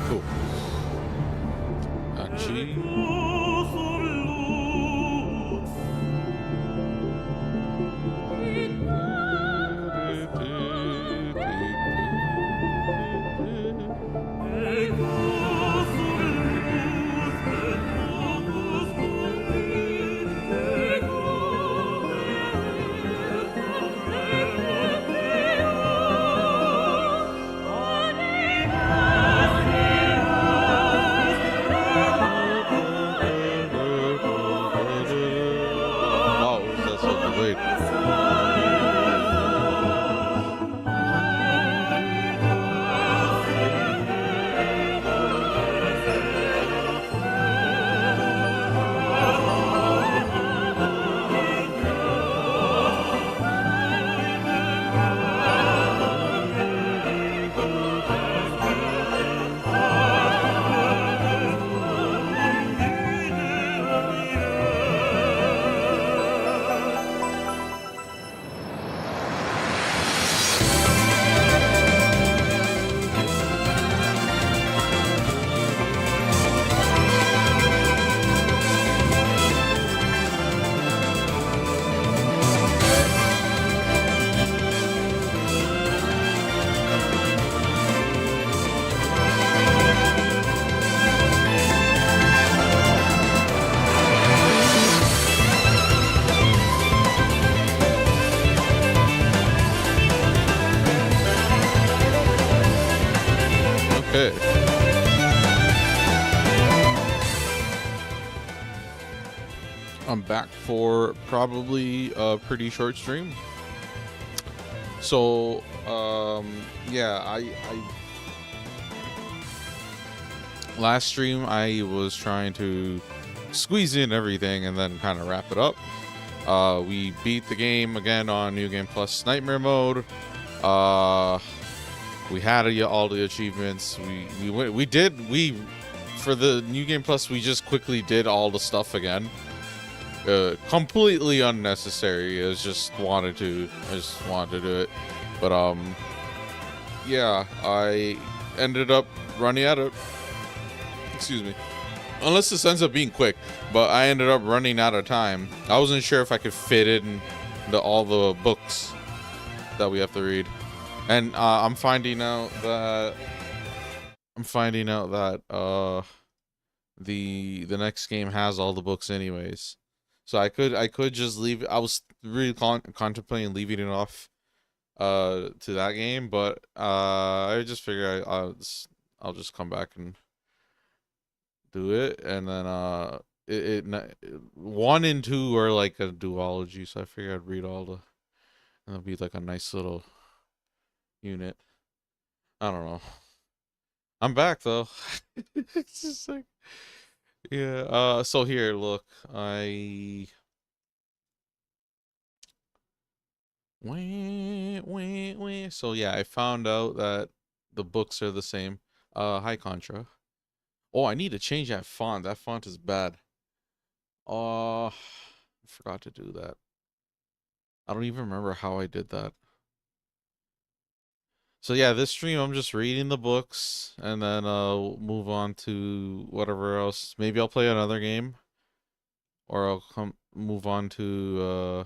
Cool. Actually, wow, what was that so delayed? Okay. I'm back for probably a pretty short stream. So, yeah, I last stream I was trying to squeeze in everything and then kind of wrap it up. We beat the game again on New Game Plus Nightmare Mode. We had all the achievements. We for the New Game Plus, we just quickly did all the stuff again. Completely unnecessary. I just wanted to do it. But yeah, I ended up running out of, excuse me, unless this ends up being quick, but I ended up running out of time. I wasn't sure if I could fit in all the books that we have to read. And I'm finding out that the next game has all the books anyways. So I could just leave. I was really contemplating leaving it off to that game, but I just figure I'll just come back and do it. And then 1 and 2 are like a duology, so I figured I'd read all the, and it'll be like a nice little unit. I don't know. I'm back though. It's just like, yeah. So here, look, so yeah, I found out that the books are the same. Hi Contra. Oh, I need to change that font. That font is bad. I forgot to do that. I don't even remember how I did that. So yeah, this stream I'm just reading the books and then I'll move on to whatever else. Maybe I'll play another game, or I'll move on to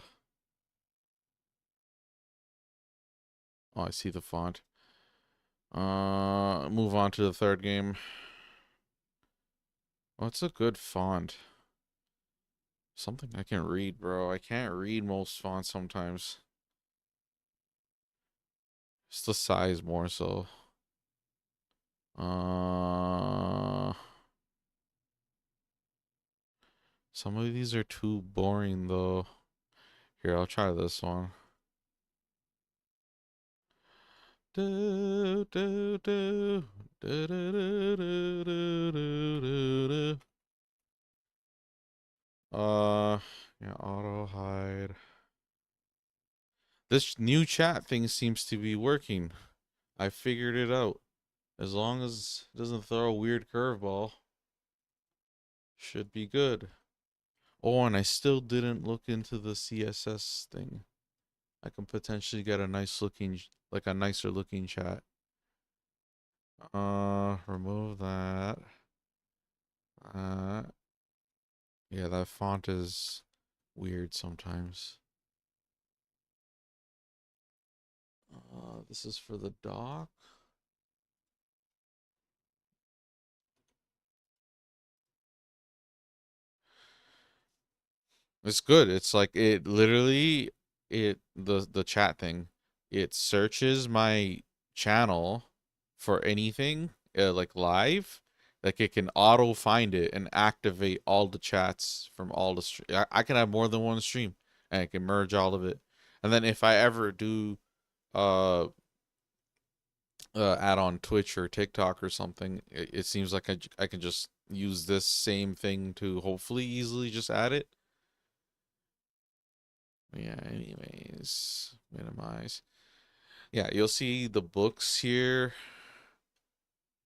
oh, I see the font. Move on to the third game. What's a good font? Something I can read, bro. I can't read most fonts sometimes. It's the size more so. Some of these are too boring though. Here, I'll try this one. Do, do, do. Do, do, do, do, do, do, do. Yeah, auto hide. This new chat thing seems to be working. I figured it out. As long as it doesn't throw a weird curveball, should be good. Oh, and I still didn't look into the CSS thing. I can potentially get a nicer looking chat. Remove that. Uh, yeah, that font is weird sometimes. This is for the dock. It's good. It's like it literally the chat thing. It searches my channel for anything like live. Like it can auto find it and activate all the chats from all the I can have more than one stream and I can merge all of it. And then if I ever do uh add on Twitch or TikTok or something, it seems like I can just use this same thing to hopefully easily just add it. Yeah, anyways, minimize. Yeah, you'll see the books here.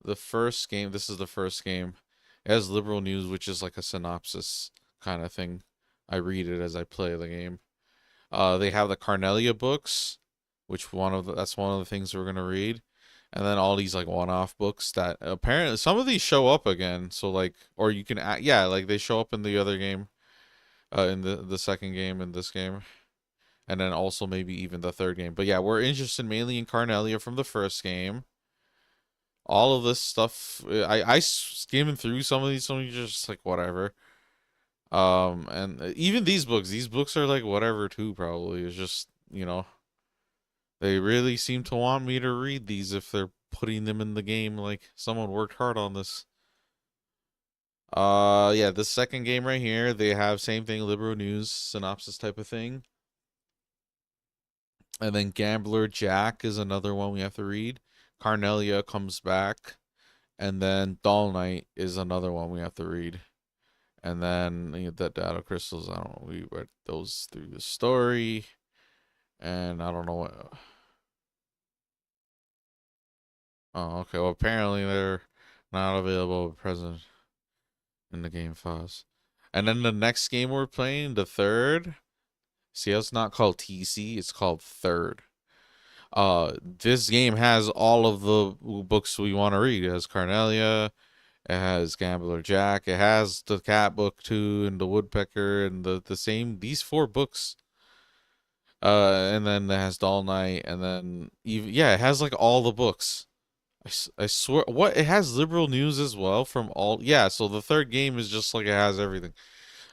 The first game, this is the first game. It has liberal news, which is like a synopsis kind of thing. I read it as I play the game. They have the Carnelia books, which that's one of the things we're gonna read. And then all these like one-off books that apparently some of these show up again. So like, or you can yeah, like they show up in the other game, in the second game in this game, and then also maybe even the third game. But yeah, we're interested mainly in Carnelia from the first game. All of this stuff, I skimmed through some of these just like whatever. And even these books are like whatever too. Probably it's just they really seem to want me to read these if they're putting them in the game. Like someone worked hard on this. Yeah, the second game right here, they have same thing, liberal news synopsis type of thing. And then Gambler Jack is another one we have to read. Carnelia comes back. And then Doll Knight is another one we have to read. And then the Data Crystals, I don't know, we read those through the story. And I don't know what. Oh, okay. Well, apparently they're not available at present in the game files. And then the next game we're playing, the third. See, it's not called TC, it's called Third. This game has all of the books we want to read. It has Carnelia, it has Gambler Jack, it has the cat book too, and the woodpecker, and the same these four books. And then it has Doll Knight, and then even yeah, it has like all the books. I swear, what it has liberal news as well from all. Yeah, so the third game is just like it has everything.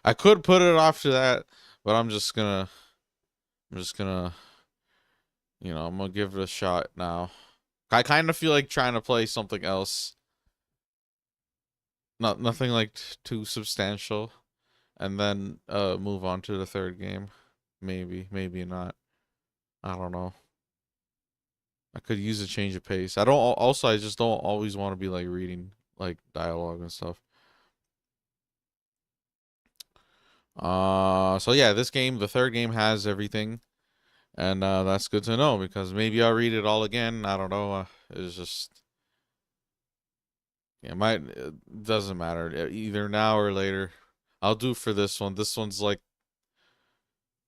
I could put it off to that, but I'm just gonna, I'm gonna give it a shot now. I kind of feel like trying to play something else, nothing like too substantial, and then move on to the third game. Maybe not. I don't know. I could use a change of pace. I don't. Also, I just don't always want to be like reading like dialogue and stuff. So yeah, this game, the third game has everything, and that's good to know because maybe I'll read it all again. I don't know. It's just yeah, might it doesn't matter either now or later. I'll do for this one. This one's like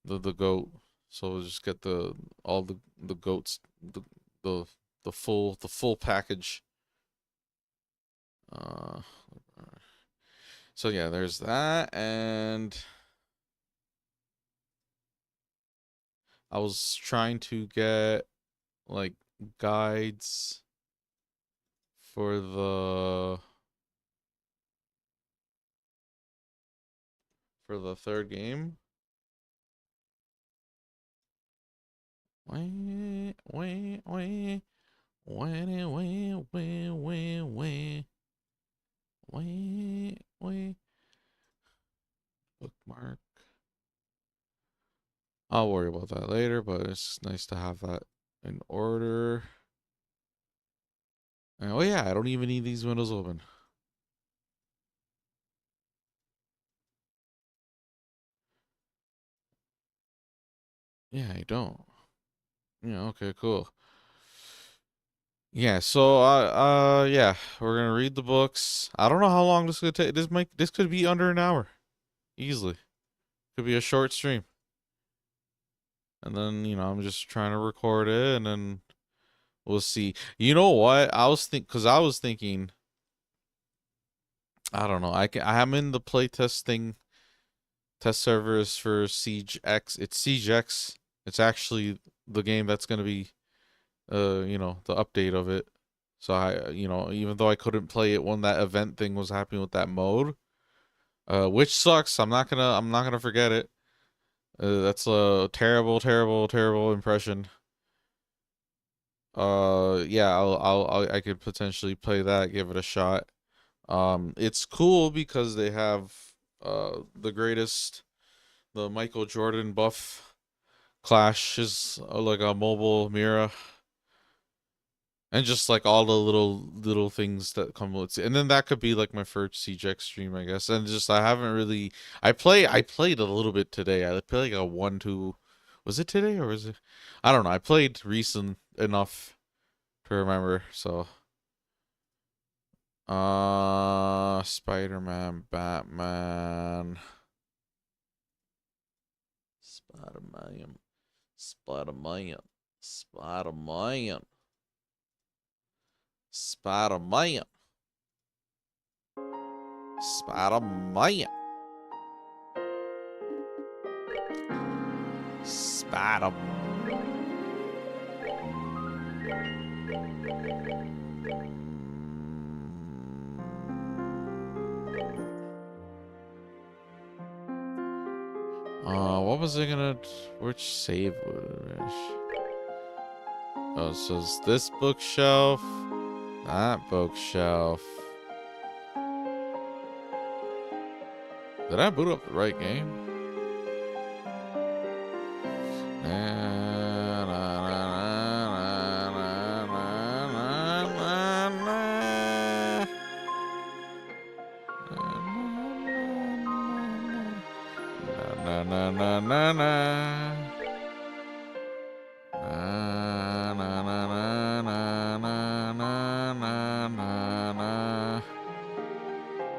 the goat, so we'll just get all the goats the the full package. Uh, so yeah, there's that, and I was trying to get like guides for the third game. Wait, wait, wait, wait, wait, wait, wait, wait, wait. Bookmark. I'll worry about that later, but it's nice to have that in order. And, oh yeah, I don't even need these windows open. Yeah, I don't. Yeah, okay, cool. Yeah, so yeah, we're gonna read the books. I don't know how long this could take. This could be under an hour, easily. Could be a short stream. And then, I'm just trying to record it and then We'll see. You know what? Because I was thinking, I don't know. I'm in the playtest thing, test servers for Siege X. It's Siege X. It's actually the game that's gonna be, the update of it. So even though I couldn't play it when that event thing was happening with that mode, which sucks. I'm not gonna forget it. That's a terrible, terrible, terrible impression. Yeah, I could potentially play that, give it a shot. It's cool because they have the Michael Jordan buff Clash is like a mobile Mira, and just like all the little things that come with it. And then that could be like my first CJX stream, I guess. And just I haven't really I played a little bit today. I played like a 1-2. Was it today or was it? I don't know. I played recent enough to remember. So Spider-Man, Batman, Spider-Man, Spider-Man, Spider-Man, Spider-Man, Spider-Man, Spider. What was I gonna? Which save would it? Oh, so it's this bookshelf, that bookshelf. Did I boot up the right game?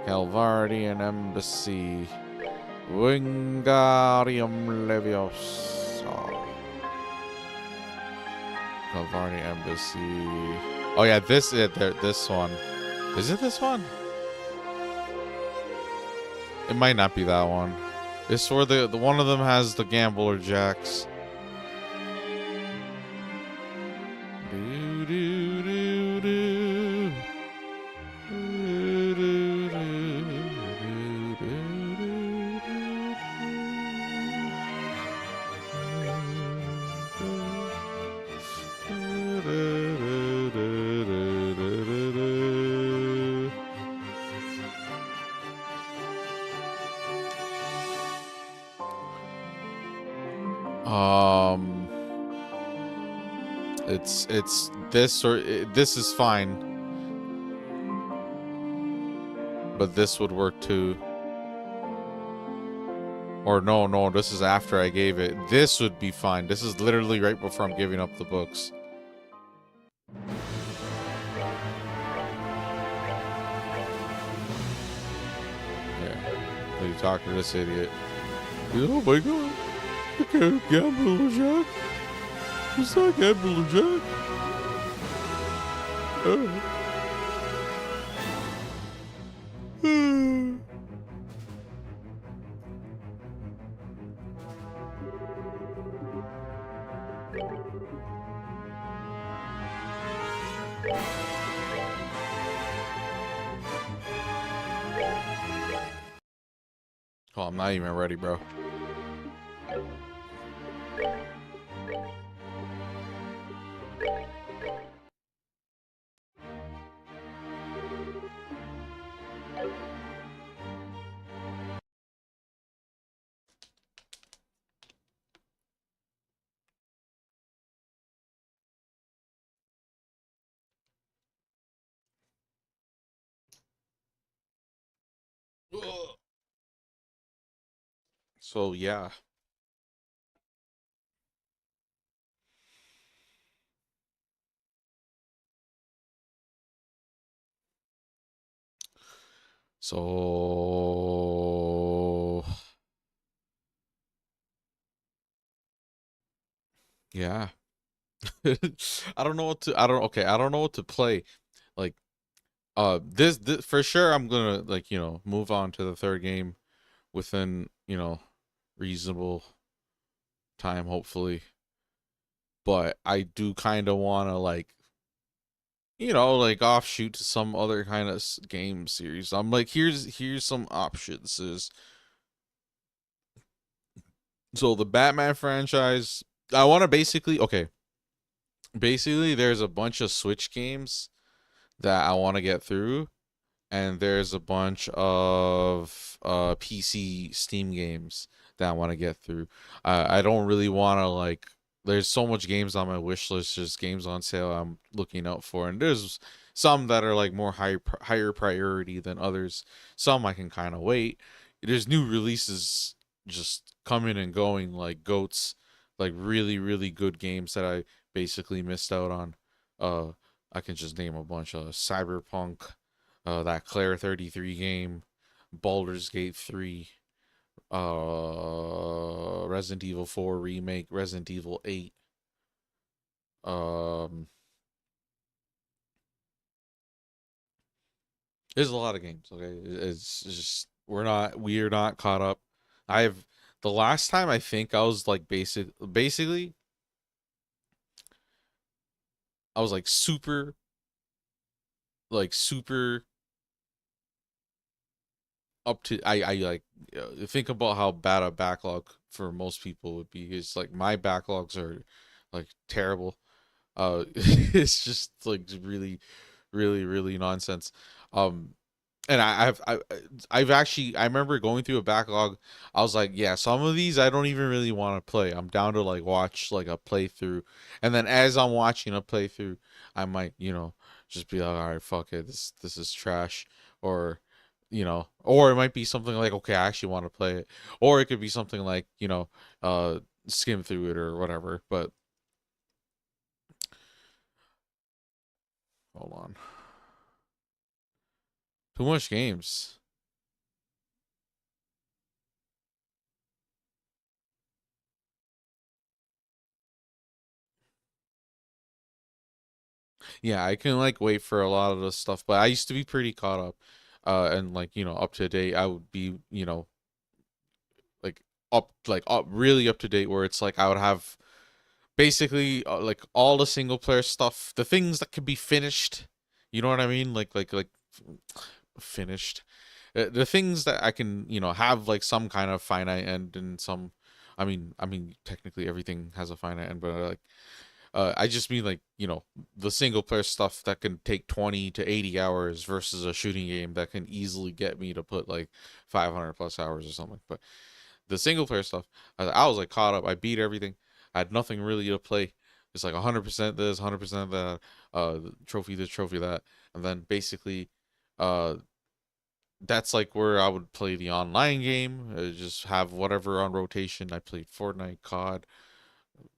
Calvardian Embassy, Wingardium Leviosa. Calvardian Embassy. Oh yeah, this is it. This one. Is it this one? It might not be that one. It's where the one of them has the gambler jacks. It's this or this is fine, but this would work too. Or no, this is after I gave it. This would be fine. This is literally right before I'm giving up the books. Yeah, what are you talking to this idiot? Oh my god, I can't gamble, Jack. It's not gamble, Jack. Oh, I'm not even ready, bro. So yeah. So yeah. I don't know what to. I don't. Okay, I don't know what to play. Like, this for sure. I'm gonna like move on to the third game within reasonable time, hopefully. But I do kind of want to like like offshoot to some other kind of game series. I'm like, here's some options. Is so the Batman franchise. I want to basically okay. Basically, there's a bunch of Switch games that I want to get through, and there's a bunch of PC Steam games that I want to get through. I don't really want to like. There's so much games on my wish list, just games on sale I'm looking out for, and there's some that are like more higher priority than others. Some I can kind of wait. There's new releases just coming and going like goats, like really good games that I basically missed out on. Uh, I can just name a bunch of Cyberpunk, that Claire 33 game, Baldur's Gate 3, Resident Evil 4 remake, Resident Evil 8. Um, there's a lot of games. Okay, it's just we're not caught up. I've the last time I think I was like basically I was like super up to I like think about how bad a backlog for most people would be. It's like my backlogs are like terrible. It's just like really nonsense. Um, and I've actually I remember going through a backlog. I was like, yeah, some of these I don't even really want to play. I'm down to like watch like a playthrough, and then as I'm watching a playthrough, I might just be like, all right, fuck it, this is trash, or or it might be something like, okay, I actually want to play it, or it could be something like skim through it or whatever. But hold on, too much games. Yeah, I can like wait for a lot of the stuff, but I used to be pretty caught up, and like up to date. I would be like up really up to date, where it's like I would have basically like all the single player stuff, the things that can be finished. You know what I mean? Like finished. The things that I can have like some kind of finite end and some. I mean, technically everything has a finite end, but like I just mean like the single player stuff that can take 20 to 80 hours versus a shooting game that can easily get me to put like 500 plus hours or something. But the single player stuff, I was like caught up. I beat everything. I had nothing really to play. It's like 100% this, 100% that, trophy this, trophy that, and then basically, uh, that's like where I would play the online game. Just have whatever on rotation. I played Fortnite, COD,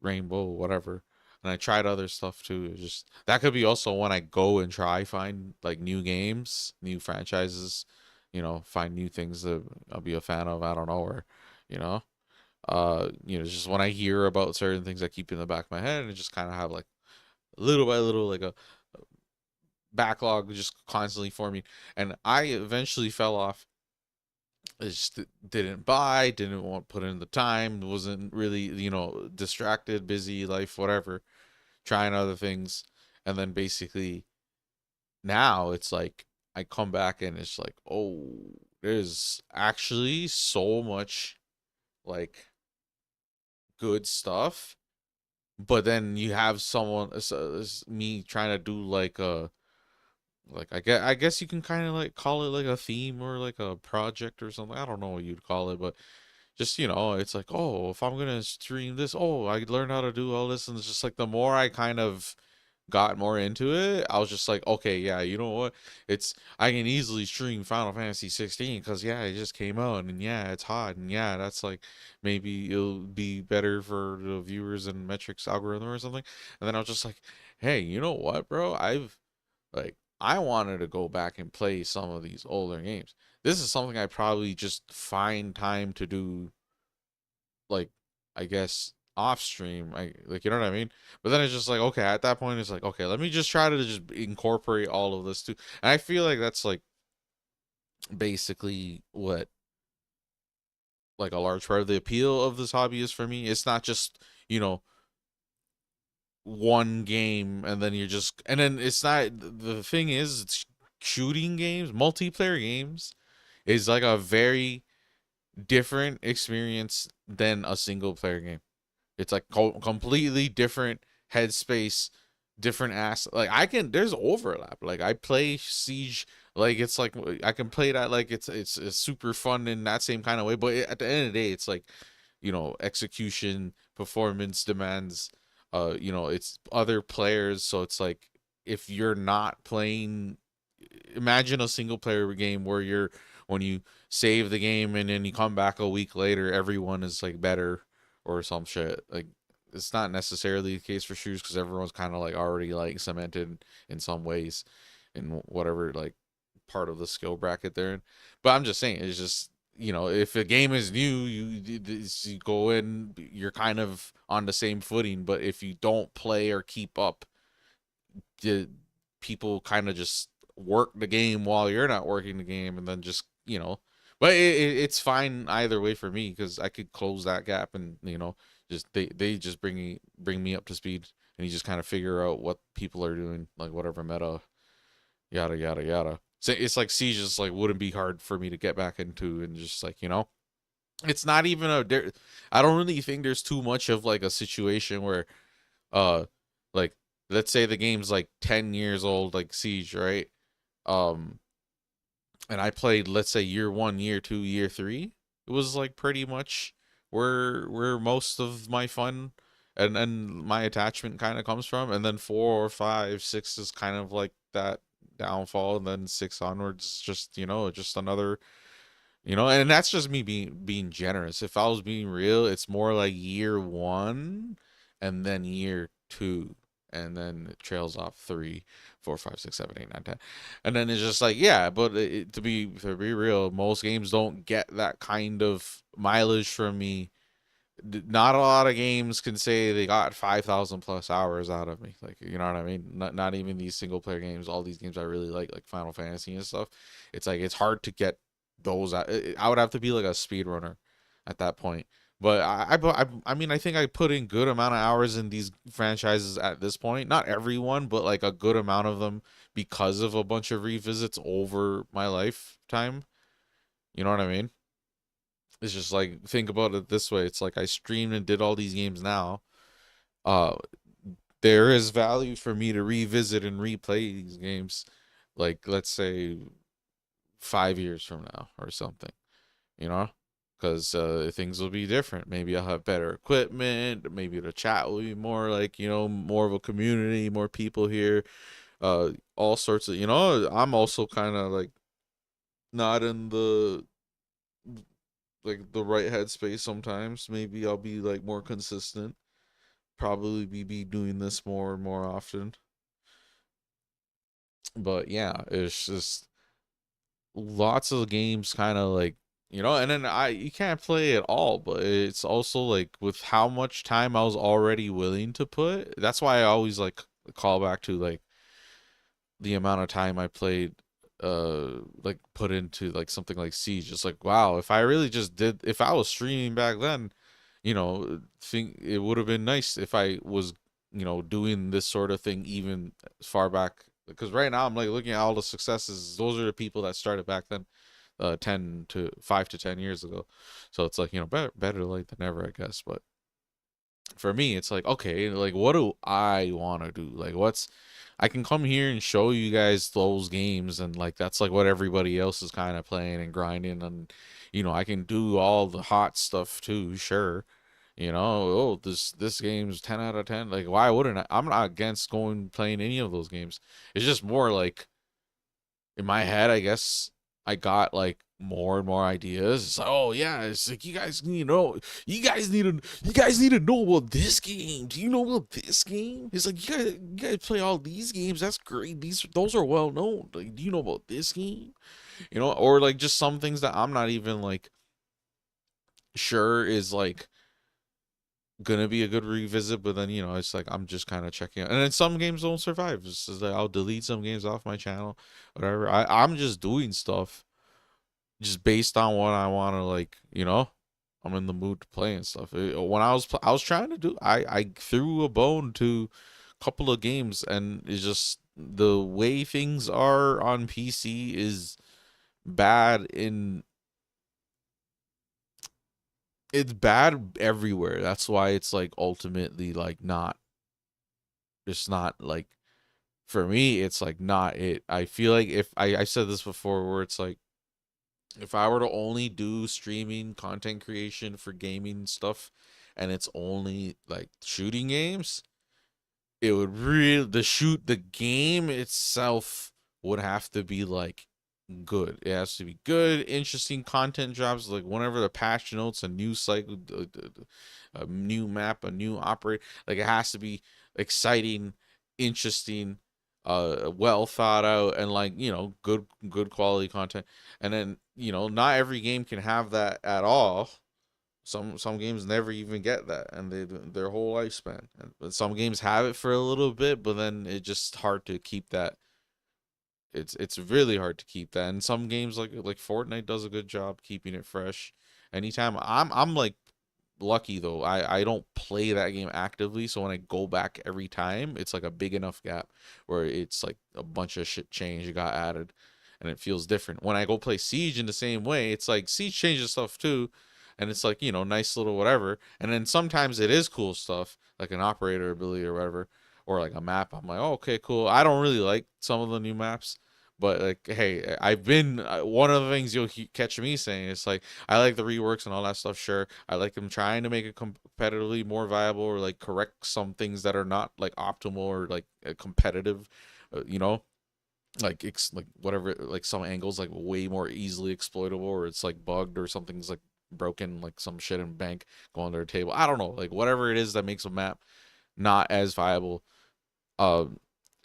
Rainbow, whatever. And I tried other stuff too. Just that could be also when I go and try find like new games, new franchises, find new things that I'll be a fan of. I don't know, or you know, just when I hear about certain things, I keep in the back of my head and just kind of have like little by little like a backlog just constantly forming. And I eventually fell off. I just didn't buy, didn't want to put in the time, wasn't really distracted, busy life, whatever, trying other things. And then basically now it's like I come back and it's like, oh, there's actually so much like good stuff. But then you have someone, me trying to do like a like I guess you can kind of like call it like a theme or like a project or something. I don't know what you'd call it, but just it's like, oh, if I'm gonna stream this, oh, I learned how to do all this, and it's just like the more I kind of got more into it, I was just like, okay, yeah, you know what? I can easily stream Final Fantasy 16 because yeah, it just came out and yeah, it's hot and yeah, that's like maybe it'll be better for the viewers and metrics algorithm or something. And then I was just like, hey, you know what, bro? I wanted to go back and play some of these older games. This is something I probably just find time to do, like I guess off stream. I like, you know what I mean? But then it's just like, okay, at that point it's like, okay, let me just try to just incorporate all of this too. And I feel like that's like basically what like a large part of the appeal of this hobby is for me. It's not just, you know, one game and then you're just, and then it's not, the thing is it's shooting games, multiplayer games is like a very different experience than a single player game. It's like completely different headspace, different ass. Like I can, there's overlap. Like I play Siege, like it's like I can play that like it's super fun in that same kind of way. But at the end of the day, it's like, you know, execution, performance demands. You know, it's other players, so it's like if you're not playing, imagine a single player game where you're, when you save the game and then you come back a week later, everyone is like better or some shit. Like it's not necessarily the case for shooters because everyone's kind of like already like cemented in some ways in whatever like part of the skill bracket they're in. But I'm just saying, it's just, you know, if a game is new, you go in, you're kind of on the same footing. But if you don't play or keep up, the people kind of just work the game while you're not working the game, and then just, you know. But it's fine either way for me because I could close that gap, and you know, just they just bring me up to speed, and you just kind of figure out what people are doing, like whatever meta, yada yada yada. So it's like Siege just like wouldn't be hard for me to get back into, and just like, you know, it's not even a there. I don't really think there's too much of like a situation where uh like let's say the game's like 10 years old, like Siege, right? um and I played, let's say, year 1, year 2, year 3. It was like pretty much where most of my fun and my attachment kind of comes from, and then 4 or 5, 6 is kind of like that downfall, and then 6 onwards just, you know, just another, you know. And that's just me being generous. If I was being real, it's more like year 1 and then year 2, and then it trails off 3, 4, 5, 6, 7, 8, 9, 10, and then it's just like, yeah. But to be real, most games don't get that kind of mileage from me. Not a lot of games can say they got 5,000 plus hours out of me. Like, you know what I mean? Not even these single player games. All these games I really like Final Fantasy and stuff. It's like it's hard to get those. I would have to be like a speedrunner at that point. But I mean, I think I put in good amount of hours in these franchises at this point. Not everyone, but like a good amount of them because of a bunch of revisits over my lifetime. You know what I mean? It's just like, think about it this way. It's like I streamed and did all these games now. Uh there is value for me to revisit and replay these games, like let's say 5 years from now or something, you know? Because things will be different. Maybe I'll have better equipment. Maybe the chat will be more like, you know, more of a community, more people here. All sorts of, you know, I'm also kind of like not in the like the right headspace sometimes. Maybe I'll be like more consistent. Probably be doing this more and more often. But yeah, it's just lots of games kind of like, you know. And then I you can't play it all, but it's also like with how much time I was already willing to put. That's why I always like call back to like the amount of time I played, like put into like something like Siege. It's like, wow, if I really just did, if I was streaming back then, you know, think it would have been nice if I was, you know, doing this sort of thing even as far back. Because right now I'm like looking at all the successes. Those are the people that started back then, 10 to 5 to 10 years ago. So it's like, you know, better late than never, I guess. But for me, it's like, okay, like what do I want to do? Like what's, I can come here and show you guys those games, and like that's like what everybody else is kind of playing and grinding, and you know, I can do all the hot stuff too, sure. You know, oh, this game's 10 out of 10. Like why wouldn't I? I'm not against going playing any of those games. It's just more like in my head, I guess I got like more and more ideas. It's like, oh yeah, it's like you guys need to know about this game. Do you know about this game? It's like you guys play all these games. That's great. Those are well known. Like, do you know about this game? You know, or like just some things that I'm not even like sure is like gonna be a good revisit, but then it's like I'm just kind of checking out, and then some games don't survive. It's just like I'll delete some games off my channel, whatever. I'm just doing stuff just based on what I want to like. I'm in the mood to play and stuff. When I was trying to do, I threw a bone to a couple of games, and it's just the way things are on PC is bad in it's bad everywhere. That's why it's like ultimately like not it's not like for me it's like not it. I feel like if I said this before where it's like if I were to only do streaming content creation for gaming stuff and it's only like shooting games, it would really the game itself would have to be like good. It has to be good, interesting content drops. Like whenever the patch notes, a new cycle, a new map, a new operate. Like it has to be exciting, interesting, well thought out, and like good quality content. And then not every game can have that at all. Some games never even get that, and their whole lifespan. But some games have it for a little bit, but then it's just hard to keep that. It's really hard to keep that. And some games like Fortnite does a good job keeping it fresh. Anytime I'm like lucky though. I don't play that game actively, so when I go back every time, it's like a big enough gap where it's like a bunch of shit change got added and it feels different. When I go play Siege in the same way, it's like Siege changes stuff too, and it's like, nice little whatever. And then sometimes it is cool stuff, like an operator ability or whatever, or like a map. I'm like, oh, okay, cool. I don't really like some of the new maps. But like, hey, I've been one of the things you'll catch me saying is like I like the reworks and all that stuff. Sure, I like them trying to make it competitively more viable or like correct some things that are not like optimal or like competitive. You know, like like whatever, like some angles like way more easily exploitable, or it's like bugged, or something's like broken, like some shit in bank go on their table. I don't know, like whatever it is that makes a map not as viable. Uh,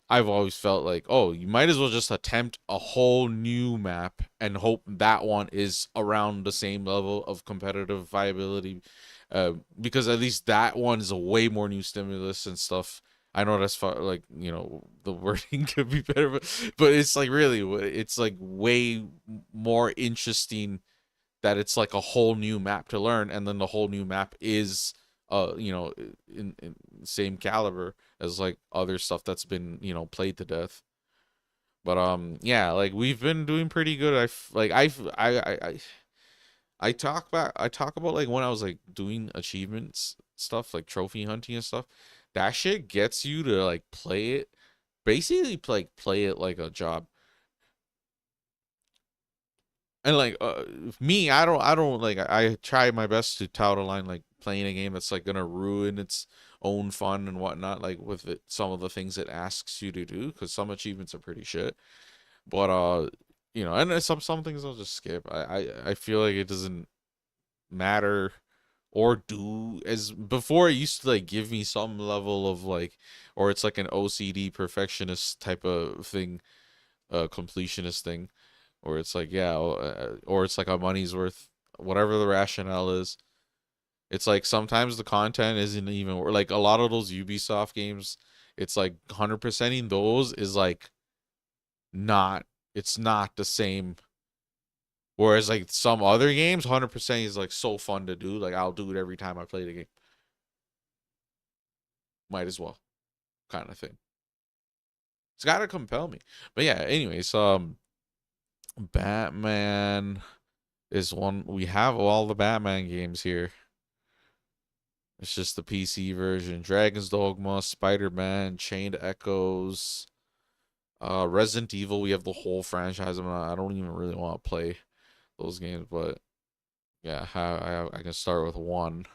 I've always felt like, oh, you might as well just attempt a whole new map and hope that one is around the same level of competitive viability, because at least that one is a way more new stimulus and stuff. I know that's far, like the wording could be better, but it's like really, it's like way more interesting that it's like a whole new map to learn, and then the whole new map is in same caliber as like other stuff that's been played to death. But yeah, like we've been doing pretty good. I talk about like when I was like doing achievements stuff, like trophy hunting and stuff. That shit gets you to like play it, basically play it like a job. And like me, I don't like I try my best to tout a line like playing a game that's like gonna ruin its own fun and whatnot, like with some of the things it asks you to do, because some achievements are pretty shit. But and there's some things I'll just skip. I feel like it doesn't matter or do as before. It used to like give me some level of like, or it's like an OCD perfectionist type of thing, completionist thing, or it's like yeah, or it's like a money's worth, whatever the rationale is. It's like sometimes the content isn't even like a lot of those Ubisoft games. It's like 100%ing those is like not. It's not the same. Whereas like some other games, 100% is like so fun to do. Like I'll do it every time I play the game. Might as well, kind of thing. It's gotta compel me. But yeah, anyways, Batman is one. We have all the Batman games here. It's just the PC version. Dragon's Dogma, Spider-Man, Chained Echoes, Resident Evil. We have the whole franchise. I don't even really want to play those games, but yeah, I can start with one.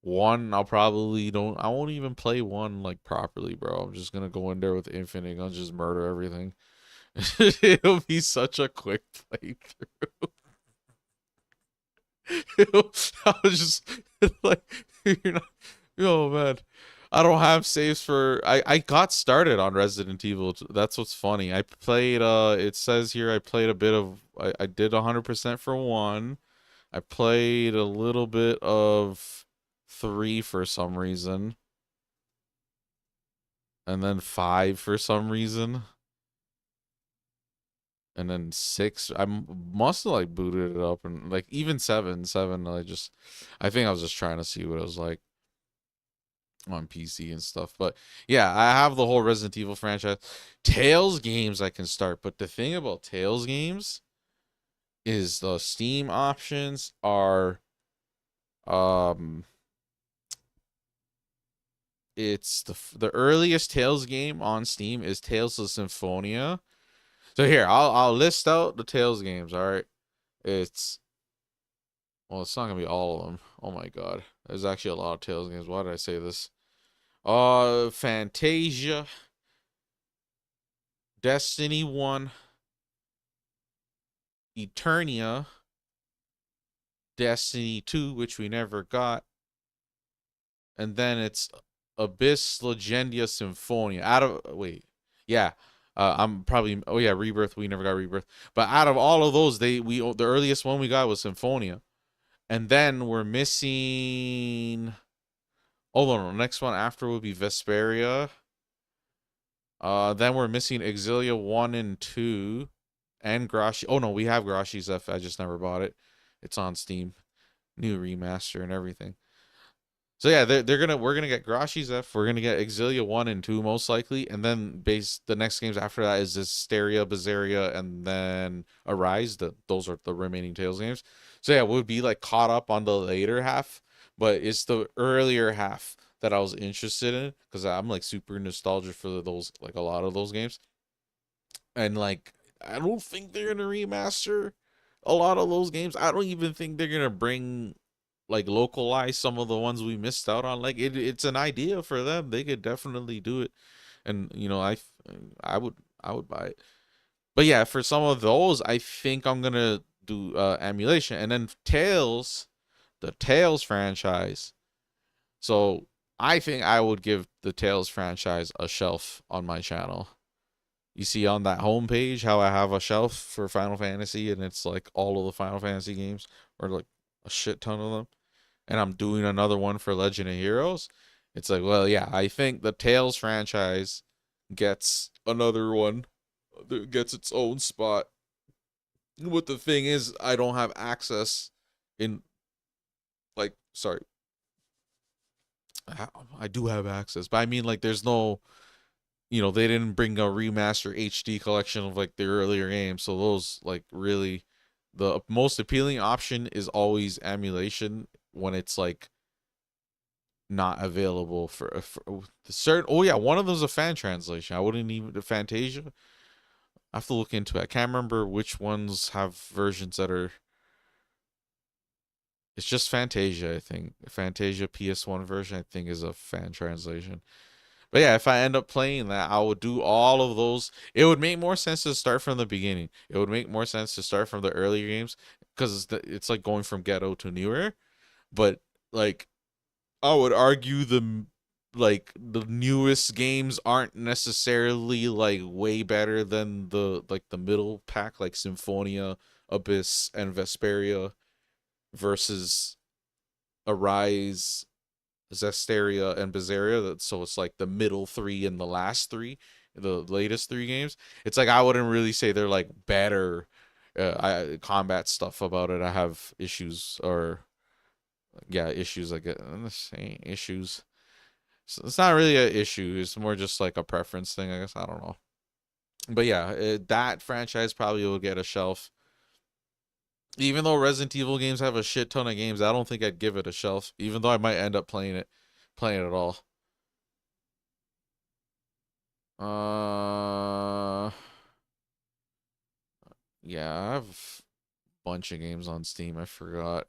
One, I'll probably don't. I won't even play one like properly, bro. I'm just gonna go in there with Infinite Guns, just murder everything. It'll be such a quick playthrough. I was just like, you're not. Oh man, I don't have saves for. I got started on Resident Evil. That's what's funny. I played. It says here I played a bit of. I did 100% for one. I played a little bit of 3 for some reason, and then 5 for some reason, and then 6. I must have like booted it up, and like even 7. I think I was just trying to see what it was like on PC and stuff. But yeah, I have the whole Resident Evil franchise. Tales games I can start, but the thing about Tales games is the Steam options are um it's the earliest Tales game on Steam is Tales of Symphonia. So here, I'll list out the Tales games, all right? It's well, it's not gonna be all of them. Oh my god. There's actually a lot of Tales games. Why did I say this? Fantasia, Destiny 1, Eternia, Destiny 2, which we never got, and then it's Abyss Legendia Symphonia. Out of yeah. I'm probably Rebirth. We never got Rebirth, but out of all of those, the earliest one we got was Symphonia, and then we're missing. Oh no, next one after would be Vesperia. Then we're missing Exilia 1 and 2, and Grashi. Oh no, we have Grashi's F. I just never bought it. It's on Steam, new remaster and everything. So yeah, we're gonna get Grashi's F. We're gonna get Exilia 1 and 2 most likely, and then the next games after that is Hysteria, Berseria, and then Arise. Those are the remaining Tales games. So yeah, we'll be like caught up on the later half, but it's the earlier half that I was interested in because I'm like super nostalgic for those, like a lot of those games, and like I don't think they're gonna remaster a lot of those games. I don't even think they're gonna bring like localize some of the ones we missed out on. Like it's an idea for them. They could definitely do it, and I would I would buy it. But yeah, for some of those, I think I'm gonna do emulation, and then Tales, the Tales franchise. So I think I would give the Tales franchise a shelf on my channel. You see on that homepage how I have a shelf for Final Fantasy, and it's like all of the Final Fantasy games, or like a shit ton of them, and I'm doing another one for Legend of Heroes. It's like, well, yeah, I think the Tales franchise gets another one, gets its own spot. But the thing is, I don't have access in, like, sorry, I do have access, but I mean, like, there's no, they didn't bring a remaster HD collection of like the earlier games, so those like really, the most appealing option is always emulation when it's like not available for the certain. Oh yeah, one of them's a fan translation. I wouldn't even the Fantasia. I have to look into it. I can't remember which ones have versions that are. It's just Fantasia, I think. Fantasia PS1 version, I think, is a fan translation. But yeah, if I end up playing that, I would do all of those. It would make more sense to start from the beginning. It would make more sense to start from the earlier games because it's like going from ghetto to newer. But like, I would argue the newest games aren't necessarily like way better than the middle pack, like Symphonia, Abyss, and Vesperia versus Arise, Zestiria, and Berseria. So it's like the middle three and the last three, the latest three games. It's like I wouldn't really say they're like better. I combat stuff about it. I have issues, or yeah, issues. Like issues. So it's not really an issue. It's more just like a preference thing, I guess. I don't know. But yeah, that franchise probably will get a shelf. Even though Resident Evil games have a shit ton of games, I don't think I'd give it a shelf. Even though I might end up playing it all. Uh, yeah, I have a bunch of games on Steam. I forgot.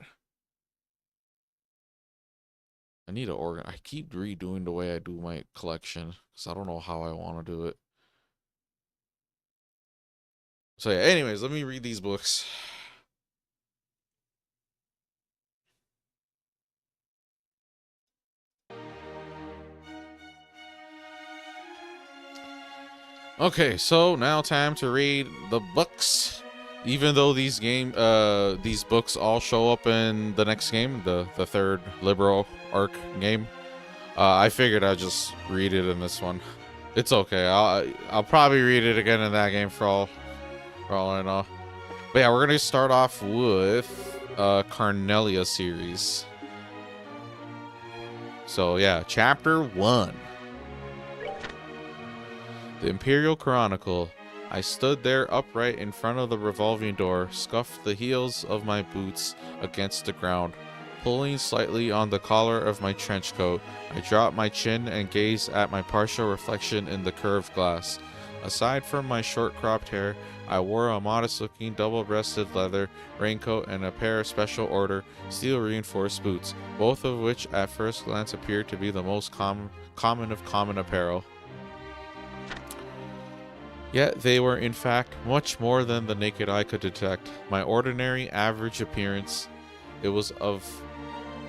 I need to organize. I keep redoing the way I do my collection because I don't know how I want to do it. So yeah, anyways, let me read these books. Okay, so now time to read the books even though these books all show up in the next game, the third liberal arc game, I figured I'd just read it in this one. It's okay. I'll probably read it again in that game for all I know. But yeah, we're gonna start off with Carnelia series. So yeah, chapter 1. The Imperial Chronicle. I stood there upright in front of the revolving door, scuffed the heels of my boots against the ground. Pulling slightly on the collar of my trench coat, I dropped my chin and gazed at my partial reflection in the curved glass. Aside from my short-cropped hair, I wore a modest-looking double-breasted leather raincoat and a pair of special order steel-reinforced boots, both of which at first glance appeared to be the most common of common apparel. Yet they were in fact much more than the naked eye could detect. My ordinary, average appearance, it was of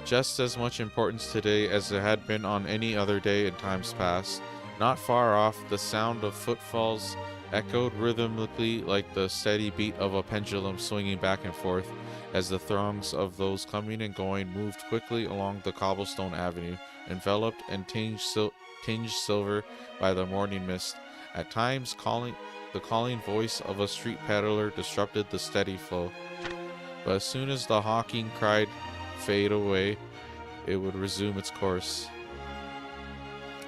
just as much importance today as it had been on any other day in times past. Not far off, the sound of footfalls echoed rhythmically like the steady beat of a pendulum swinging back and forth as the throngs of those coming and going moved quickly along the cobblestone avenue, enveloped and tinged silver by the morning mist. At times, the calling voice of a street peddler disrupted the steady flow. But as soon as the hawking cried fade away, it would resume its course.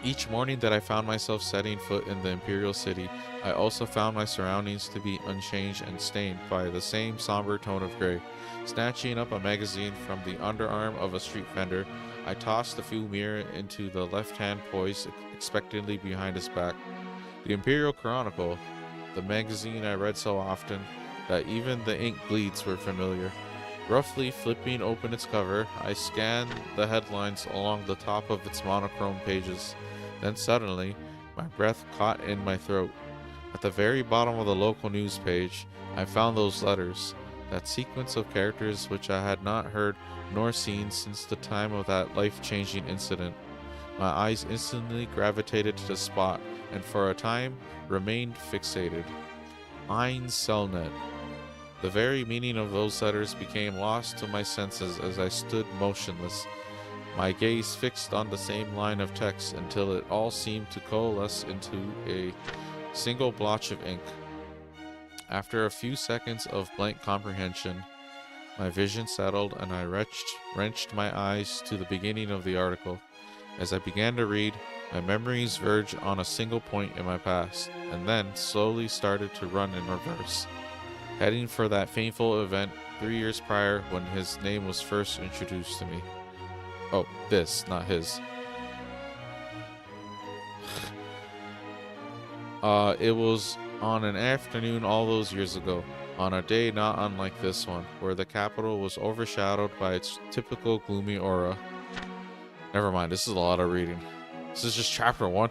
Each morning that I found myself setting foot in the Imperial City, I also found my surroundings to be unchanged and stained by the same somber tone of gray. Snatching up a magazine from the underarm of a street vendor, I tossed the fuel mirror into the left hand poised expectantly behind his back. The Imperial Chronicle, the magazine I read so often that even the ink bleeds were familiar. Roughly flipping open its cover, I scanned the headlines along the top of its monochrome pages. Then suddenly, my breath caught in my throat. At the very bottom of the local news page, I found those letters, that sequence of characters which I had not heard nor seen since the time of that life-changing incident. My eyes instantly gravitated to the spot, and for a time remained fixated. Ein Selnet. The very meaning of those letters became lost to my senses as I stood motionless, my gaze fixed on the same line of text until it all seemed to coalesce into a single blotch of ink. After a few seconds of blank comprehension, my vision settled and I wrenched my eyes to the beginning of the article. As I began to read, my memories verged on a single point in my past, and then slowly started to run in reverse, heading for that fateful event 3 years prior when his name was first introduced to me. Oh, this, not his. It was on an afternoon all those years ago, on a day not unlike this one, where the capital was overshadowed by its typical gloomy aura. Never mind, this is a lot of reading. This is just chapter 1.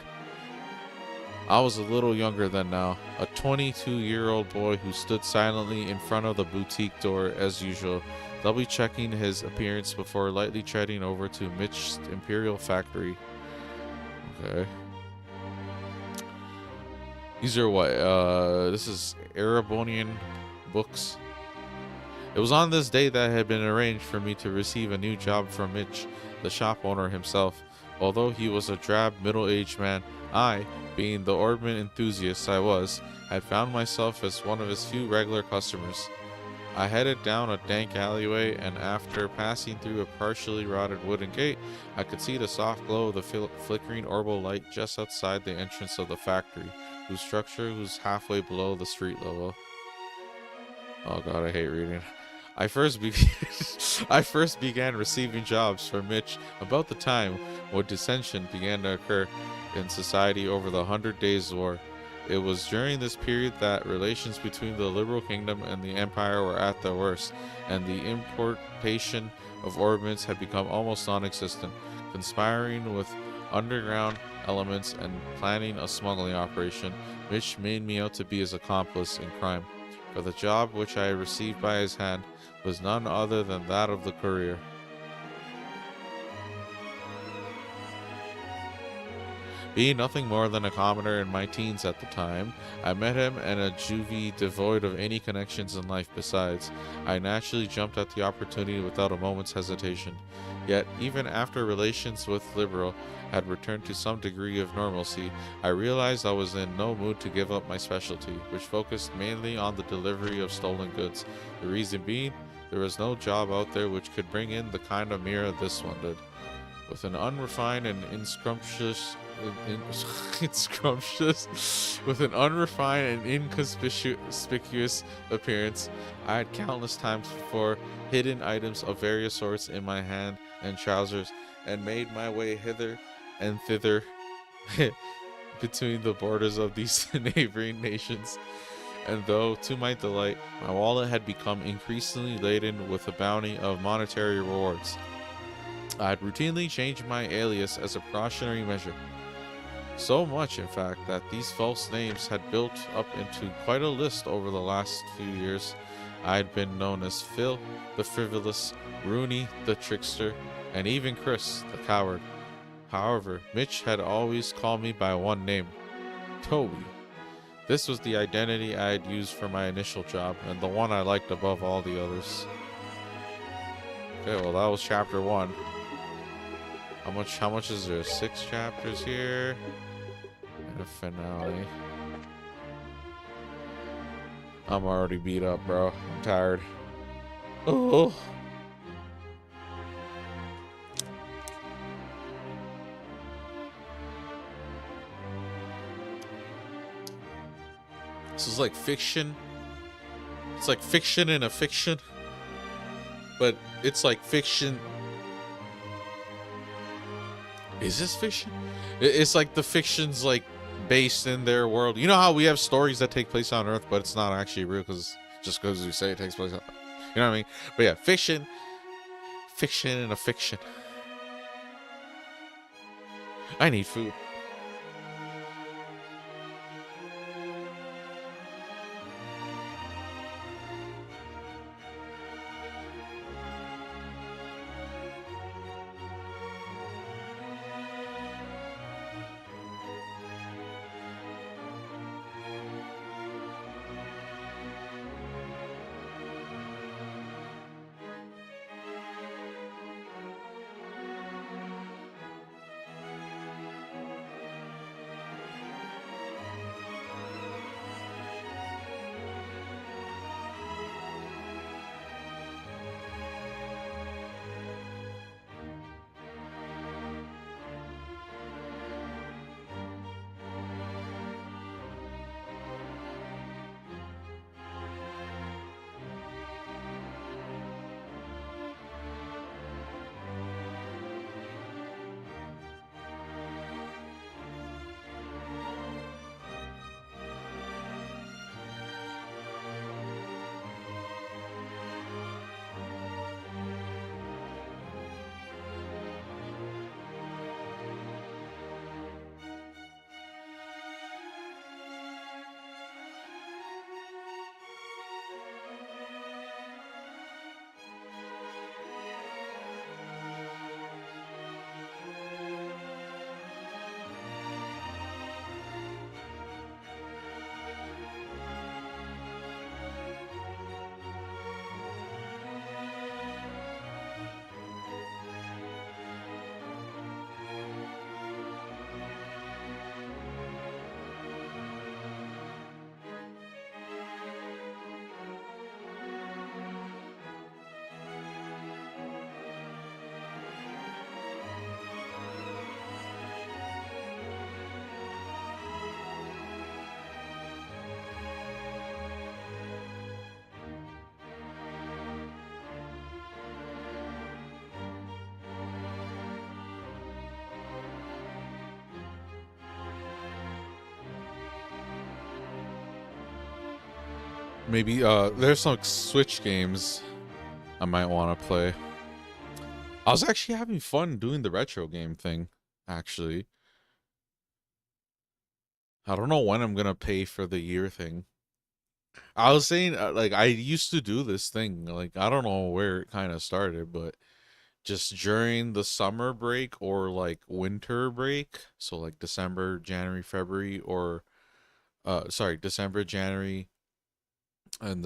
I was a little younger than now, a 22-year-old boy who stood silently in front of the boutique door as usual, double checking his appearance before lightly treading over to Mitch's Imperial Factory. Okay. These are what? This is Erebonian books. It was on this day that had been arranged for me to receive a new job from Mitch, the shop owner himself. Although he was a drab, middle-aged man, I, being the Ordman enthusiast I was, had found myself as one of his few regular customers. I headed down a dank alleyway, and after passing through a partially rotted wooden gate, I could see the soft glow of the flickering orbital light just outside the entrance of the factory, whose structure was halfway below the street level. Oh god, I hate reading. I first began receiving jobs from Mitch about the time when dissension began to occur in society over the 100 Days War. It was during this period that relations between the Liberal Kingdom and the Empire were at their worst, and the importation of ordnance had become almost non-existent, conspiring with underground elements and planning a smuggling operation. Mitch made me out to be his accomplice in crime, for the job which I received by his hand was none other than that of the courier. Being nothing more than a commoner in my teens at the time, I met him in a juvie devoid of any connections in life besides. I naturally jumped at the opportunity without a moment's hesitation. Yet, even after relations with Liberal had returned to some degree of normalcy, I realized I was in no mood to give up my specialty, which focused mainly on the delivery of stolen goods. The reason being, there was no job out there which could bring in the kind of mirror this one did. With an unrefined and with an unrefined and inconspicuous appearance, I had countless times for hidden items of various sorts in my hand and trousers, and made my way hither and thither between the borders of these neighboring nations. And though, to my delight, my wallet had become increasingly laden with a bounty of monetary rewards, I had routinely changed my alias as a precautionary measure. So much, in fact, that these false names had built up into quite a list over the last few years. I had been known as Phil, the frivolous, Rooney, the trickster, and even Chris, the coward. However, Mitch had always called me by one name, Toby. This was the identity I had used for my initial job, and the one I liked above all the others. Okay, well that was chapter 1. How much is there? 6 chapters here. And a finale. I'm already beat up, bro. I'm tired. Oh. This is like fiction. It's like fiction in a fiction. But it's like fiction. Is this fiction? It's like the fiction's like based in their world. You know how we have stories that take place on Earth, but it's not actually real because just because you say it takes place on, you know what I mean? But yeah, fiction in a fiction. I need food. Maybe there's some Switch games I might want to play. I was actually having fun doing the retro game thing, actually. I don't know when I'm gonna pay for the year thing. I was saying, like, I used to do this thing. Like, I don't know where it kind of started, but just during the summer break or like winter break. So like December, January, February, or sorry, December, January, and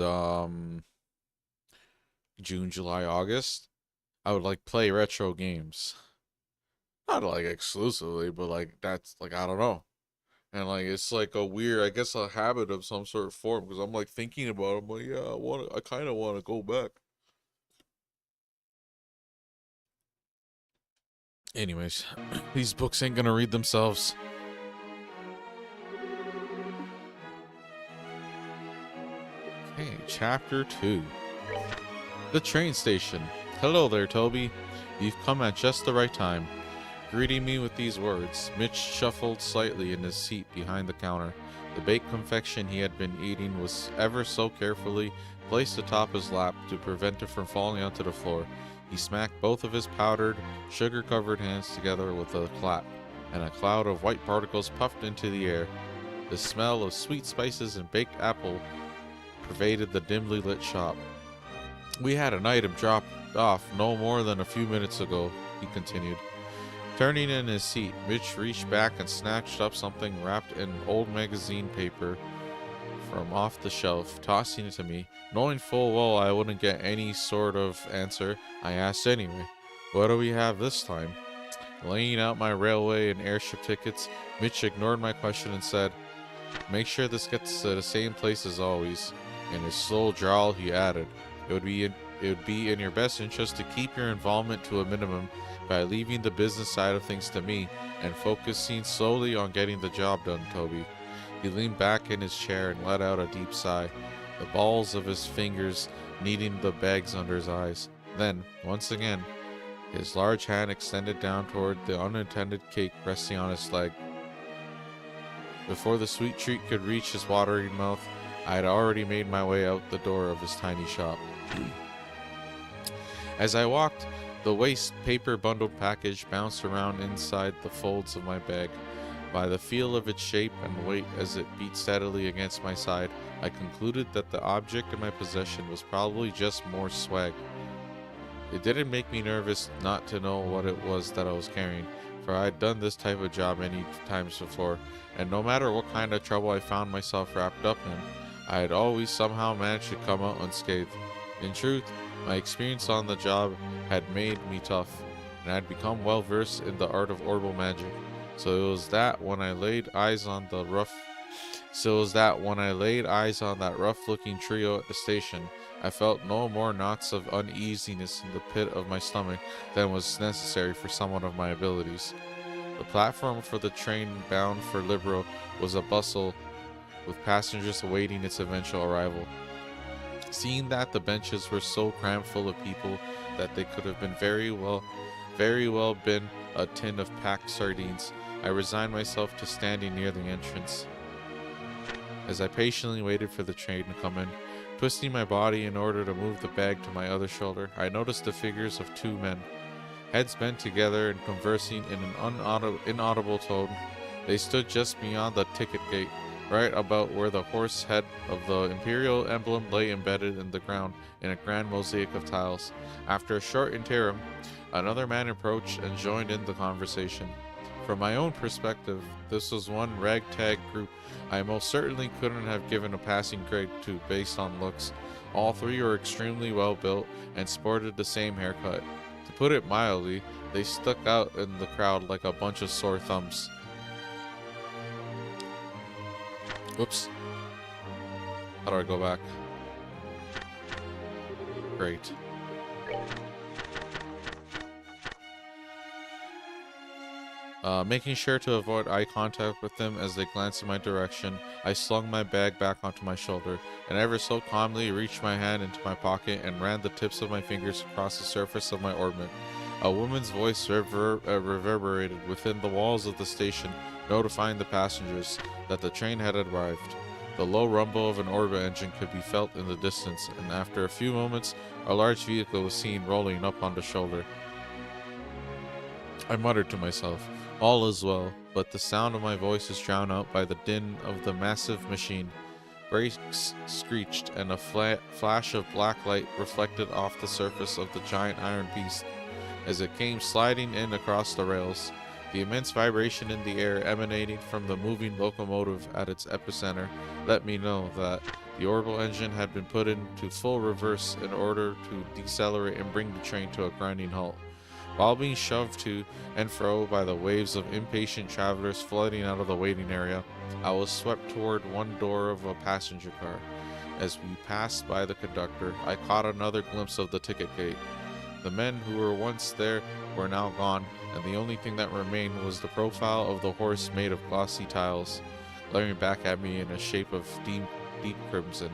June, July, August. I would like play retro games. Not like exclusively, but like that's like I don't know. And like it's like a weird, I guess, a habit of some sort of form because I'm like thinking about it. I'm like, yeah, I kind of want to go back. Anyways, these books ain't gonna read themselves. Okay, chapter 2. The train station. Hello there, Toby. You've come at just the right time. Greeting me with these words, Mitch shuffled slightly in his seat behind the counter. The baked confection he had been eating was ever so carefully placed atop his lap to prevent it from falling onto the floor. He smacked both of his powdered, sugar-covered hands together with a clap, and a cloud of white particles puffed into the air. The smell of sweet spices and baked apple pervaded the dimly lit shop. We had an item dropped off no more than a few minutes ago, he continued. Turning in his seat, Mitch reached back and snatched up something wrapped in old magazine paper from off the shelf, tossing it to me. Knowing full well I wouldn't get any sort of answer, I asked anyway. What do we have this time? Laying out my railway and airship tickets, Mitch ignored my question and said, Make sure this gets to the same place as always. In his slow drawl, he added, It would be in your best interest to keep your involvement to a minimum by leaving the business side of things to me and focusing solely on getting the job done, Toby. He leaned back in his chair and let out a deep sigh, the balls of his fingers kneading the bags under his eyes. Then, once again, his large hand extended down toward the unintended cake resting on his leg. Before the sweet treat could reach his watering mouth, I had already made my way out the door of his tiny shop. As I walked, the waste paper bundled package bounced around inside the folds of my bag. By the feel of its shape and weight as it beat steadily against my side, I concluded that the object in my possession was probably just more swag. It didn't make me nervous not to know what it was that I was carrying, for I had done this type of job many times before, and no matter what kind of trouble I found myself wrapped up in, I had always somehow managed to come out unscathed. In truth, my experience on the job had made me tough, and I had become well versed in the art of orbital magic. So it was that when I laid eyes on that rough-looking trio at the station, I felt no more knots of uneasiness in the pit of my stomach than was necessary for someone of my abilities. The platform for the train bound for Libro was a bustle, with passengers awaiting its eventual arrival. Seeing that the benches were so crammed full of people that they could have been very well been a tin of packed sardines, I resigned myself to standing near the entrance. As I patiently waited for the train to come in, twisting my body in order to move the bag to my other shoulder, I noticed the figures of two men, heads bent together and conversing in an inaudible tone. They stood just beyond the ticket gate, right about where the horse head of the Imperial emblem lay embedded in the ground in a grand mosaic of tiles. After a short interim, another man approached and joined in the conversation. From my own perspective, this was one ragtag group I most certainly couldn't have given a passing grade to based on looks. All three were extremely well built and sported the same haircut. To put it mildly, they stuck out in the crowd like a bunch of sore thumbs. Whoops. How do I go back? Great. Making sure to avoid eye contact with them as they glanced in my direction, I slung my bag back onto my shoulder, and ever so calmly reached my hand into my pocket and ran the tips of my fingers across the surface of my orbit. A woman's voice reverberated within the walls of the station, notifying the passengers that the train had arrived. The low rumble of an orbit engine could be felt in the distance, and after a few moments, a large vehicle was seen rolling up on the shoulder. I muttered to myself, all is well, but the sound of my voice is drowned out by the din of the massive machine. Brakes screeched, and a flash of black light reflected off the surface of the giant iron beast. as it came sliding in across the rails. The immense vibration in the air emanating from the moving locomotive at its epicenter let me know that the orbital engine had been put into full reverse in order to decelerate and bring the train to a grinding halt. While being shoved to and fro by the waves of impatient travelers flooding out of the waiting area, I was swept toward one door of a passenger car. As we passed by the conductor, I caught another glimpse of the ticket gate. The men who were once there were now gone, and the only thing that remained was the profile of the horse made of glossy tiles, glaring back at me in a shape of deep crimson.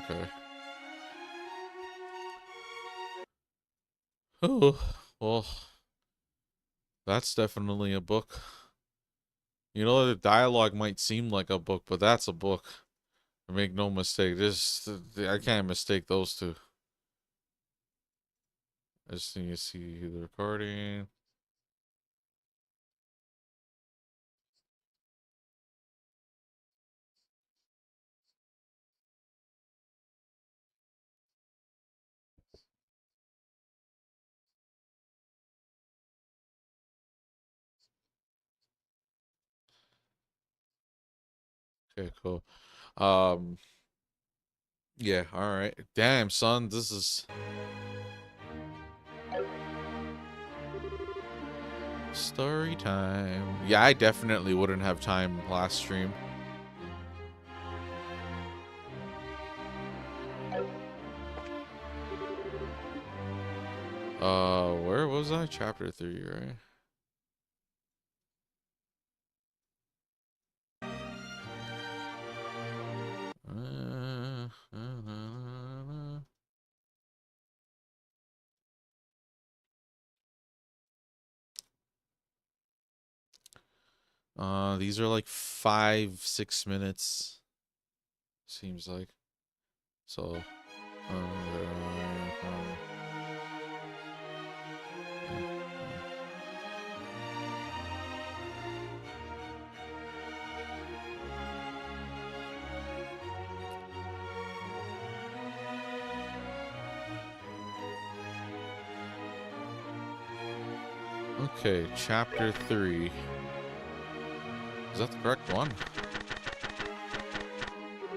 Okay. Oh, well, that's definitely a book. You know, the dialogue might seem like a book, but that's a book. Make no mistake, I can't mistake those two. I just need to see the recording. Okay, cool. Yeah, all right. Damn, son, this is story time. Yeah, I definitely wouldn't have time last stream. Where was I? Chapter 3, right? These are like 5-6 minutes. Seems like. So, okay, chapter 3. Is that the correct one?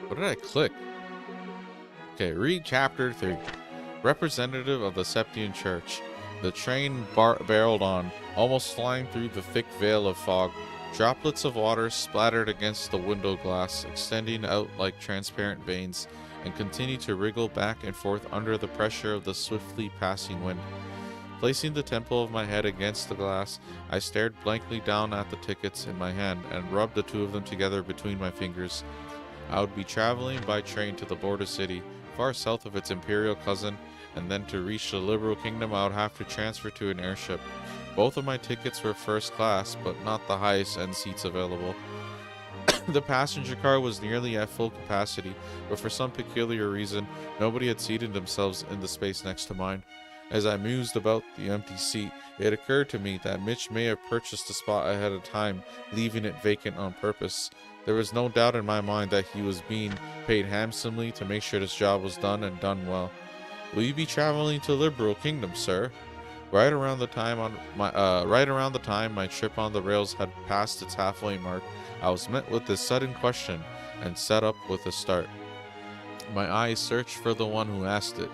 What did I click? Okay, read chapter 3. Representative of the Septian Church. The train barreled on, almost flying through the thick veil of fog. Droplets of water splattered against the window glass, extending out like transparent veins, and continued to wriggle back and forth under the pressure of the swiftly passing wind. Placing the temple of my head against the glass, I stared blankly down at the tickets in my hand and rubbed the two of them together between my fingers. I would be traveling by train to the border city, far south of its imperial cousin, and then to reach the Liberal Kingdom I would have to transfer to an airship. Both of my tickets were first class, but not the highest end seats available. The passenger car was nearly at full capacity, but for some peculiar reason, nobody had seated themselves in the space next to mine. As I mused about the empty seat, it occurred to me that Mitch may have purchased the spot ahead of time, leaving it vacant on purpose. There was no doubt in my mind that he was being paid handsomely to make sure this job was done and done well. Will you be traveling to Liberal Kingdom, sir? Right around the time my trip on the rails had passed its halfway mark, I was met with this sudden question and set up with a start. My eyes searched for the one who asked it.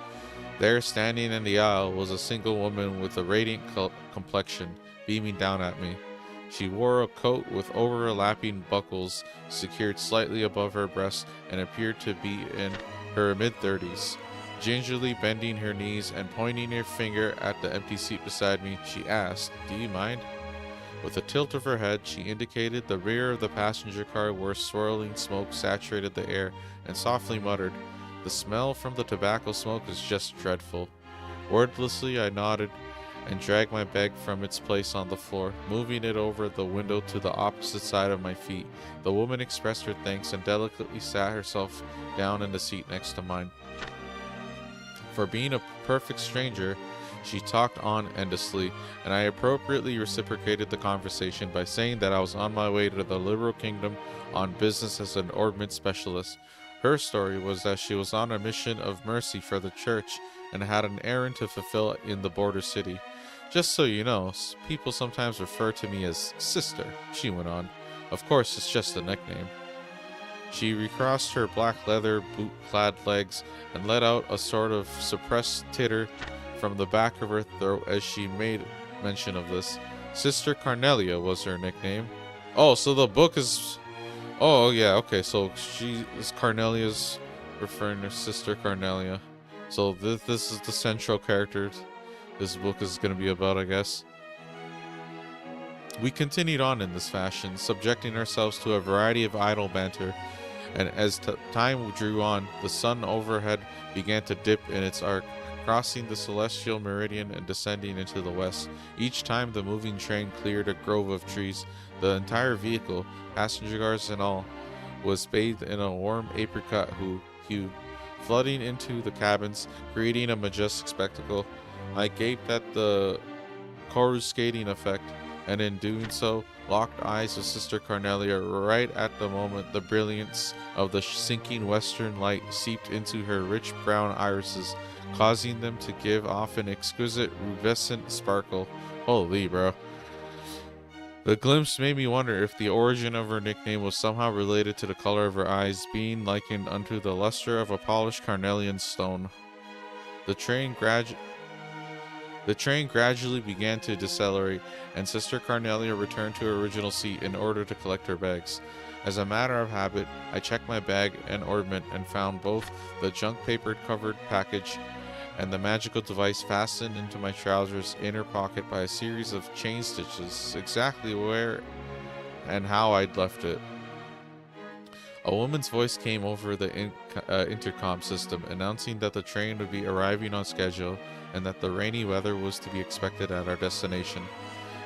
There, standing in the aisle, was a single woman with a radiant complexion, beaming down at me. She wore a coat with overlapping buckles secured slightly above her breast and appeared to be in her mid-30s. Gingerly bending her knees and pointing her finger at the empty seat beside me, she asked, "Do you mind?" With a tilt of her head, she indicated the rear of the passenger car where swirling smoke saturated the air and softly muttered, "The smell from the tobacco smoke is just dreadful." Wordlessly, I nodded and dragged my bag from its place on the floor, moving it over the window to the opposite side of my feet. The woman expressed her thanks and delicately sat herself down in the seat next to mine. For being a perfect stranger, she talked on endlessly, and I appropriately reciprocated the conversation by saying that I was on my way to the Liberal Kingdom on business as an ordnance specialist. Her story was that she was on a mission of mercy for the church and had an errand to fulfill in the border city. Just so you know, people sometimes refer to me as Sister, she went on. Of course, it's just a nickname. She recrossed her black leather boot-clad legs and let out a sort of suppressed titter from the back of her throat as she made mention of this. Sister Carnelia was her nickname. Oh, so the book is... Oh, yeah, okay, so she is Carnelia's referring to Sister Carnelia. So this is the central character this book is going to be about, I guess. We continued on in this fashion, subjecting ourselves to a variety of idle banter, and as time drew on, the sun overhead began to dip in its arc, crossing the celestial meridian and descending into the west. Each time the moving train cleared a grove of trees, the entire vehicle, passenger cars and all, was bathed in a warm apricot hue, flooding into the cabins, creating a majestic spectacle. I gaped at the coruscating effect, and in doing so, locked eyes with Sister Carnelia right at the moment the brilliance of the sinking western light seeped into her rich brown irises, causing them to give off an exquisite rubescent sparkle. Holy, bro. The glimpse made me wonder if the origin of her nickname was somehow related to the color of her eyes, being likened unto the luster of a polished carnelian stone. The train gradually began to decelerate, and Sister Carnelia returned to her original seat in order to collect her bags. As a matter of habit, I checked my bag and ornament and found both the junk paper covered package and the magical device fastened into my trousers' inner pocket by a series of chain stitches, exactly where and how I'd left it. A woman's voice came over the intercom system, announcing that the train would be arriving on schedule and that the rainy weather was to be expected at our destination.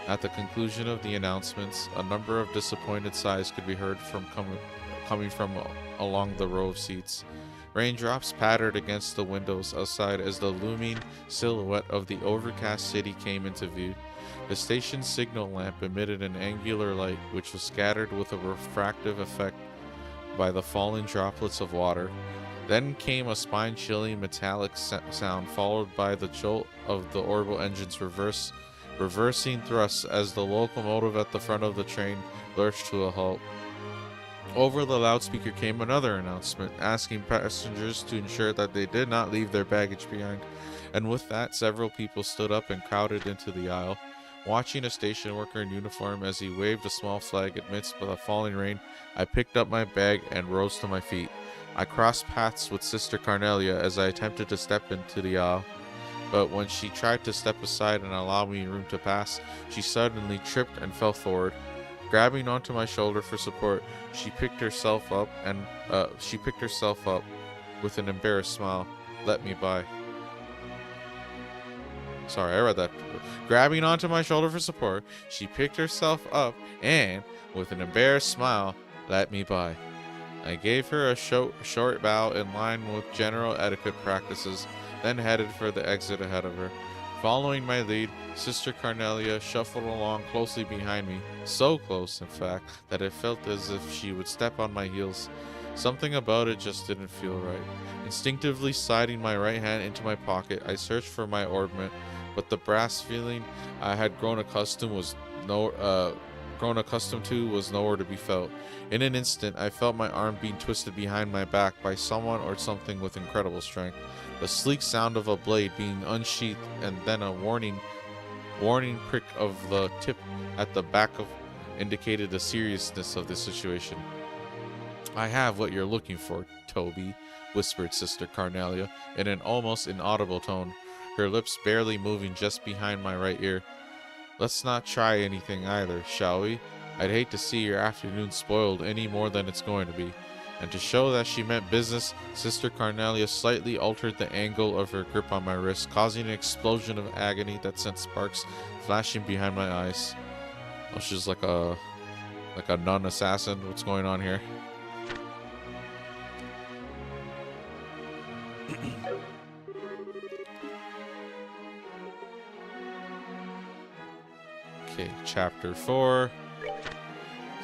At the conclusion of the announcements, a number of disappointed sighs could be heard coming from along the row of seats. Raindrops pattered against the windows outside as the looming silhouette of the overcast city came into view. The station's signal lamp emitted an angular light, which was scattered with a refractive effect by the falling droplets of water. Then came a spine-chilling metallic sound, followed by the jolt of the orbital engine's reversing thrust as the locomotive at the front of the train lurched to a halt. Over the loudspeaker came another announcement, asking passengers to ensure that they did not leave their baggage behind, and with that several people stood up and crowded into the aisle. Watching a station worker in uniform as he waved a small flag amidst the falling rain, I picked up my bag and rose to my feet. I crossed paths with Sister Carnelia as I attempted to step into the aisle, but when she tried to step aside and allow me room to pass, she suddenly tripped and fell forward. Grabbing onto my shoulder for support, she picked herself up with an embarrassed smile. Let me by. Sorry, I read that. Grabbing onto my shoulder for support, she picked herself up and, with an embarrassed smile, let me by. I gave her a short bow in line with general etiquette practices, then headed for the exit ahead of her. Following my lead, Sister Carnelia shuffled along closely behind me, so close, in fact, that it felt as if she would step on my heels. Something about it just didn't feel right. Instinctively sliding my right hand into my pocket, I searched for my ornament, but the brass feeling I had grown accustomed to was nowhere to be felt. In an instant, I felt my arm being twisted behind my back by someone or something with incredible strength. The sleek sound of a blade being unsheathed, and then a warning prick of the tip at the back indicated the seriousness of the situation. I have what you're looking for, Toby, whispered Sister Carnelia in an almost inaudible tone, her lips barely moving just behind my right ear. Let's not try anything either, shall we? I'd hate to see your afternoon spoiled any more than it's going to be. And to show that she meant business, Sister Carnelia slightly altered the angle of her grip on my wrist, causing an explosion of agony that sent sparks flashing behind my eyes. Oh, she's like a nun assassin. What's going on here? Okay, chapter 4.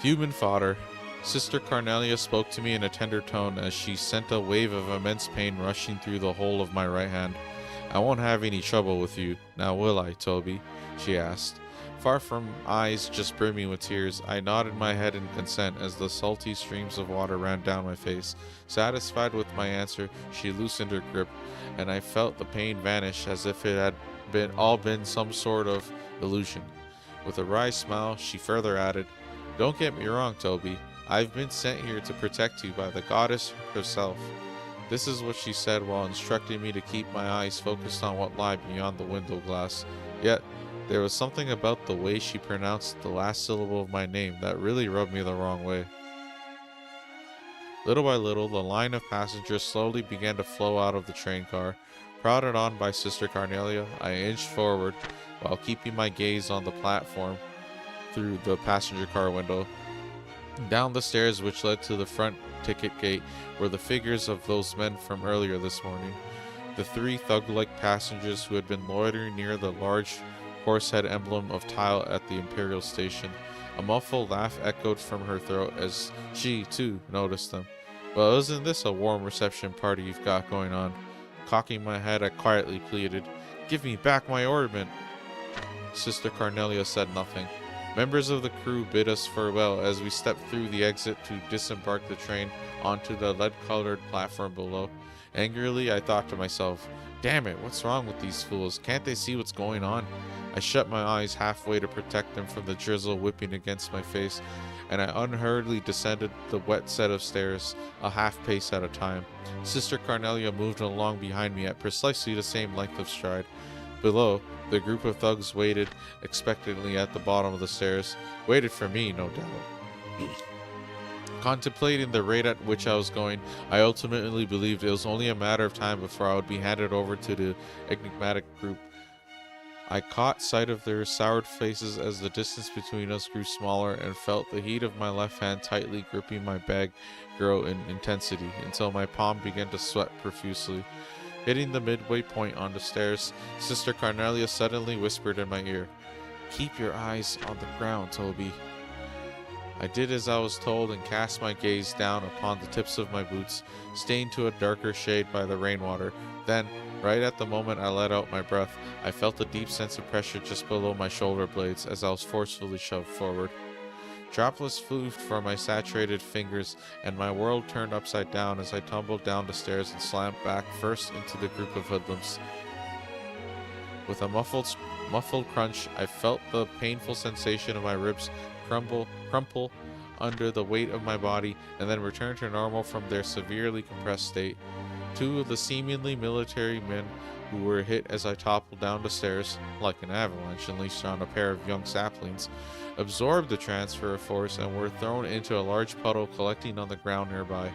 Human fodder. Sister Carnelia spoke to me in a tender tone as she sent a wave of immense pain rushing through the whole of my right hand. I won't have any trouble with you, now will I, Toby? She asked. Far from eyes just brimming with tears, I nodded my head in consent as the salty streams of water ran down my face. Satisfied with my answer, she loosened her grip, and I felt the pain vanish as if it had been some sort of illusion. With a wry smile, she further added, Don't get me wrong, Toby. I've been sent here to protect you by the goddess herself. This is what she said while instructing me to keep my eyes focused on what lay beyond the window glass. Yet, there was something about the way she pronounced the last syllable of my name that really rubbed me the wrong way. Little by little, the line of passengers slowly began to flow out of the train car. Prodded on by Sister Carnelia, I inched forward while keeping my gaze on the platform through the passenger car window. Down the stairs which led to the front ticket gate were the figures of those men from earlier this morning. The three thug-like passengers who had been loitering near the large horsehead emblem of tile at the Imperial Station. A muffled laugh echoed from her throat as she, too, noticed them. Well, isn't this a warm reception party you've got going on? Cocking my head, I quietly pleaded, Give me back my ornament! Sister Carnelia said nothing. Members of the crew bid us farewell as we stepped through the exit to disembark the train onto the lead-colored platform below. Angrily, I thought to myself, Damn it, what's wrong with these fools? Can't they see what's going on? I shut my eyes halfway to protect them from the drizzle whipping against my face, and I unhurriedly descended the wet set of stairs, a half pace at a time. Sister Carnelia moved along behind me at precisely the same length of stride. Below, the group of thugs waited expectantly at the bottom of the stairs. Waited for me, no doubt. Contemplating the rate at which I was going, I ultimately believed it was only a matter of time before I would be handed over to the enigmatic group. I caught sight of their soured faces as the distance between us grew smaller and felt the heat of my left hand tightly gripping my bag grow in intensity until my palm began to sweat profusely. Hitting the midway point on the stairs, Sister Carnelia suddenly whispered in my ear, Keep your eyes on the ground, Toby. I did as I was told and cast my gaze down upon the tips of my boots, stained to a darker shade by the rainwater. Then, right at the moment I let out my breath, I felt a deep sense of pressure just below my shoulder blades as I was forcefully shoved forward. Droplets flew from my saturated fingers, and my world turned upside down as I tumbled down the stairs and slammed back first into the group of hoodlums. With a muffled crunch, I felt the painful sensation of my ribs crumple under the weight of my body and then return to normal from their severely compressed state. Two of the seemingly military men who were hit as I toppled down the stairs, like an avalanche unleashed on a pair of young saplings, absorbed the transfer of force and were thrown into a large puddle collecting on the ground nearby.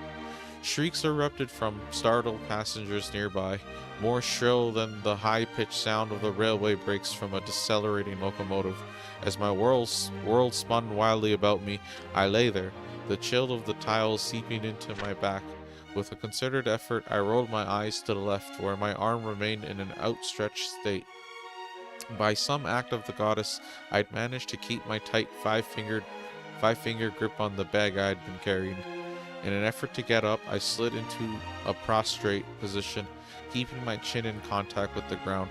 Shrieks erupted from startled passengers nearby, more shrill than the high-pitched sound of the railway brakes from a decelerating locomotive. As my world spun wildly about me, I lay there, the chill of the tiles seeping into my back. With a concerted effort, I rolled my eyes to the left, where my arm remained in an outstretched state. By some act of the goddess, I'd managed to keep my tight five-finger grip on the bag I had been carrying. In an effort to get up, I slid into a prostrate position, keeping my chin in contact with the ground.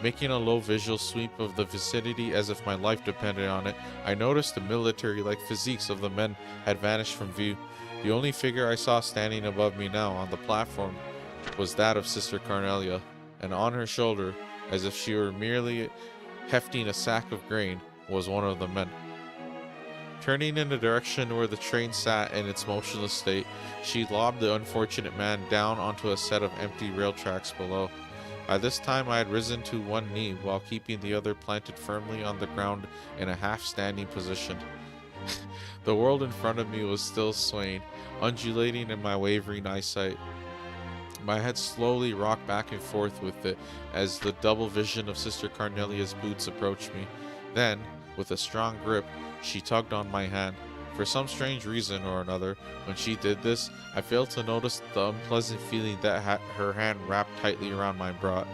Making a low visual sweep of the vicinity as if my life depended on it, I noticed the military-like physiques of the men had vanished from view. The only figure I saw standing above me now on the platform was that of Sister Carnelia, and on her shoulder, as if she were merely hefting a sack of grain, was one of the men. Turning in the direction where the train sat in its motionless state, she lobbed the unfortunate man down onto a set of empty rail tracks below. By this time I had risen to one knee while keeping the other planted firmly on the ground in a half-standing position. The world in front of me was still swaying, undulating in my wavering eyesight. My head slowly rocked back and forth with it as the double vision of Sister Carnelia's boots approached me. Then, with a strong grip, she tugged on my hand. For some strange reason or another, when she did this, I failed to notice the unpleasant feeling that her hand wrapped tightly around my bra.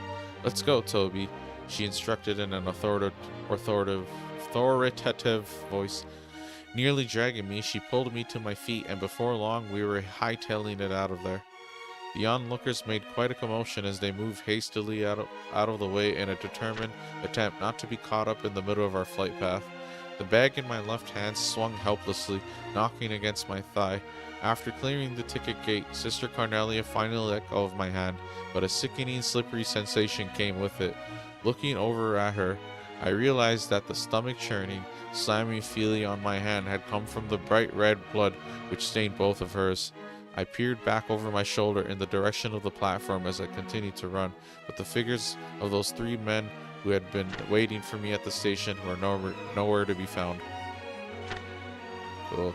"Let's go, Toby," she instructed in an authoritative voice. Nearly dragging me, she pulled me to my feet, and before long we were hightailing it out of there. The onlookers made quite a commotion as they moved hastily out of the way in a determined attempt not to be caught up in the middle of our flight path. The bag in my left hand swung helplessly, knocking against my thigh. After clearing the ticket gate, Sister Cornelia finally let go of my hand, but a sickening, slippery sensation came with it. Looking over at her, I realized that the stomach churning, slimy feeling on my hand had come from the bright red blood which stained both of hers. I peered back over my shoulder in the direction of the platform as I continued to run, but the figures of those 3 men who had been waiting for me at the station were nowhere to be found. Cool.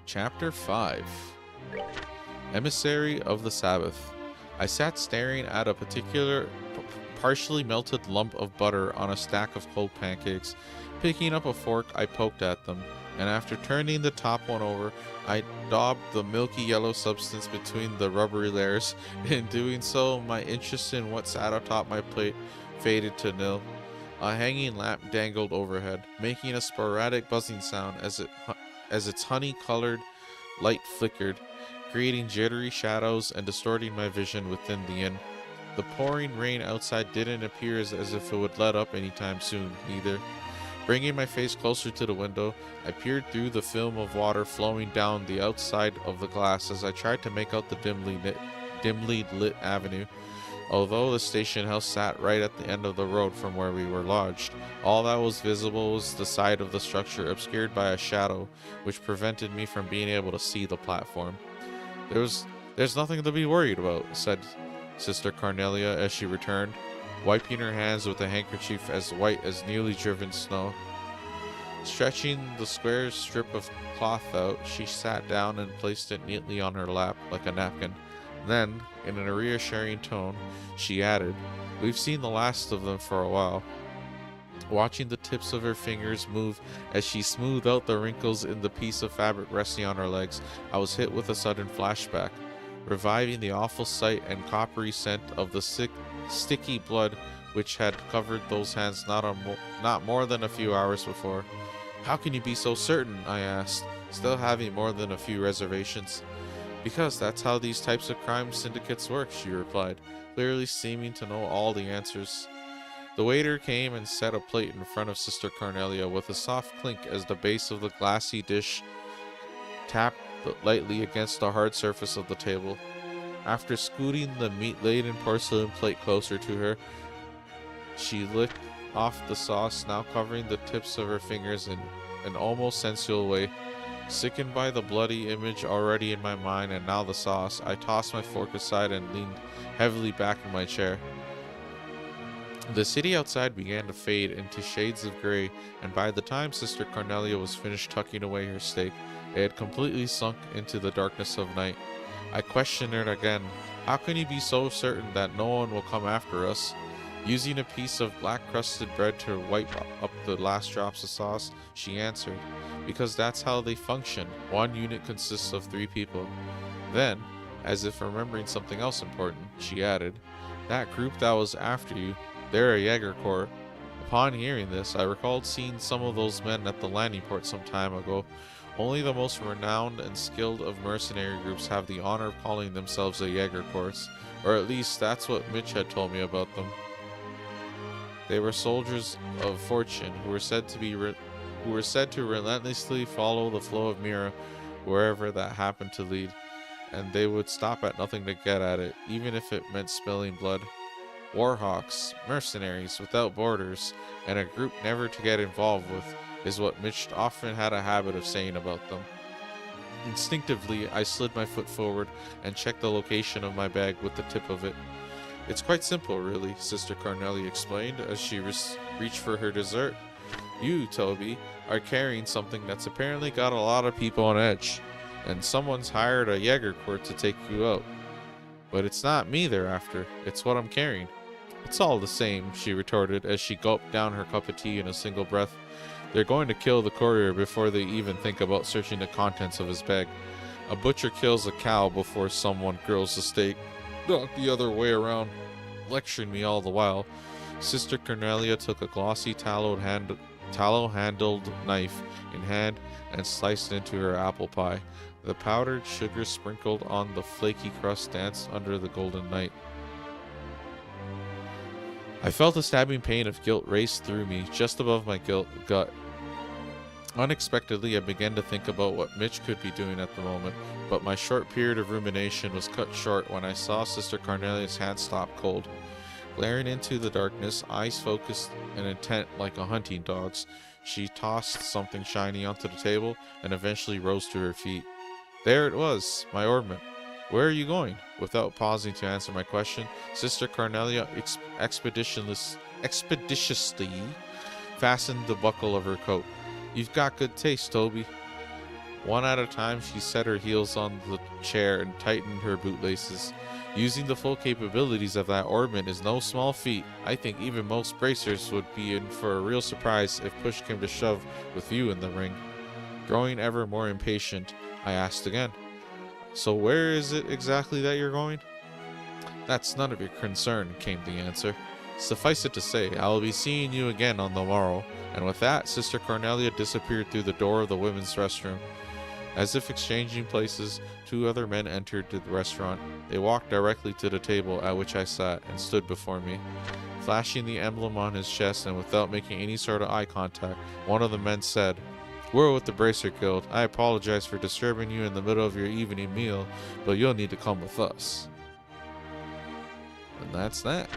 Chapter 5. Emissary of the Sabbath. I sat staring at a particular partially melted lump of butter on a stack of cold pancakes. Picking up a fork, I poked at them, and after turning the top one over, I daubed the milky yellow substance between the rubbery layers. In doing so, my interest in what sat atop my plate faded to nil. A hanging lamp dangled overhead, making a sporadic buzzing sound as its honey-colored light flickered, creating jittery shadows and distorting my vision within the inn. The pouring rain outside didn't appear as if it would let up anytime soon, either. Bringing my face closer to the window, I peered through the film of water flowing down the outside of the glass as I tried to make out the dimly lit avenue. Although the station house sat right at the end of the road from where we were lodged, all that was visible was the side of the structure obscured by a shadow, which prevented me from being able to see the platform. There's nothing to be worried about, said Sister Cornelia as she returned, wiping her hands with a handkerchief as white as newly driven snow. Stretching the square strip of cloth out, she sat down and placed it neatly on her lap like a napkin. Then, in a reassuring tone, she added, "We've seen the last of them for a while." Watching the tips of her fingers move as she smoothed out the wrinkles in the piece of fabric resting on her legs, I was hit with a sudden flashback, reviving the awful sight and coppery scent of the sticky blood which had covered those hands not more than a few hours before. "How can you be so certain?" I asked, still having more than a few reservations. "Because that's how these types of crime syndicates work," she replied, clearly seeming to know all the answers. The waiter came and set a plate in front of Sister Cornelia with a soft clink as the base of the glassy dish tapped lightly against the hard surface of the table. After scooting the meat-laden porcelain plate closer to her, she licked off the sauce, now covering the tips of her fingers in an almost sensual way. Sickened by the bloody image already in my mind and now the sauce, I tossed my fork aside and leaned heavily back in my chair. The city outside began to fade into shades of gray, and by the time Sister Cornelia was finished tucking away her steak, it had completely sunk into the darkness of night. I questioned her again. "How can you be so certain that no one will come after us?" Using a piece of black-crusted bread to wipe up the last drops of sauce, she answered, "Because that's how they function. One unit consists of 3 people." Then, as if remembering something else important, she added, "That group that was after you, they're a Jaeger Corps." Upon hearing this, I recalled seeing some of those men at the landing port some time ago. Only the most renowned and skilled of mercenary groups have the honor of calling themselves a Jaeger Corps, or at least that's what Mitch had told me about them. They were soldiers of fortune who were said to relentlessly follow the flow of Mira wherever that happened to lead, and they would stop at nothing to get at it, even if it meant spilling blood. Warhawks, mercenaries without borders, and a group never to get involved with, is what Mitch often had a habit of saying about them. Instinctively, I slid my foot forward and checked the location of my bag with the tip of it. "It's quite simple, really," Sister Cornelia explained as she reached for her dessert. "You, Toby, are carrying something that's apparently got a lot of people on edge, and someone's hired a Jaeger Corps to take you out. But it's not me they're after, it's what I'm carrying." "It's all the same," she retorted as she gulped down her cup of tea in a single breath. They're going to kill the courier before they even think about searching the contents of his bag. A butcher kills a cow before someone grills a steak, not the other way around, lecturing me all the while. Sister Cornelia took a glossy tallow-handled knife in hand and sliced into her apple pie. The powdered sugar sprinkled on the flaky crust danced under the golden light. I felt a stabbing pain of guilt race through me, just above my gut. Unexpectedly, I began to think about what Mitch could be doing at the moment, but my short period of rumination was cut short when I saw Sister Cornelia's hand stop cold. Glaring into the darkness, eyes focused and intent like a hunting dog's, she tossed something shiny onto the table and eventually rose to her feet. There it was, my ornament. Where are you going? Without pausing to answer my question, Sister Cornelia expeditiously fastened the buckle of her coat. You've got good taste, Toby. One at a time, she set her heels on the chair and tightened her bootlaces. Using the full capabilities of that ornament is no small feat. I think even most bracers would be in for a real surprise if push came to shove with you in the ring. Growing ever more impatient, I asked again. So where is it exactly that you're going? That's none of your concern, came the answer. Suffice it to say, I will be seeing you again on the morrow. And with that, Sister Cornelia disappeared through the door of the women's restroom. As if exchanging places, two other men entered the restaurant. They walked directly to the table at which I sat and stood before me. Flashing the emblem on his chest and without making any sort of eye contact, one of the men said, We're with the Bracer Guild. I apologize for disturbing you in the middle of your evening meal, but you'll need to come with us. And that's that.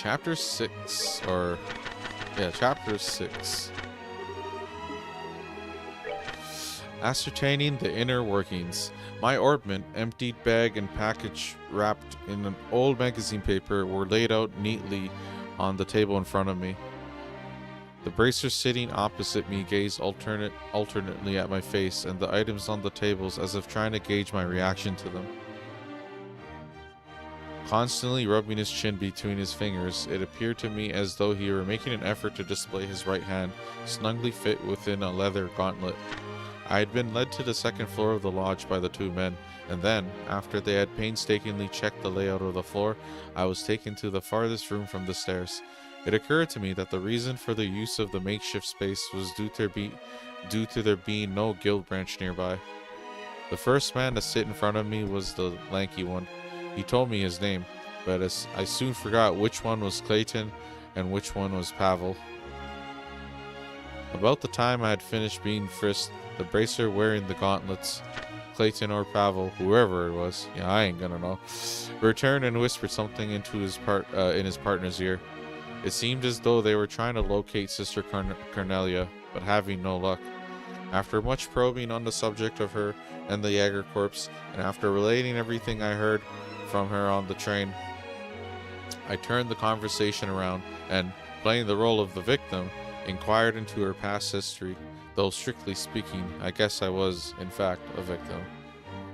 Chapter 6, Chapter 6. Ascertaining the inner workings. My ornament, emptied bag, and package wrapped in an old magazine paper were laid out neatly on the table in front of me. The bracers sitting opposite me gazed alternately at my face and the items on the tables as if trying to gauge my reaction to them. Constantly rubbing his chin between his fingers, it appeared to me as though he were making an effort to display his right hand, snugly fit within a leather gauntlet. I had been led to the second floor of the lodge by the two men, and then, after they had painstakingly checked the layout of the floor, I was taken to the farthest room from the stairs. It occurred to me that the reason for the use of the makeshift space was due to there being no guild branch nearby. The first man to sit in front of me was the lanky one. He told me his name, but I soon forgot which one was Clayton and which one was Pavel. About the time I had finished being frisked, the bracer wearing the gauntlets, Clayton or Pavel, whoever it was, I ain't gonna know, returned and whispered something into his partner's ear. It seemed as though they were trying to locate Sister Cornelia, but having no luck. After much probing on the subject of her and the Jaeger Corps, and after relating everything I heard from her on the train, I turned the conversation around and, playing the role of the victim, inquired into her past history, though strictly speaking, I guess I was, in fact, a victim.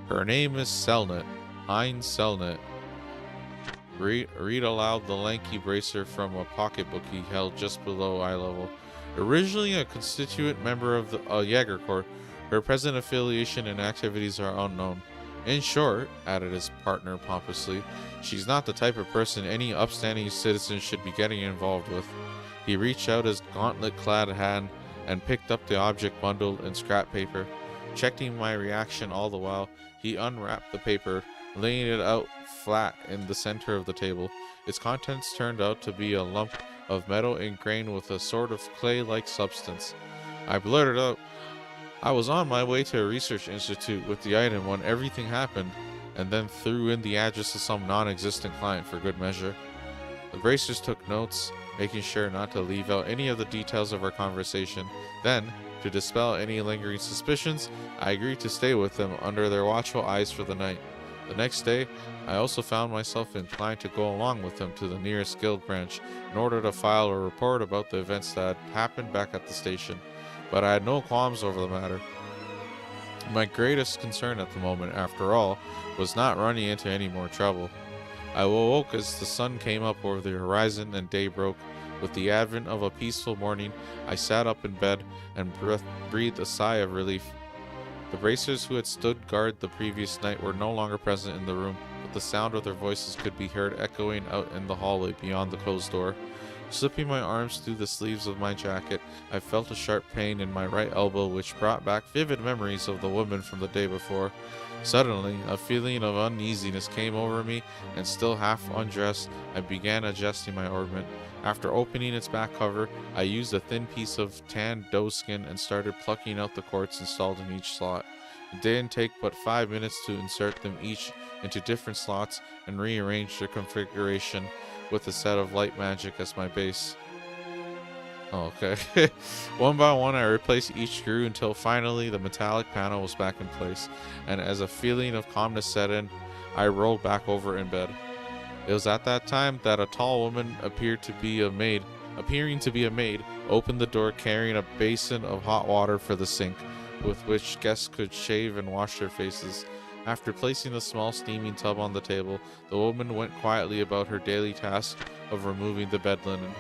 Her name is Selnet, Hein Selnet. Read aloud the lanky bracer from a pocketbook he held just below eye level. Originally a constituent member of the Jaeger Corps, her present affiliation and activities are unknown. In short, added his partner pompously, she's not the type of person any upstanding citizen should be getting involved with. He reached out his gauntlet-clad hand and picked up the object bundled in scrap paper. Checking my reaction all the while, he unwrapped the paper, laying it out flat in the center of the table. Its contents turned out to be a lump of metal ingrained with a sort of clay-like substance. I blurted out, "I was on my way to a research institute with the item when everything happened," and then threw in the address of some non-existent client for good measure. The Bracers took notes, making sure not to leave out any of the details of our conversation. Then, to dispel any lingering suspicions, I agreed to stay with them under their watchful eyes for the night. The next day, I also found myself inclined to go along with them to the nearest guild branch in order to file a report about the events that had happened back at the station, but I had no qualms over the matter. My greatest concern at the moment, after all, was not running into any more trouble. I awoke as the sun came up over the horizon and day broke. With the advent of a peaceful morning, I sat up in bed and breathed a sigh of relief. The Bracers who had stood guard the previous night were no longer present in the room, but the sound of their voices could be heard echoing out in the hallway beyond the closed door. Slipping my arms through the sleeves of my jacket, I felt a sharp pain in my right elbow which brought back vivid memories of the woman from the day before. Suddenly, a feeling of uneasiness came over me, and still half undressed, I began adjusting my orbment. After opening its back cover, I used a thin piece of tanned doe skin and started plucking out the quartz installed in each slot. It didn't take but 5 minutes to insert them each into different slots and rearrange their configuration with a set of light magic as my base. Oh, okay. One by one, I replaced each screw until finally the metallic panel was back in place, and as a feeling of calmness set in, I rolled back over in bed. It was at that time that a tall woman appearing to be a maid, opened the door carrying a basin of hot water for the sink, with which guests could shave and wash their faces. After placing the small steaming tub on the table, the woman went quietly about her daily task of removing the bed linen.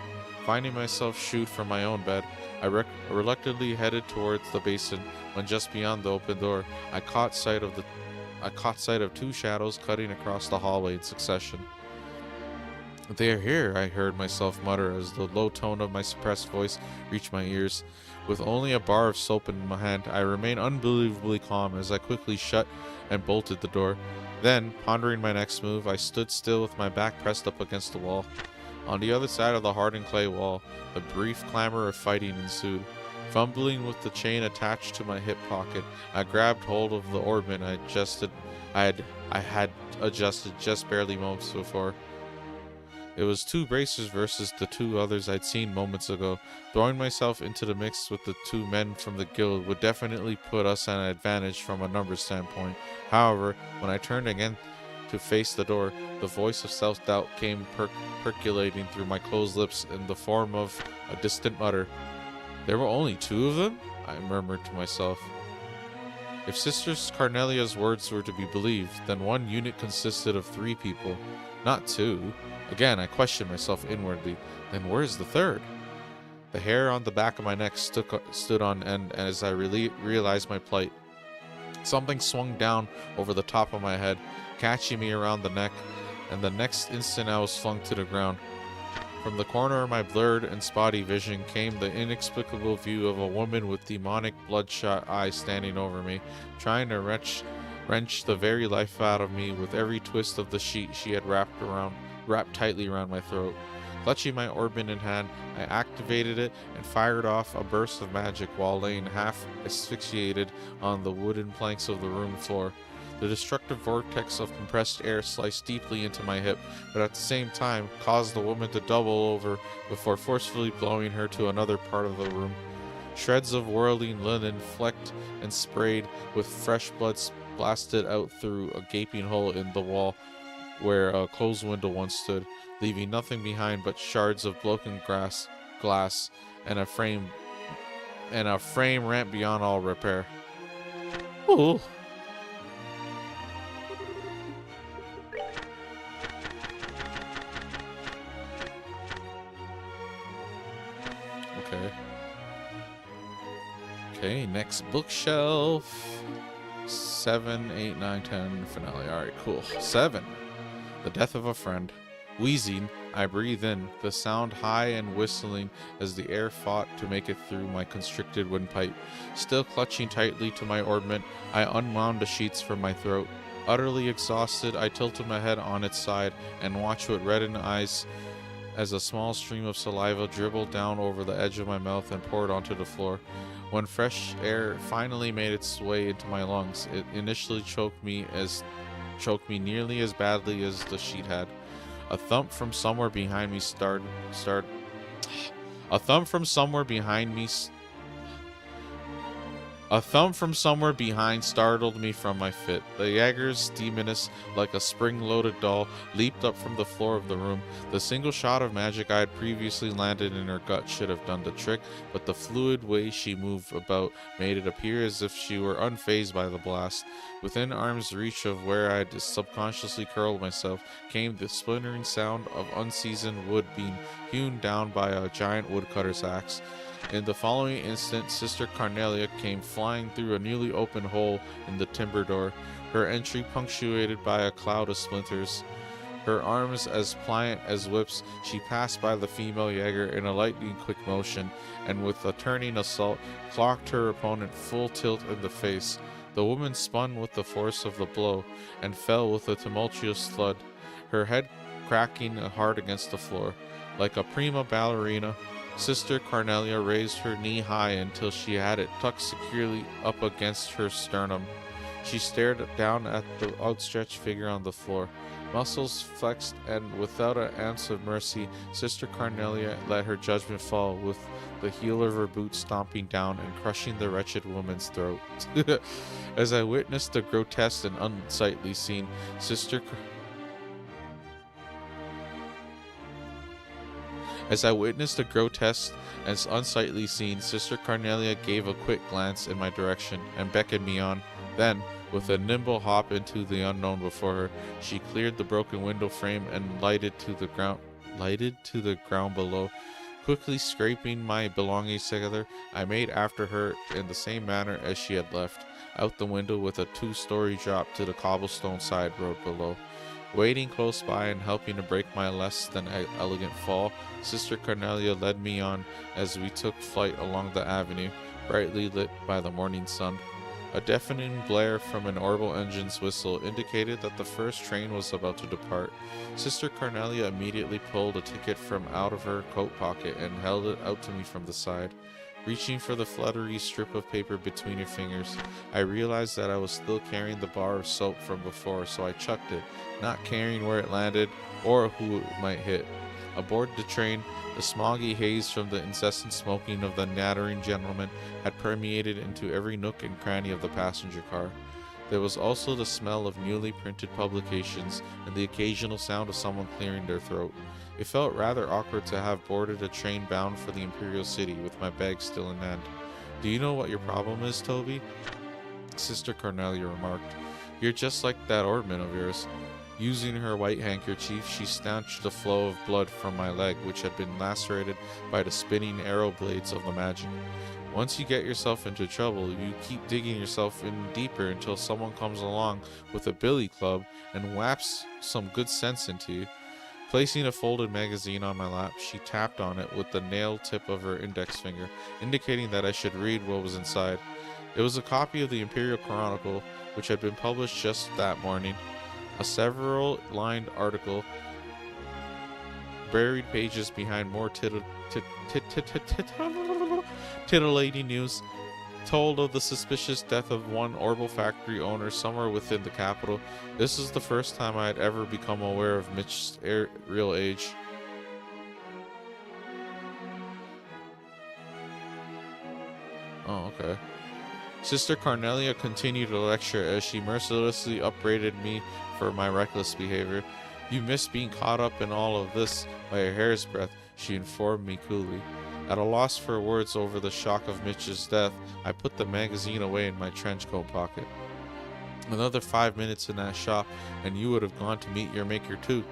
Finding myself shooed from my own bed, I reluctantly headed towards the basin when just beyond the open door, I caught sight of two shadows cutting across the hallway in succession. "They are here," I heard myself mutter as the low tone of my suppressed voice reached my ears. With only a bar of soap in my hand, I remained unbelievably calm as I quickly shut and bolted the door. Then, pondering my next move, I stood still with my back pressed up against the wall. On the other side of the hardened clay wall, a brief clamor of fighting ensued. Fumbling with the chain attached to my hip pocket, I grabbed hold of the orbment I had adjusted just barely moments before. It was two Bracers versus the two others I'd seen moments ago. Throwing myself into the mix with the two men from the guild would definitely put us at an advantage from a numbers standpoint. However, when I turned again to face the door, the voice of self-doubt came percolating through my closed lips in the form of a distant mutter. "There were only two of them?" I murmured to myself. If Sister Carnelia's words were to be believed, then one unit consisted of 3 people, not 2. Again, I questioned myself inwardly. Then where's the third? The hair on the back of my neck stood on end as I realized my plight. Something swung down over the top of my head, catching me around the neck, and the next instant I was flung to the ground. From the corner of my blurred and spotty vision came the inexplicable view of a woman with demonic bloodshot eyes standing over me, trying to wrench the very life out of me with every twist of the sheet she had wrapped tightly around my throat. Clutching my orbment in hand, I activated it and fired off a burst of magic while laying half asphyxiated on the wooden planks of the room floor. The destructive vortex of compressed air sliced deeply into my hip, but at the same time caused the woman to double over before forcefully blowing her to another part of the room. Shreds of whirling linen flecked and sprayed with fresh blood blasted out through a gaping hole in the wall where a closed window once stood, leaving nothing behind but shards of broken glass and a frame rent beyond all repair. Ooh. Okay, next bookshelf. 7, 8, 9, 10, finale. Alright, cool. 7. The death of a friend. Wheezing I breathe in, the sound high and whistling as the air fought to make it through my constricted windpipe. Still clutching tightly to my orbment, I unwound the sheets from my throat. Utterly exhausted, I tilted my head on its side and watched with reddened eyes as a small stream of saliva dribbled down over the edge of my mouth and poured onto the floor. When fresh air finally made its way into my lungs, it initially choked me nearly as badly as the sheet had. A thump from somewhere behind me A thump from somewhere behind me A thump from somewhere behind startled me from my fit. The Jaeger's demoness, like a spring-loaded doll, leaped up from the floor of the room. The single shot of magic I had previously landed in her gut should have done the trick, but the fluid way she moved about made it appear as if she were unfazed by the blast. Within arm's reach of where I had subconsciously curled myself came the splintering sound of unseasoned wood being hewn down by a giant woodcutter's axe. In the following instant, Sister Carnelia came flying through a newly opened hole in the timber door, her entry punctuated by a cloud of splinters. Her arms as pliant as whips, she passed by the female Jaeger in a lightning-quick motion, and with a turning assault, clocked her opponent full tilt in the face. The woman spun with the force of the blow, and fell with a tumultuous thud, her head cracking hard against the floor. Like a prima ballerina, Sister Carnelia raised her knee high until she had it tucked securely up against her sternum. She stared down at the outstretched figure on the floor. Muscles flexed, and without an ounce of mercy, Sister Carnelia let her judgment fall, with the heel of her boot stomping down and crushing the wretched woman's throat. As I witnessed the grotesque and unsightly scene, Sister Carnelia gave a quick glance in my direction and beckoned me on. Then, with a nimble hop into the unknown before her, she cleared the broken window frame and lighted to the ground below. Quickly scraping my belongings together, I made after her in the same manner as she had left, out the window with a 2-story drop to the cobblestone side road below. Waiting close by and helping to break my less than elegant fall, Sister Carnelia led me on as we took flight along the avenue, brightly lit by the morning sun. A deafening blare from an orbital engine's whistle indicated that the first train was about to depart. Sister Carnelia immediately pulled a ticket from out of her coat pocket and held it out to me from the side. Reaching for the fluttery strip of paper between her fingers, I realized that I was still carrying the bar of soap from before, so I chucked it, not caring where it landed or who it might hit. Aboard the train, the smoggy haze from the incessant smoking of the nattering gentleman had permeated into every nook and cranny of the passenger car. There was also the smell of newly printed publications and the occasional sound of someone clearing their throat. It felt rather awkward to have boarded a train bound for the Imperial City with my bag still in hand. "Do you know what your problem is, Toby?" Sister Carnelia remarked. "You're just like that ornament of yours." Using her white handkerchief, she stanched the flow of blood from my leg, which had been lacerated by the spinning arrow blades of the magic. "Once you get yourself into trouble, you keep digging yourself in deeper until someone comes along with a billy club and whaps some good sense into you." Placing a folded magazine on my lap, she tapped on it with the nail tip of her index finger, indicating that I should read what was inside. It was a copy of the Imperial Chronicle, which had been published just that morning. A several-lined article, buried pages behind more titillating news, told of the suspicious death of one Orbital factory owner somewhere within the capital. This was the first time I had ever become aware of Mitch's real age. Oh, okay. Sister Carnelia continued to lecture as she mercilessly upbraided me for my reckless behavior. "You missed being caught up in all of this by a hair's breadth," she informed me coolly. At a loss for words over the shock of Mitch's death, I put the magazine away in my trench coat pocket. "Another 5 minutes in that shop, and you would have gone to meet your maker too."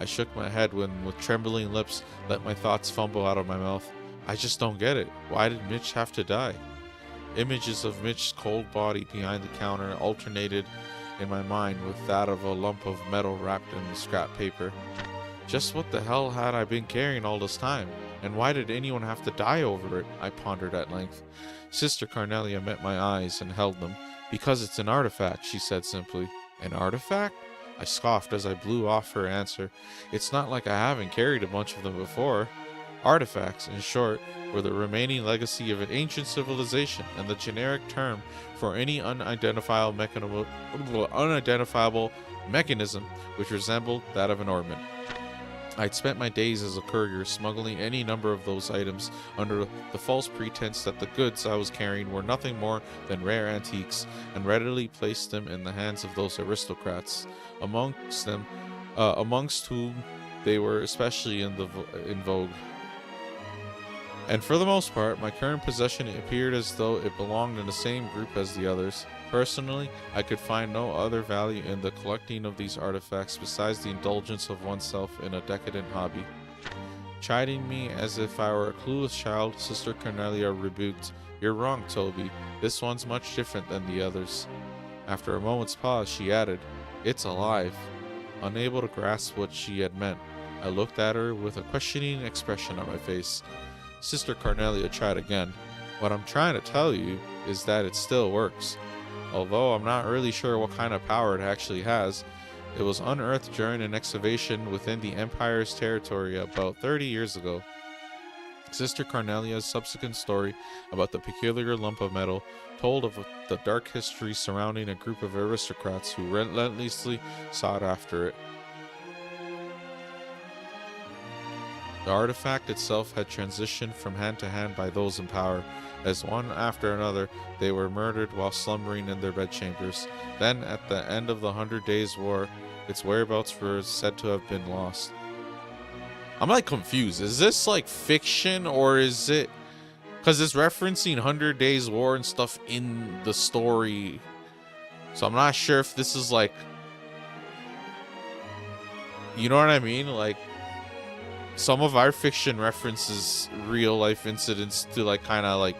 I shook my head when, with trembling lips, let my thoughts fumble out of my mouth. "I just don't get it. Why did Mitch have to die?" Images of Mitch's cold body behind the counter alternated in my mind with that of a lump of metal wrapped in scrap paper. Just what the hell had I been carrying all this time? And why did anyone have to die over it? I pondered at length. Sister Cornelia met my eyes and held them. Because it's an artifact, she said simply. An artifact? I scoffed as I blew off her answer. It's not like I haven't carried a bunch of them before. Artifacts, in short, were the remaining legacy of an ancient civilization and the generic term for any unidentifiable mechanism which resembled that of an ornament. I'd spent my days as a courier smuggling any number of those items under the false pretense that the goods I was carrying were nothing more than rare antiques, and readily placed them in the hands of those aristocrats, amongst whom they were especially in vogue. And for the most part, my current possession appeared as though it belonged in the same group as the others. Personally, I could find no other value in the collecting of these artifacts besides the indulgence of oneself in a decadent hobby. Chiding me as if I were a clueless child, Sister Cornelia rebuked, "You're wrong, Toby. This one's much different than the others." After a moment's pause, she added, "It's alive." Unable to grasp what she had meant, I looked at her with a questioning expression on my face. Sister Cornelia tried again. "What I'm trying to tell you is that it still works. Although I'm not really sure what kind of power it actually has. It was unearthed during an excavation within the Empire's territory about 30 years ago." Sister Cornelia's subsequent story about the peculiar lump of metal told of the dark history surrounding a group of aristocrats who relentlessly sought after it. The artifact itself had transitioned from hand to hand by those in power, as one after another they were murdered while slumbering in their bedchambers. Then, at the end of the 100 Days' War, its whereabouts were said to have been lost. I'm like confused. Is this like fiction, or is it... Because it's referencing 100 Days' War and stuff in the story. So I'm not sure if this is like... You know what I mean? Like, some of our fiction references real life incidents to like kind of like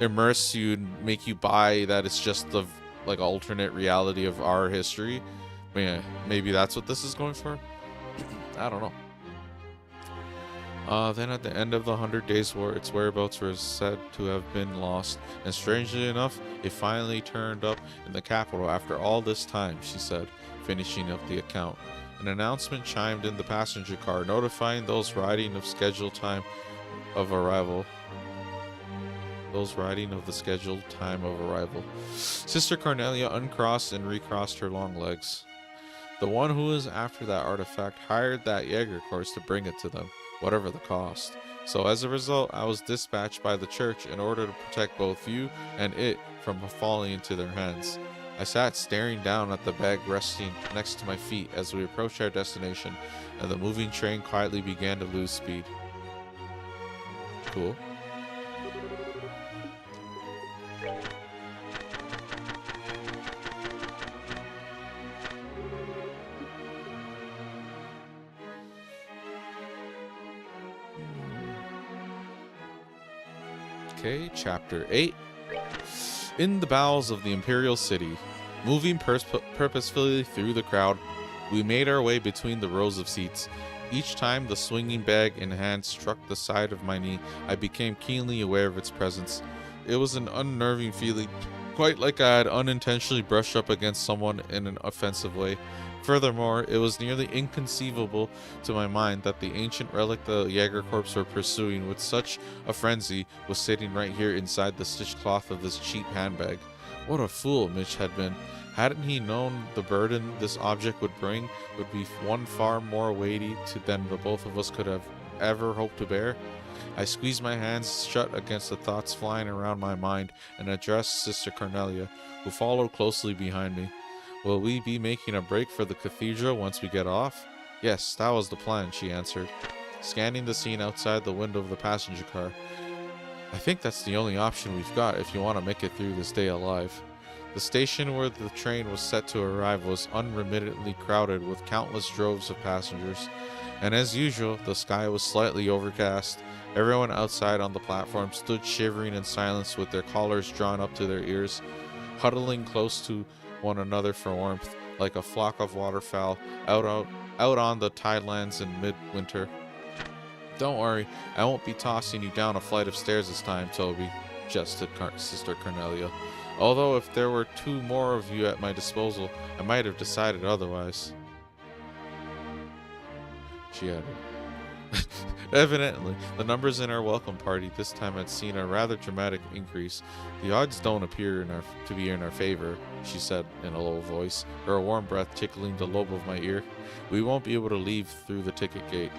immerse you and make you buy that it's just the like alternate reality of our history. But yeah, maybe that's what this is going for. I don't know. Then at the end of the 100 Days' War, its whereabouts were said to have been lost, and strangely enough, it finally turned up in the capital after all this time, she said, finishing up the account. An announcement chimed in the passenger car, notifying those riding of scheduled time of arrival. Sister Cornelia uncrossed and recrossed her long legs. The one who was after that artifact hired that Jaeger course to bring it to them, whatever the cost. So as a result, I was dispatched by the church in order to protect both you and it from falling into their hands. I sat staring down at the bag resting next to my feet as we approached our destination, and the moving train quietly began to lose speed. Cool. Okay, Chapter 8. In the bowels of the Imperial City, moving purposefully through the crowd, we made our way between the rows of seats. Each time the swinging bag in hand struck the side of my knee, I became keenly aware of its presence. It was an unnerving feeling, quite like I had unintentionally brushed up against someone in an offensive way. Furthermore, it was nearly inconceivable to my mind that the ancient relic the Jaeger Corps were pursuing with such a frenzy was sitting right here inside the stitched cloth of this cheap handbag. What a fool Mitch had been. Hadn't he known the burden this object would bring would be one far more weighty than the both of us could have ever hoped to bear? I squeezed my hands shut against the thoughts flying around my mind and addressed Sister Cornelia, who followed closely behind me. "Will we be making a break for the cathedral once we get off?" "Yes, that was the plan," she answered, scanning the scene outside the window of the passenger car. "I think that's the only option we've got if you want to make it through this day alive." The station where the train was set to arrive was unremittingly crowded with countless droves of passengers, and as usual, the sky was slightly overcast. Everyone outside on the platform stood shivering in silence with their collars drawn up to their ears, huddling close to one another for warmth, like a flock of waterfowl out on the tidelands in midwinter. Don't worry, I won't be tossing you down a flight of stairs this time, Toby, jested Sister Cornelia. Although if there were 2 more of you at my disposal, I might have decided otherwise. She added. Evidently, the numbers in our welcome party this time had seen a rather dramatic increase. The odds don't appear to be in our favor, she said in a low voice, her warm breath tickling the lobe of my ear. We won't be able to leave through the ticket gate.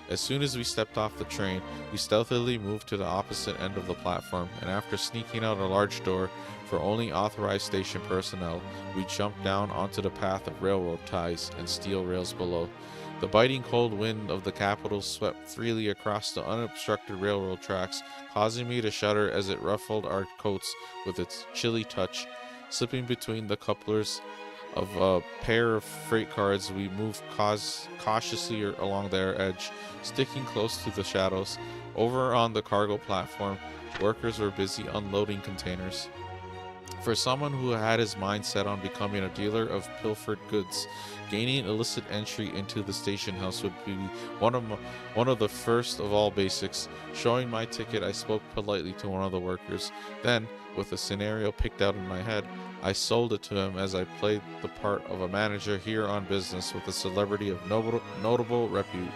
As soon as we stepped off the train, we stealthily moved to the opposite end of the platform, and after sneaking out a large door for only authorized station personnel, we jumped down onto the path of railroad ties and steel rails below. The biting cold wind of the capital swept freely across the unobstructed railroad tracks, causing me to shudder as it ruffled our coats with its chilly touch. Slipping between the couplers of a pair of freight cars, we moved cautiously along their edge, sticking close to the shadows. Over on the cargo platform, workers were busy unloading containers. For someone who had his mind set on becoming a dealer of pilfered goods, gaining illicit entry into the station house would be one of the first of all basics. Showing my ticket, I spoke politely to one of the workers. Then, with a scenario picked out in my head, I sold it to him as I played the part of a manager here on business with a celebrity of notable repute.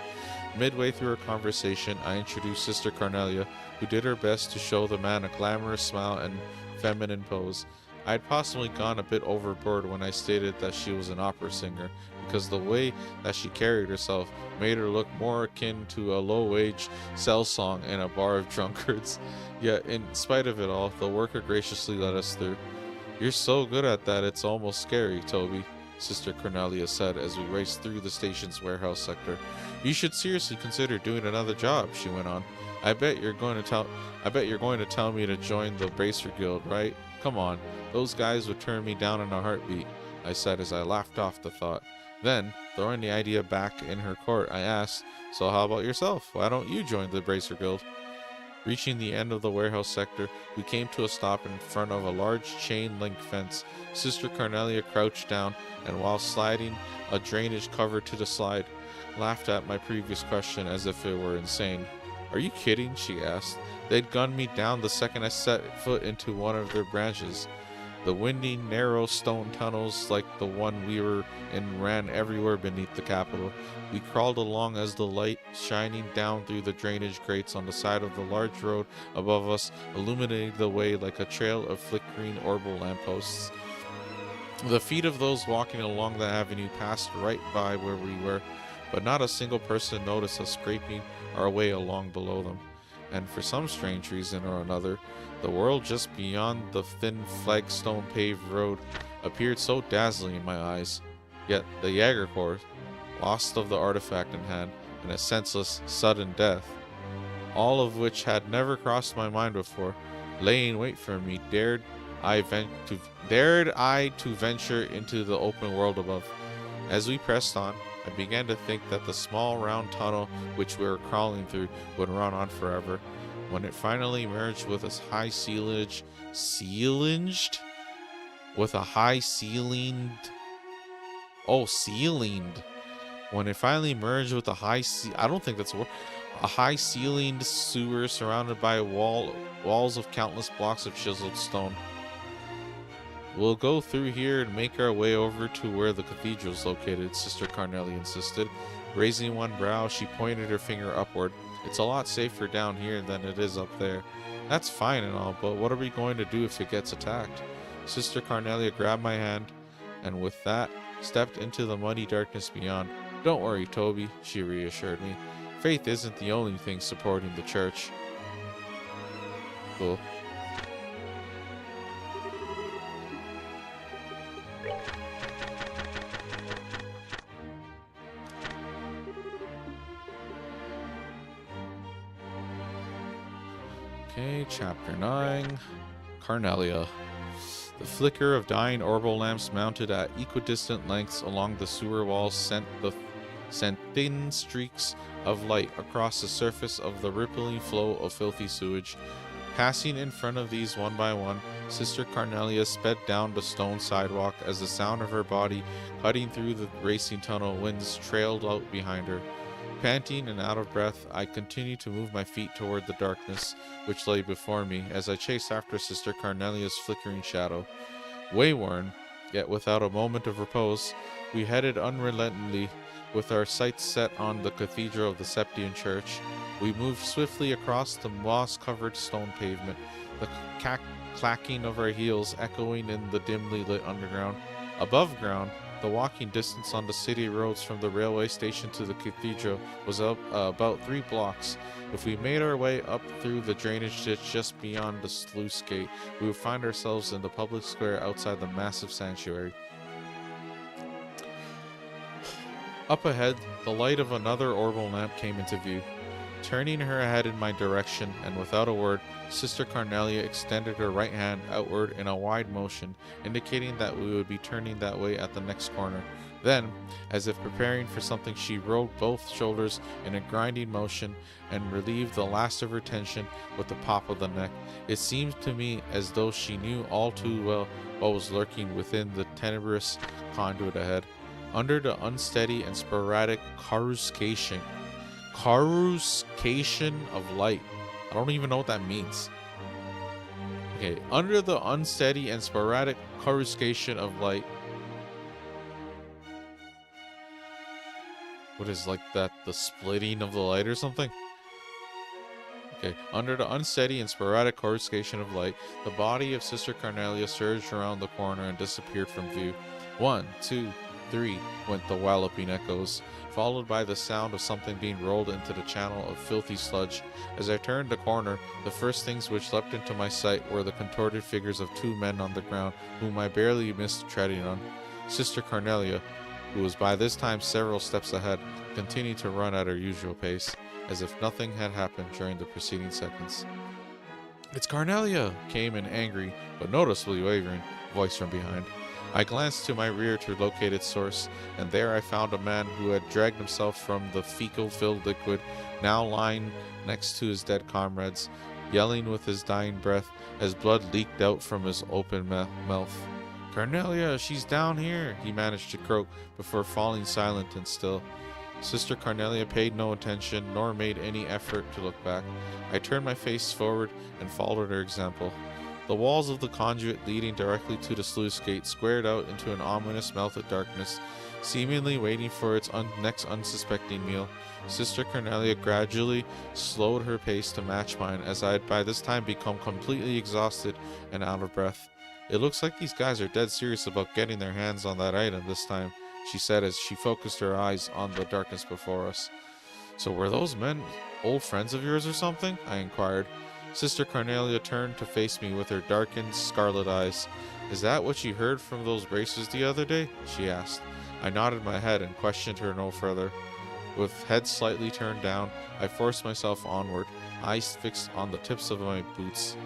Midway through our conversation, I introduced Sister Cornelia, who did her best to show the man a glamorous smile and feminine pose. I had possibly gone a bit overboard when I stated that she was an opera singer, because the way that she carried herself made her look more akin to a low-wage sell song in a bar of drunkards. Yet, in spite of it all, the worker graciously let us through. You're so good at that, it's almost scary, Toby, Sister Cornelia said as we raced through the station's warehouse sector. You should seriously consider doing another job, she went on. I bet you're going to tell me to join the Bracer Guild, right? Come on, those guys would turn me down in a heartbeat, I said as I laughed off the thought. Then, throwing the idea back in her court, I asked, so how about yourself? Why don't you join the Bracer Guild? Reaching the end of the warehouse sector, we came to a stop in front of a large chain-link fence. Sister Cornelia crouched down, and while sliding a drainage cover to the slide, laughed at my previous question as if it were insane. Are you kidding? She asked. They'd gun me down the second I set foot into one of their branches. The winding, narrow stone tunnels like the one we were in ran everywhere beneath the Capitol. We crawled along as the light shining down through the drainage grates on the side of the large road above us illuminated the way like a trail of flickering orbital lampposts. The feet of those walking along the avenue passed right by where we were, but not a single person noticed us scraping our way along below them. And for some strange reason or another, the world just beyond the thin flagstone paved road appeared so dazzling in my eyes. Yet the Jaeger Corps, lost of the artifact in hand, and a senseless, sudden death, all of which had never crossed my mind before, lay in wait for me, dared I to venture into the open world above. As we pressed on, I began to think that the small round tunnel which we were crawling through would run on forever. When it finally merged with a high ceilinged when it finally merged with a high ceilinged sewer surrounded by walls of countless blocks of chiseled stone. We'll go through here and make our way over to where the cathedral's located, Sister Cornelia insisted. Raising one brow, she pointed her finger upward. It's a lot safer down here than it is up there. That's fine and all, but what are we going to do if it gets attacked? Sister Cornelia grabbed my hand, and with that, stepped into the muddy darkness beyond. Don't worry, Toby, she reassured me. Faith isn't the only thing supporting the church. Cool. Okay, Chapter 9, Carnelia. The flicker of dying orbital lamps mounted at equidistant lengths along the sewer walls sent thin streaks of light across the surface of the rippling flow of filthy sewage. Passing in front of these one by one, Sister Carnelia sped down the stone sidewalk as the sound of her body cutting through the racing tunnel winds trailed out behind her. Panting and out of breath, I continued to move my feet toward the darkness which lay before me as I chased after Sister Carnelia's flickering shadow. Wayworn, yet without a moment of repose, we headed unrelentingly, with our sights set on the cathedral of the Septian Church. We moved swiftly across the moss-covered stone pavement, the clacking of our heels echoing in the dimly lit underground. Above ground, the walking distance on the city roads from the railway station to the cathedral was about 3 blocks. If we made our way up through the drainage ditch just beyond the sluice gate, we would find ourselves in the public square outside the massive sanctuary. Up ahead, the light of another orbital lamp came into view. Turning her head in my direction, and without a word, Sister Carnelia extended her right hand outward in a wide motion, indicating that we would be turning that way at the next corner. Then, as if preparing for something, she rolled both shoulders in a grinding motion and relieved the last of her tension with the pop of the neck. It seemed to me as though she knew all too well what was lurking within the tenebrous conduit ahead. Under the unsteady and sporadic coruscation of light. I don't even know what that means. Okay, under the unsteady and sporadic coruscation of light. What is like that? The splitting of the light or something? Okay, under the unsteady and sporadic coruscation of light, the body of Sister Carnelia surged around the corner and disappeared from view. 1, 2, 3 went the walloping echoes, followed by the sound of something being rolled into the channel of filthy sludge. As I turned the corner, the first things which leapt into my sight were the contorted figures of 2 men on the ground, whom I barely missed treading on. Sister Carnelia, who was by this time several steps ahead, continued to run at her usual pace, as if nothing had happened during the preceding seconds. "It's Carnelia!" came an angry, but noticeably wavering, voice from behind. I glanced to my rear to locate its source, and there I found a man who had dragged himself from the fecal-filled liquid, now lying next to his dead comrades, yelling with his dying breath as blood leaked out from his open mouth. "Carnelia, she's down here," he managed to croak before falling silent and still. Sister Carnelia paid no attention, nor made any effort to look back. I turned my face forward and followed her example. The walls of the conduit leading directly to the sluice gate squared out into an ominous melted darkness, seemingly waiting for its next unsuspecting meal. Sister Carnelia gradually slowed her pace to match mine, as I had by this time become completely exhausted and out of breath. "It looks like these guys are dead serious about getting their hands on that item this time," she said as she focused her eyes on the darkness before us. "So were those men old friends of yours or something?" I inquired. Sister Carnelia turned to face me with her darkened, scarlet eyes. "Is that what you heard from those bracers the other day?" she asked. I nodded my head and questioned her no further. With head slightly turned down, I forced myself onward, eyes fixed on the tips of my boots.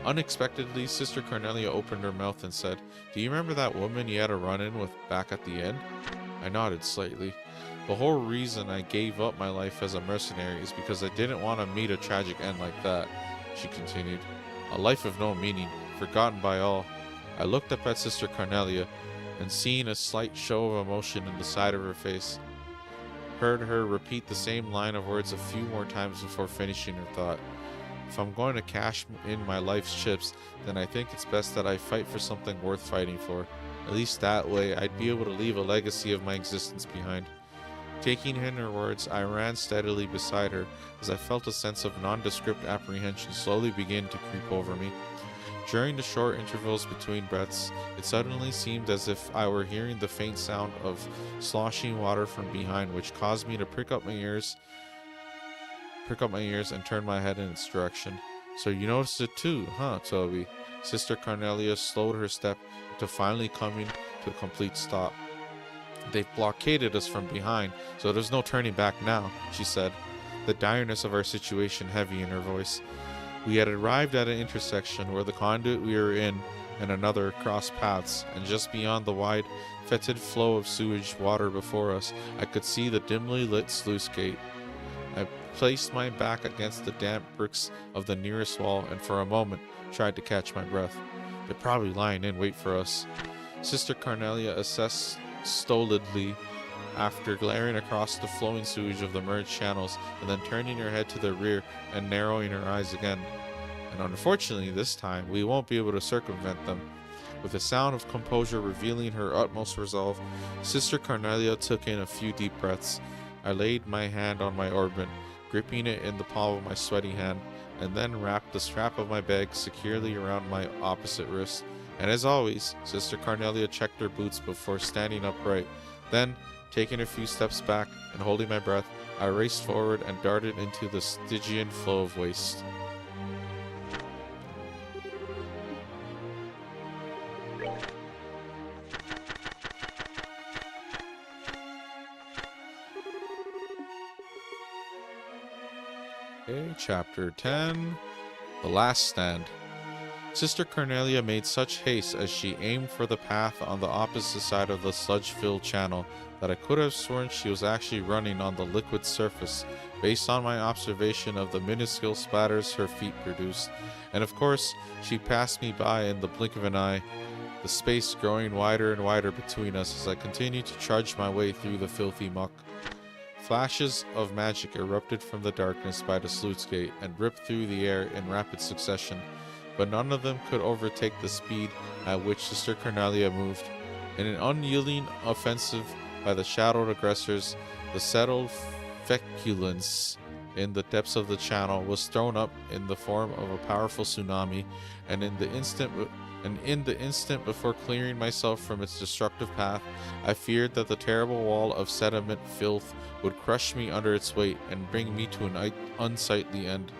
Unexpectedly, Sister Carnelia opened her mouth and said, "Do you remember that woman you had a run-in with back at the inn?" I nodded slightly. "The whole reason I gave up my life as a mercenary is because I didn't want to meet a tragic end like that," she continued. "A life of no meaning, forgotten by all." I looked up at Sister Carnelia, and seeing a slight show of emotion in the side of her face, heard her repeat the same line of words a few more times before finishing her thought. "If I'm going to cash in my life's chips, then I think it's best that I fight for something worth fighting for. At least that way, I'd be able to leave a legacy of my existence behind." Taking in her words, I ran steadily beside her as I felt a sense of nondescript apprehension slowly begin to creep over me. During the short intervals between breaths, it suddenly seemed as if I were hearing the faint sound of sloshing water from behind, which caused me to prick up my ears and turn my head in its direction. "So you noticed it too, huh, Toby?" Sister Carnelia slowed her step to finally coming to a complete stop. "They've blockaded us from behind, so there's no turning back now," she said, the direness of our situation heavy in her voice. We had arrived at an intersection where the conduit we were in and another crossed paths, and just beyond the wide, fetid flow of sewage water before us, I could see the dimly lit sluice gate. I placed my back against the damp bricks of the nearest wall, and for a moment tried to catch my breath. They're probably lying in wait for us. Sister Carnelia assessed stolidly after glaring across the flowing sewage of the merged channels and then turning her head to the rear and narrowing her eyes again. And unfortunately, this time, we won't be able to circumvent them. With a sound of composure revealing her utmost resolve, Sister Carnelia took in a few deep breaths. I laid my hand on my orbit, gripping it in the palm of my sweaty hand, and then wrapped the strap of my bag securely around my opposite wrist. And as always, Sister Carnelia checked her boots before standing upright. Then, taking a few steps back and holding my breath, I raced forward and darted into the Stygian flow of waste. Okay, Chapter 10, The Last Stand. Sister Carnelia made such haste as she aimed for the path on the opposite side of the sludge-filled channel that I could have sworn she was actually running on the liquid surface, based on my observation of the minuscule splatters her feet produced. And of course, she passed me by in the blink of an eye, the space growing wider and wider between us as I continued to trudge my way through the filthy muck. Flashes of magic erupted from the darkness by the sluice gate and ripped through the air in rapid succession, but none of them could overtake the speed at which Sister Carnelia moved. In an unyielding offensive by the shadowed aggressors, the settled feculence in the depths of the channel was thrown up in the form of a powerful tsunami, and in the instant before clearing myself from its destructive path, I feared that the terrible wall of sediment filth would crush me under its weight and bring me to an unsightly end.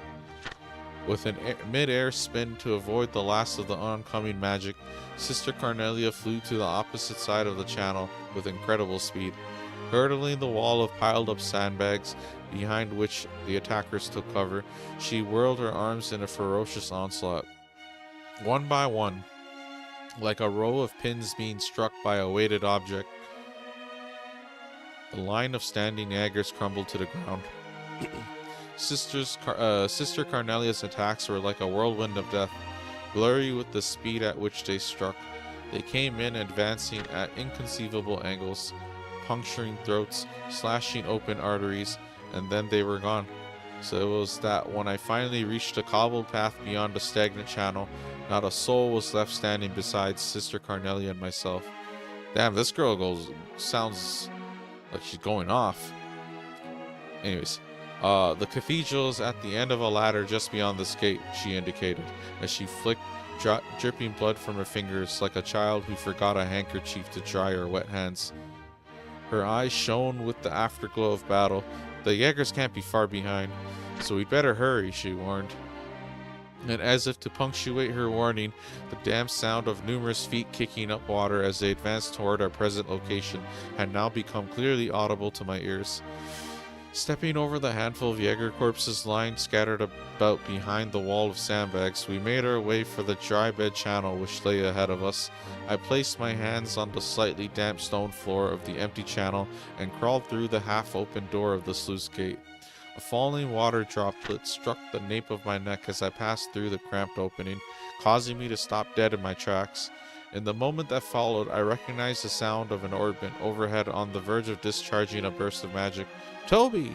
With an mid-air spin to avoid the last of the oncoming magic, Sister Carnelia flew to the opposite side of the channel with incredible speed. Hurdling the wall of piled-up sandbags behind which the attackers took cover, she whirled her arms in a ferocious onslaught. One by one, like a row of pins being struck by a weighted object, the line of standing Jaegers crumbled to the ground. Sister Carnelia's attacks were like a whirlwind of death, blurry with the speed at which they struck. They came in advancing at inconceivable angles, puncturing throats, slashing open arteries, and then they were gone. So it was that when I finally reached the cobbled path beyond the stagnant channel, not a soul was left standing besides Sister Carnelia and myself. Damn, this girl sounds like she's going off. Anyways, the cathedral's at the end of a ladder just beyond this gate, she indicated, as she flicked dripping blood from her fingers like a child who forgot a handkerchief to dry her wet hands. Her eyes shone with the afterglow of battle. The Jaegers can't be far behind, so we'd better hurry, she warned. And as if to punctuate her warning, the damp sound of numerous feet kicking up water as they advanced toward our present location had now become clearly audible to my ears. Stepping over the handful of Jaeger corpses lying scattered about behind the wall of sandbags, we made our way for the dry bed channel which lay ahead of us. I placed my hands on the slightly damp stone floor of the empty channel and crawled through the half-open door of the sluice gate. A falling water droplet struck the nape of my neck as I passed through the cramped opening, causing me to stop dead in my tracks. In the moment that followed, I recognized the sound of an orbit overhead on the verge of discharging a burst of magic. "Toby!"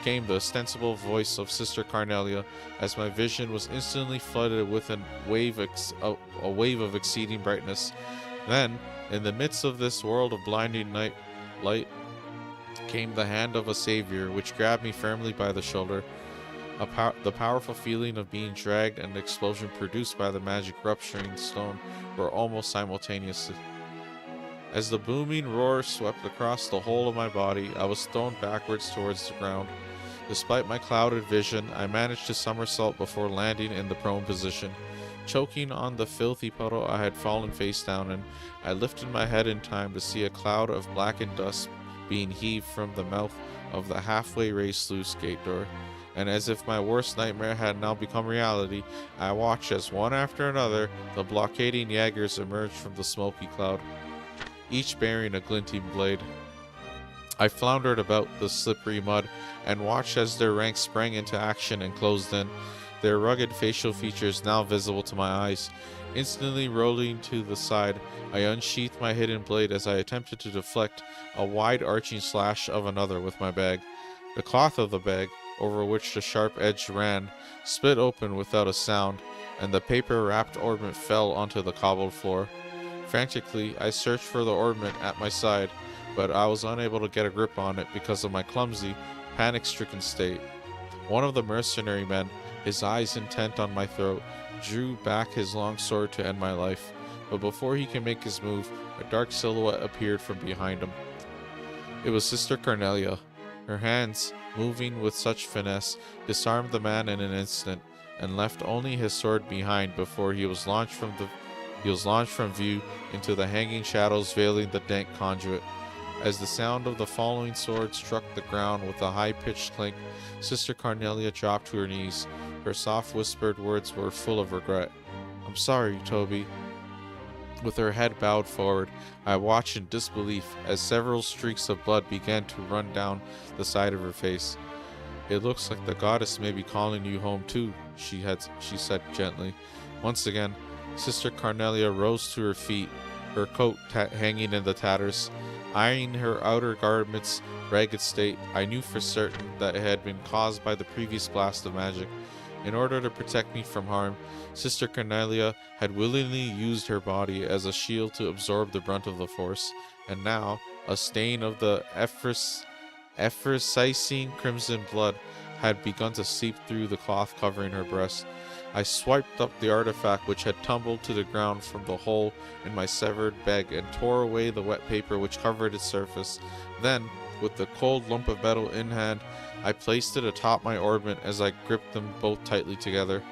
came the ostensible voice of Sister Carnelia, as my vision was instantly flooded with a wave of exceeding brightness. Then, in the midst of this world of blinding light, came the hand of a savior, which grabbed me firmly by the shoulder. The powerful feeling of being dragged and the explosion produced by the magic rupturing stone were almost simultaneous. As the booming roar swept across the whole of my body, I was thrown backwards towards the ground. Despite my clouded vision, I managed to somersault before landing in the prone position. Choking on the filthy puddle I had fallen face down in, I lifted my head in time to see a cloud of blackened dust being heaved from the mouth of the halfway raised sluice gate door. And as if my worst nightmare had now become reality, I watched as one after another the blockading Jaegers emerged from the smoky cloud, each bearing a glinting blade. I floundered about the slippery mud and watched as their ranks sprang into action and closed in, their rugged facial features now visible to my eyes. Instantly rolling to the side, I unsheathed my hidden blade as I attempted to deflect a wide-arching slash of another with my bag. The cloth of the bag, over which the sharp edge ran, split open without a sound, and the paper-wrapped ornament fell onto the cobbled floor. Frantically, I searched for the ornament at my side, but I was unable to get a grip on it because of my clumsy, panic-stricken state. One of the mercenary men, his eyes intent on my throat, drew back his long sword to end my life, but before he could make his move, a dark silhouette appeared from behind him. It was Sister Cornelia. Her hands, moving with such finesse, disarmed the man in an instant, and left only his sword behind before he was launched from view into the hanging shadows veiling the dank conduit. As the sound of the falling sword struck the ground with a high-pitched clink, Sister Cornelia dropped to her knees. Her soft whispered words were full of regret. "I'm sorry, Toby." With her head bowed forward, I watched in disbelief as several streaks of blood began to run down the side of her face. "It looks like the goddess may be calling you home too," she said gently. Once again, Sister Cornelia rose to her feet, her coat hanging in the tatters. Eyeing her outer garment's ragged state, I knew for certain that it had been caused by the previous blast of magic. In order to protect me from harm, Sister Cornelia had willingly used her body as a shield to absorb the brunt of the force, and now a stain of the effervescing crimson blood had begun to seep through the cloth covering her breast. I swiped up the artifact which had tumbled to the ground from the hole in my severed bag and tore away the wet paper which covered its surface. Then, with the cold lump of metal in hand, I placed it atop my ornament as I gripped them both tightly together.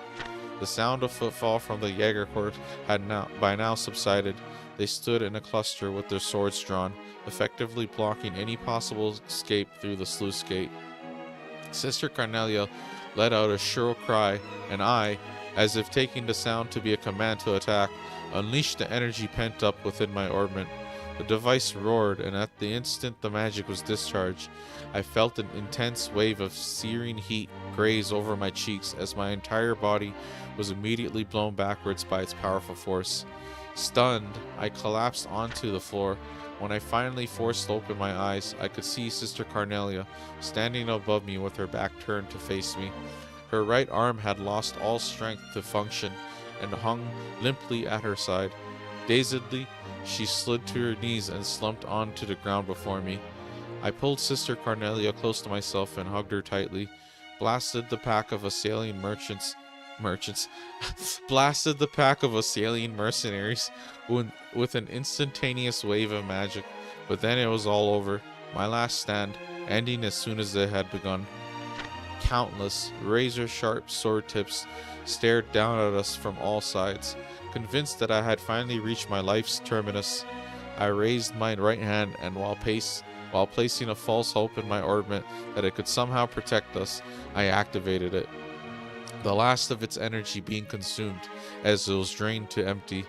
The sound of footfall from the Jägercourt had by now subsided. They stood in a cluster with their swords drawn, effectively blocking any possible escape through the sluice gate. Sister Cornelia let out a shrill cry, and I, as if taking the sound to be a command to attack, unleashed the energy pent up within my ornament. The device roared, and at the instant the magic was discharged, I felt an intense wave of searing heat graze over my cheeks as my entire body was immediately blown backwards by its powerful force. Stunned, I collapsed onto the floor. When I finally forced open my eyes, I could see Sister Cornelia standing above me with her back turned to face me. Her right arm had lost all strength to function and hung limply at her side. Dazedly, she slid to her knees and slumped onto the ground before me. I pulled Sister Cornelia close to myself and hugged her tightly, blasted the pack of assailing mercenaries with an instantaneous wave of magic, but then it was all over. My last stand, ending as soon as it had begun. Countless razor-sharp sword tips stared down at us from all sides. Convinced that I had finally reached my life's terminus, I raised my right hand, and while placing a false hope in my ornament that it could somehow protect us, I activated it. The last of its energy being consumed as it was drained to empty.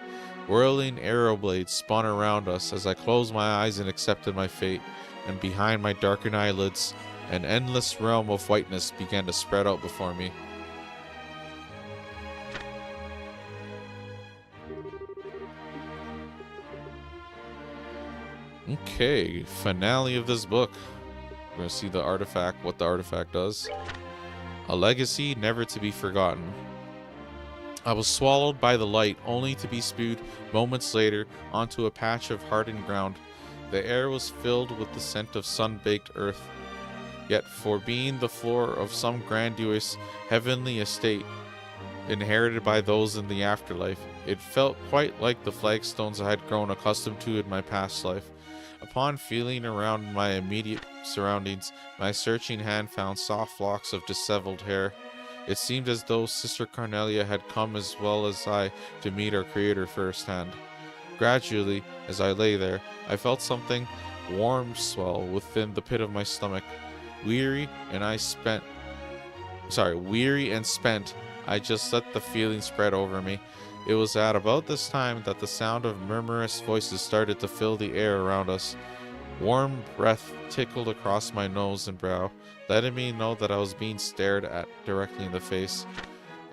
Whirling arrow blades spun around us as I closed my eyes and accepted my fate, and behind my darkened eyelids, an endless realm of whiteness began to spread out before me. Okay, finale of this book. We're going to see the artifact, what the artifact does. A legacy never to be forgotten. I was swallowed by the light, only to be spewed moments later onto a patch of hardened ground. The air was filled with the scent of sun-baked earth. Yet for being the floor of some grandiose heavenly estate inherited by those in the afterlife, it felt quite like the flagstones I had grown accustomed to in my past life. Upon feeling around my immediate surroundings, my searching hand found soft locks of disheveled hair. It seemed as though Sister Cornelia had come as well as I to meet our Creator firsthand. Gradually, as I lay there, I felt something warm swell within the pit of my stomach. Weary and spent, I just let the feeling spread over me. It was at about this time that the sound of murmurous voices started to fill the air around us. Warm breath tickled across my nose and brow, letting me know that I was being stared at directly in the face.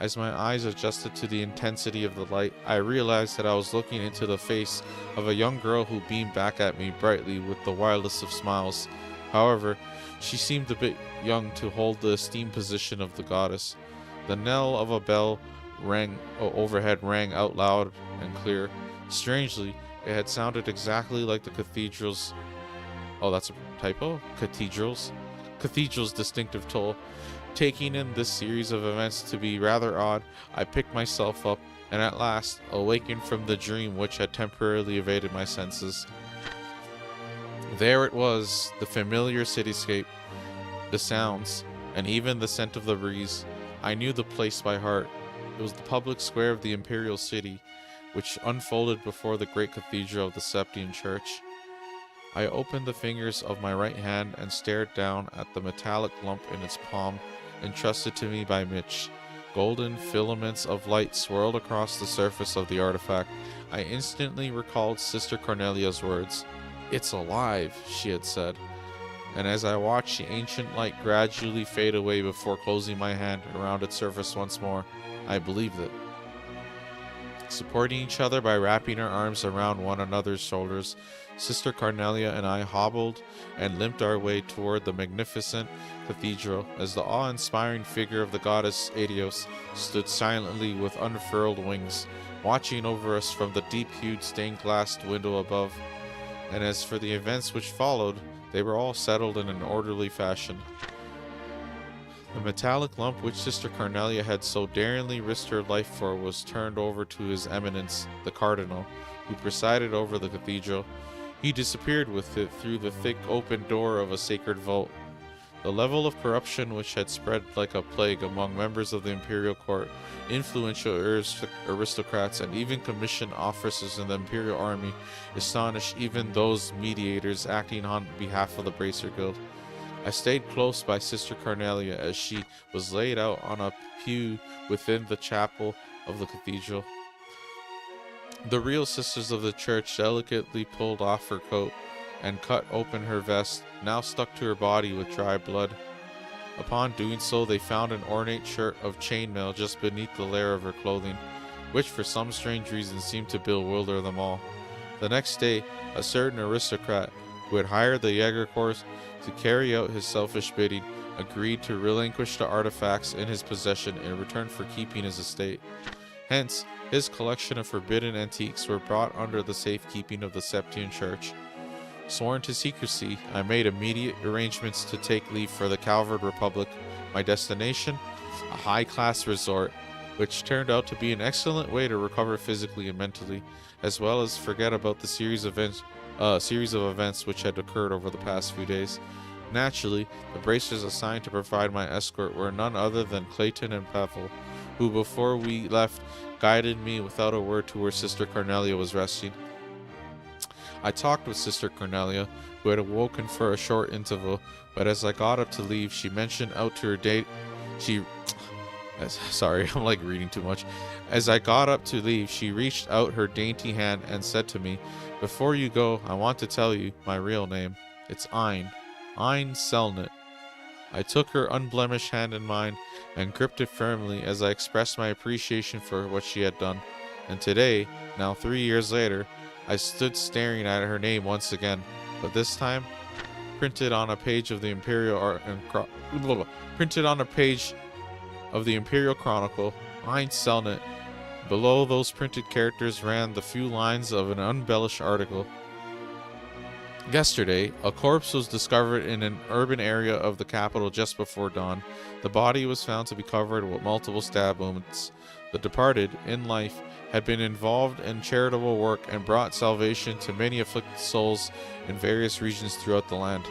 As my eyes adjusted to the intensity of the light, I realized that I was looking into the face of a young girl who beamed back at me brightly with the wildest of smiles. However, she seemed a bit young to hold the esteemed position of the goddess. The knell of a bell overhead rang out loud and clear. Strangely, it had sounded exactly like the cathedral's... Oh, that's a typo? Cathedral's distinctive toll. Taking in this series of events to be rather odd, I picked myself up and at last awakened from the dream which had temporarily evaded my senses. There it was, the familiar cityscape, the sounds, and even the scent of the breeze. I knew the place by heart. It was the public square of the imperial city, which unfolded before the great cathedral of the Septian Church. I opened the fingers of my right hand and stared down at the metallic lump in its palm, entrusted to me by Mitch. Golden filaments of light swirled across the surface of the artifact. I instantly recalled Sister Cornelia's words. "It's alive," she had said. And as I watched the ancient light gradually fade away before closing my hand around its surface once more, I believed it. Supporting each other by wrapping our arms around one another's shoulders, Sister Cornelia and I hobbled and limped our way toward the magnificent cathedral as the awe-inspiring figure of the goddess Adios stood silently with unfurled wings, watching over us from the deep-hued stained-glass window above. And as for the events which followed, they were all settled in an orderly fashion. The metallic lump which Sister Cornelia had so daringly risked her life for was turned over to His Eminence, the Cardinal, who presided over the cathedral. He disappeared with it through the thick open door of a sacred vault. The level of corruption which had spread like a plague among members of the imperial court, influential aristocrats, and even commissioned officers in the imperial army astonished even those mediators acting on behalf of the Bracer Guild. I stayed close by Sister Cornelia as she was laid out on a pew within the chapel of the cathedral. The real sisters of the church delicately pulled off her coat and cut open her vest, now stuck to her body with dry blood. Upon doing so, they found an ornate shirt of chainmail just beneath the layer of her clothing, which for some strange reason seemed to bewilder them all. The next day, a certain aristocrat, who had hired the Jaeger Corps to carry out his selfish bidding, agreed to relinquish the artifacts in his possession in return for keeping his estate. Hence, his collection of forbidden antiques were brought under the safekeeping of the Septian Church. Sworn to secrecy, I made immediate arrangements to take leave for the Calvard Republic, my destination, a high-class resort, which turned out to be an excellent way to recover physically and mentally, as well as forget about the series of events which had occurred over the past few days. Naturally, the bracers assigned to provide my escort were none other than Clayton and Pavel, who before we left guided me without a word to where Sister Cornelia was resting. I talked with Sister Cornelia, who had awoken for a short interval, but as I got up to leave, she mentioned out to her date. Sorry, I'm like reading too much. As I got up to leave, she reached out her dainty hand and said to me, "Before you go, I want to tell you my real name. It's Ein Selnet." I took her unblemished hand in mine and gripped it firmly as I expressed my appreciation for what she had done. And today, now 3 years later, I stood staring at her name once again, but this time printed on a page of the Imperial Chronicle, Ein Selnet. Below those printed characters ran the few lines of an unembellished article. Yesterday, a corpse was discovered in an urban area of the capital just before dawn. The body was found to be covered with multiple stab wounds. The departed, in life, had been involved in charitable work and brought salvation to many afflicted souls in various regions throughout the land.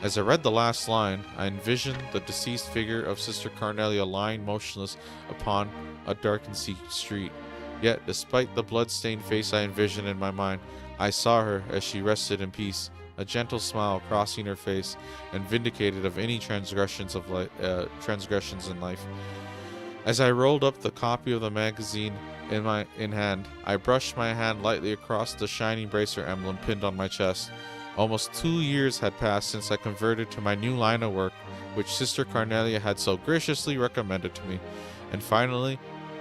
As I read the last line, I envisioned the deceased figure of Sister Cornelia lying motionless upon a darkened street. Yet, despite the blood-stained face I envisioned in my mind, I saw her as she rested in peace, a gentle smile crossing her face, and vindicated of any transgressions in life. As I rolled up the copy of the magazine in hand, I brushed my hand lightly across the shining bracer emblem pinned on my chest. Almost 2 years had passed since I converted to my new line of work, which Sister Carnelia had so graciously recommended to me. And finally,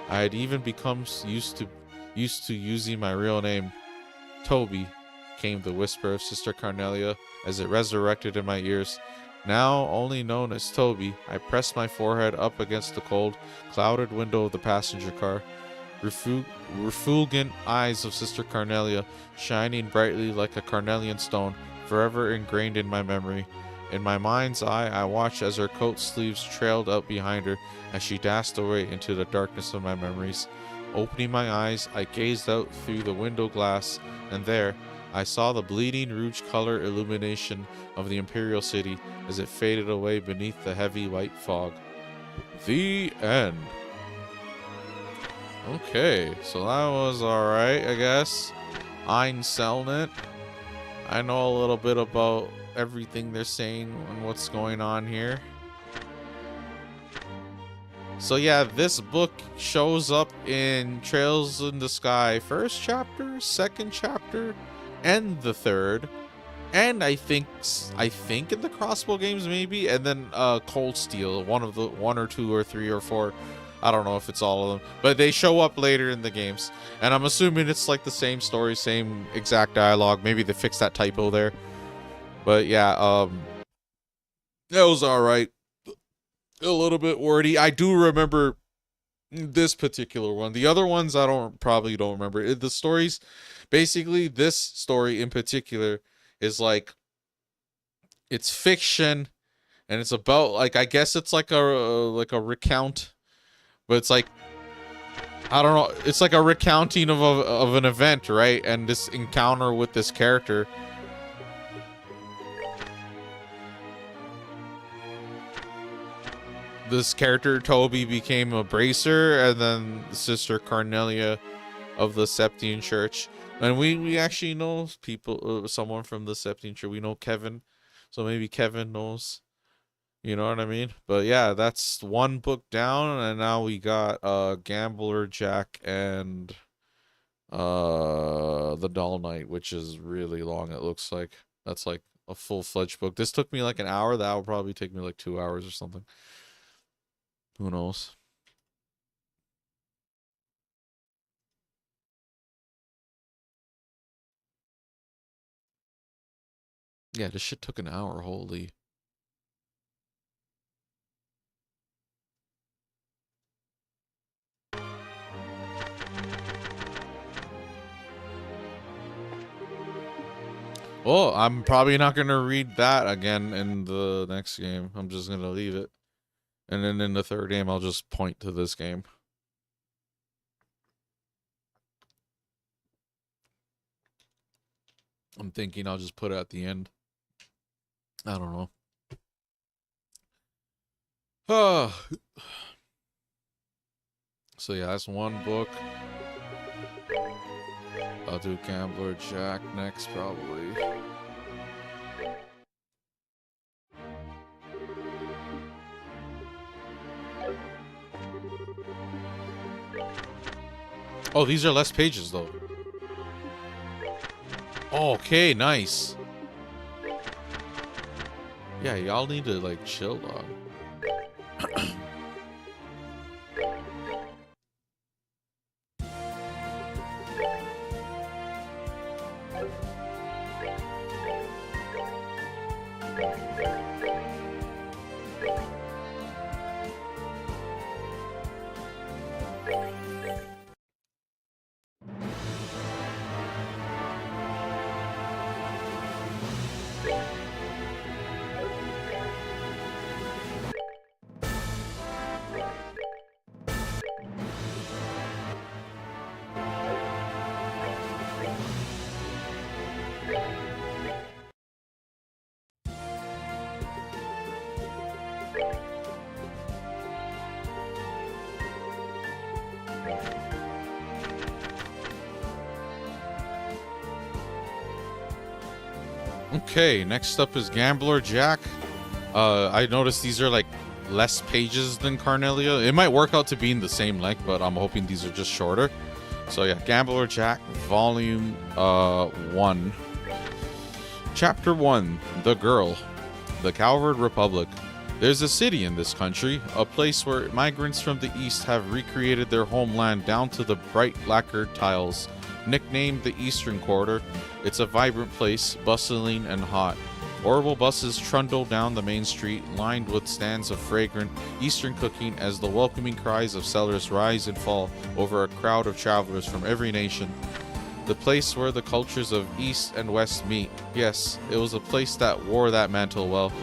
I had even become used to using my real name. Toby, came the whisper of Sister Carnelia as it resurrected in my ears. Now only known as Toby, I pressed my forehead up against the cold, clouded window of the passenger car. Refulgent eyes of Sister Carnelia, shining brightly like a carnelian stone, forever ingrained in my memory. In my mind's eye, I watched as her coat sleeves trailed out behind her as she dashed away into the darkness of my memories. Opening my eyes, I gazed out through the window glass, and there, I saw the bleeding rouge color illumination of the Imperial City as it faded away beneath the heavy white fog. The end. Okay, so that was alright, I guess. Einselnet. I know a little bit about everything they're saying and what's going on here. So yeah, this book shows up in Trails in the Sky first chapter, second chapter, and the third. And I think in the Crossbow games maybe, and then Cold Steel, one or two or three or four. I don't know if it's all of them, but they show up later in the games. And I'm assuming it's like the same story, same exact dialogue. Maybe they fixed that typo there. But yeah, it was alright. A little bit wordy. I do remember this particular one. The other ones I probably don't remember. The stories, basically this story in particular is like, it's fiction, and it's about, like, I guess it's like a recount, but it's like, I don't know, it's like a recounting of an event, right? And this encounter with this character. This character, Toby, became a bracer, and then Sister Carnelia of the Septine Church. And we actually know people, someone from the Septine Church. We know Kevin, so maybe Kevin knows. You know what I mean? But yeah, that's one book down, and now we got Gambler Jack and the Doll Knight, which is really long. It looks like that's like a full-fledged book. This took me like an hour. That will probably take me like 2 hours or something. Who knows? Yeah, this shit took an hour. Holy. Well, I'm probably not going to read that again in the next game. I'm just going to leave it. And then in the third game, I'll just point to this game. I'm thinking I'll just put it at the end. I don't know. So yeah, that's one book. I'll do Gambler Jack next, probably. Oh, these are less pages, though. Oh, okay, nice. Yeah, y'all need to, like, chill, dog. Okay, next up is Gambler Jack. I noticed these are like less pages than Carnelia. It might work out to being the same length, but I'm hoping these are just shorter. So yeah, Gambler Jack, Volume 1. Chapter 1: The Girl. The Coward Republic. There's a city in this country, a place where migrants from the east have recreated their homeland down to the bright lacquered tiles. Nicknamed the Eastern Quarter, it's a vibrant place, bustling and hot. Orbital buses trundle down the main street, lined with stands of fragrant Eastern cooking as the welcoming cries of sellers rise and fall over a crowd of travelers from every nation. The place where the cultures of East and West meet. Yes, it was a place that wore that mantle well.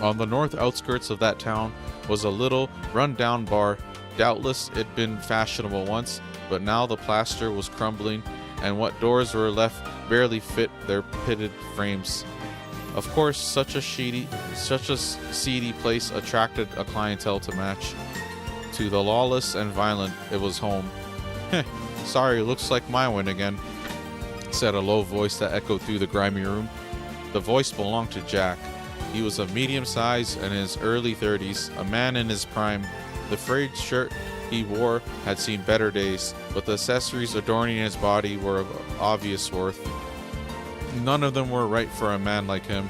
On the north outskirts of that town was a little, run-down bar. Doubtless it'd been fashionable once, but now the plaster was crumbling, and what doors were left barely fit their pitted frames. Of course, such a seedy place attracted a clientele to match. To the lawless and violent, it was home. Heh, sorry, looks like my one again, said a low voice that echoed through the grimy room. The voice belonged to Jack. He was of medium size and in his early 30s, a man in his prime. The frayed shirt he wore had seen better days, but the accessories adorning his body were of obvious worth. None of them were right for a man like him,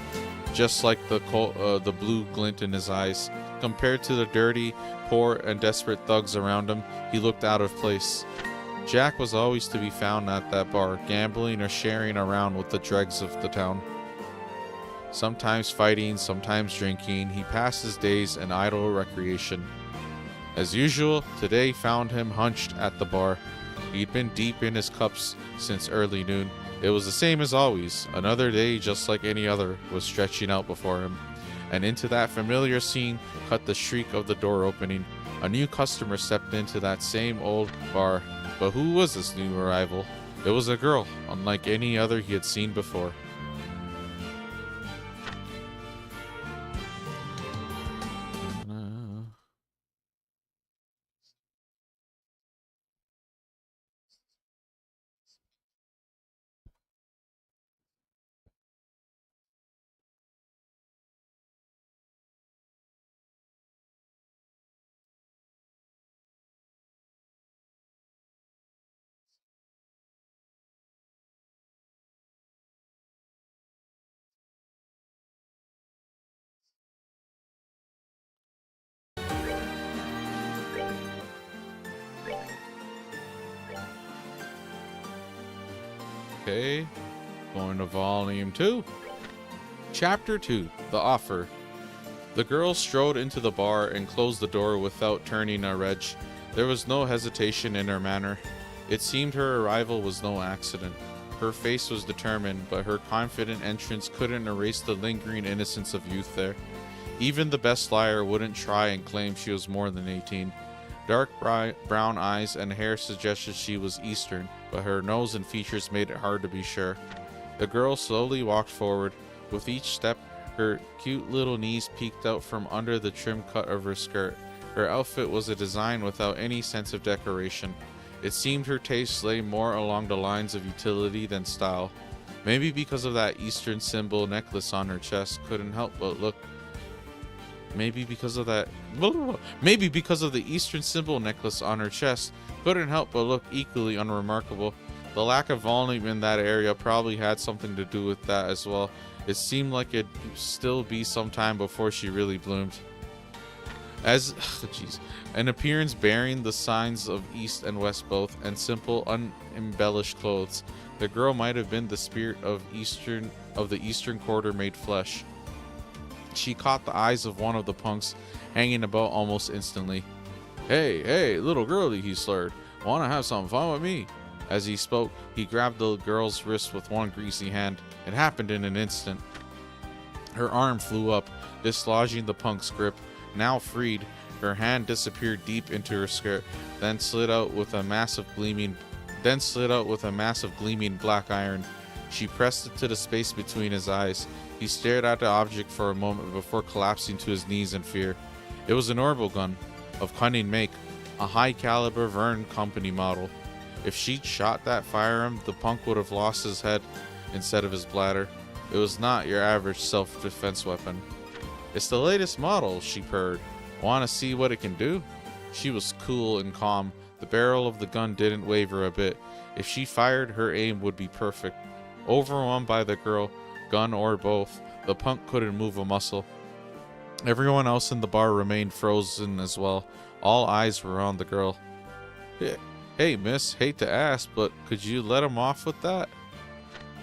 just like the blue glint in his eyes. Compared to the dirty, poor, and desperate thugs around him, he looked out of place. Jack was always to be found at that bar, gambling or sharing around with the dregs of the town. Sometimes fighting, sometimes drinking, he passed his days in idle recreation. As usual, today found him hunched at the bar. He'd been deep in his cups since early noon. It was the same as always. Another day, just like any other, was stretching out before him. And into that familiar scene cut the shriek of the door opening. A new customer stepped into that same old bar. But who was this new arrival? It was a girl, unlike any other he had seen before. Okay, going to volume 2. Chapter 2, The Offer. The girl strode into the bar and closed the door without turning a reg. There was no hesitation in her manner. It seemed her arrival was no accident. Her face was determined, but her confident entrance couldn't erase the lingering innocence of youth there. Even the best liar wouldn't try and claim she was more than 18. Dark brown eyes and hair suggested she was Eastern, but her nose and features made it hard to be sure. The girl slowly walked forward. With each step, her cute little knees peeked out from under the trim cut of her skirt. Her outfit was a design without any sense of decoration. It seemed her taste lay more along the lines of utility than style. Maybe because of that Eastern symbol necklace on her chest, couldn't help but look. Maybe because of the Eastern symbol necklace on her chest couldn't help but look equally unremarkable. The lack of volume in that area probably had something to do with that as well. It seemed like it'd still be some time before she really bloomed. An appearance bearing the signs of East and West both, and simple, unembellished clothes, the girl might have been the spirit of the Eastern Quarter made flesh. She caught the eyes of one of the punks hanging about almost instantly. Hey, little girlie, he slurred. Wanna have some fun with me? As he spoke, he grabbed the girl's wrist with one greasy hand. It happened in an instant. Her arm flew up, dislodging the punk's grip. Now freed, her hand disappeared deep into her skirt, then slid out with a massive gleaming black iron. She pressed it to the space between his eyes. He stared at the object for a moment before collapsing to his knees in fear. It was an orbital gun, of cunning make, a high-caliber Verne Company model. If she'd shot that firearm, the punk would have lost his head instead of his bladder. It was not your average self-defense weapon. It's the latest model, she purred. Want to see what it can do? She was cool and calm. The barrel of the gun didn't waver a bit. If she fired, her aim would be perfect. Overwhelmed by the girl, gun or both. The punk couldn't move a muscle. Everyone else in the bar remained frozen as well. All eyes were on the girl. Hey, miss, hate to ask, but could you let him off with that?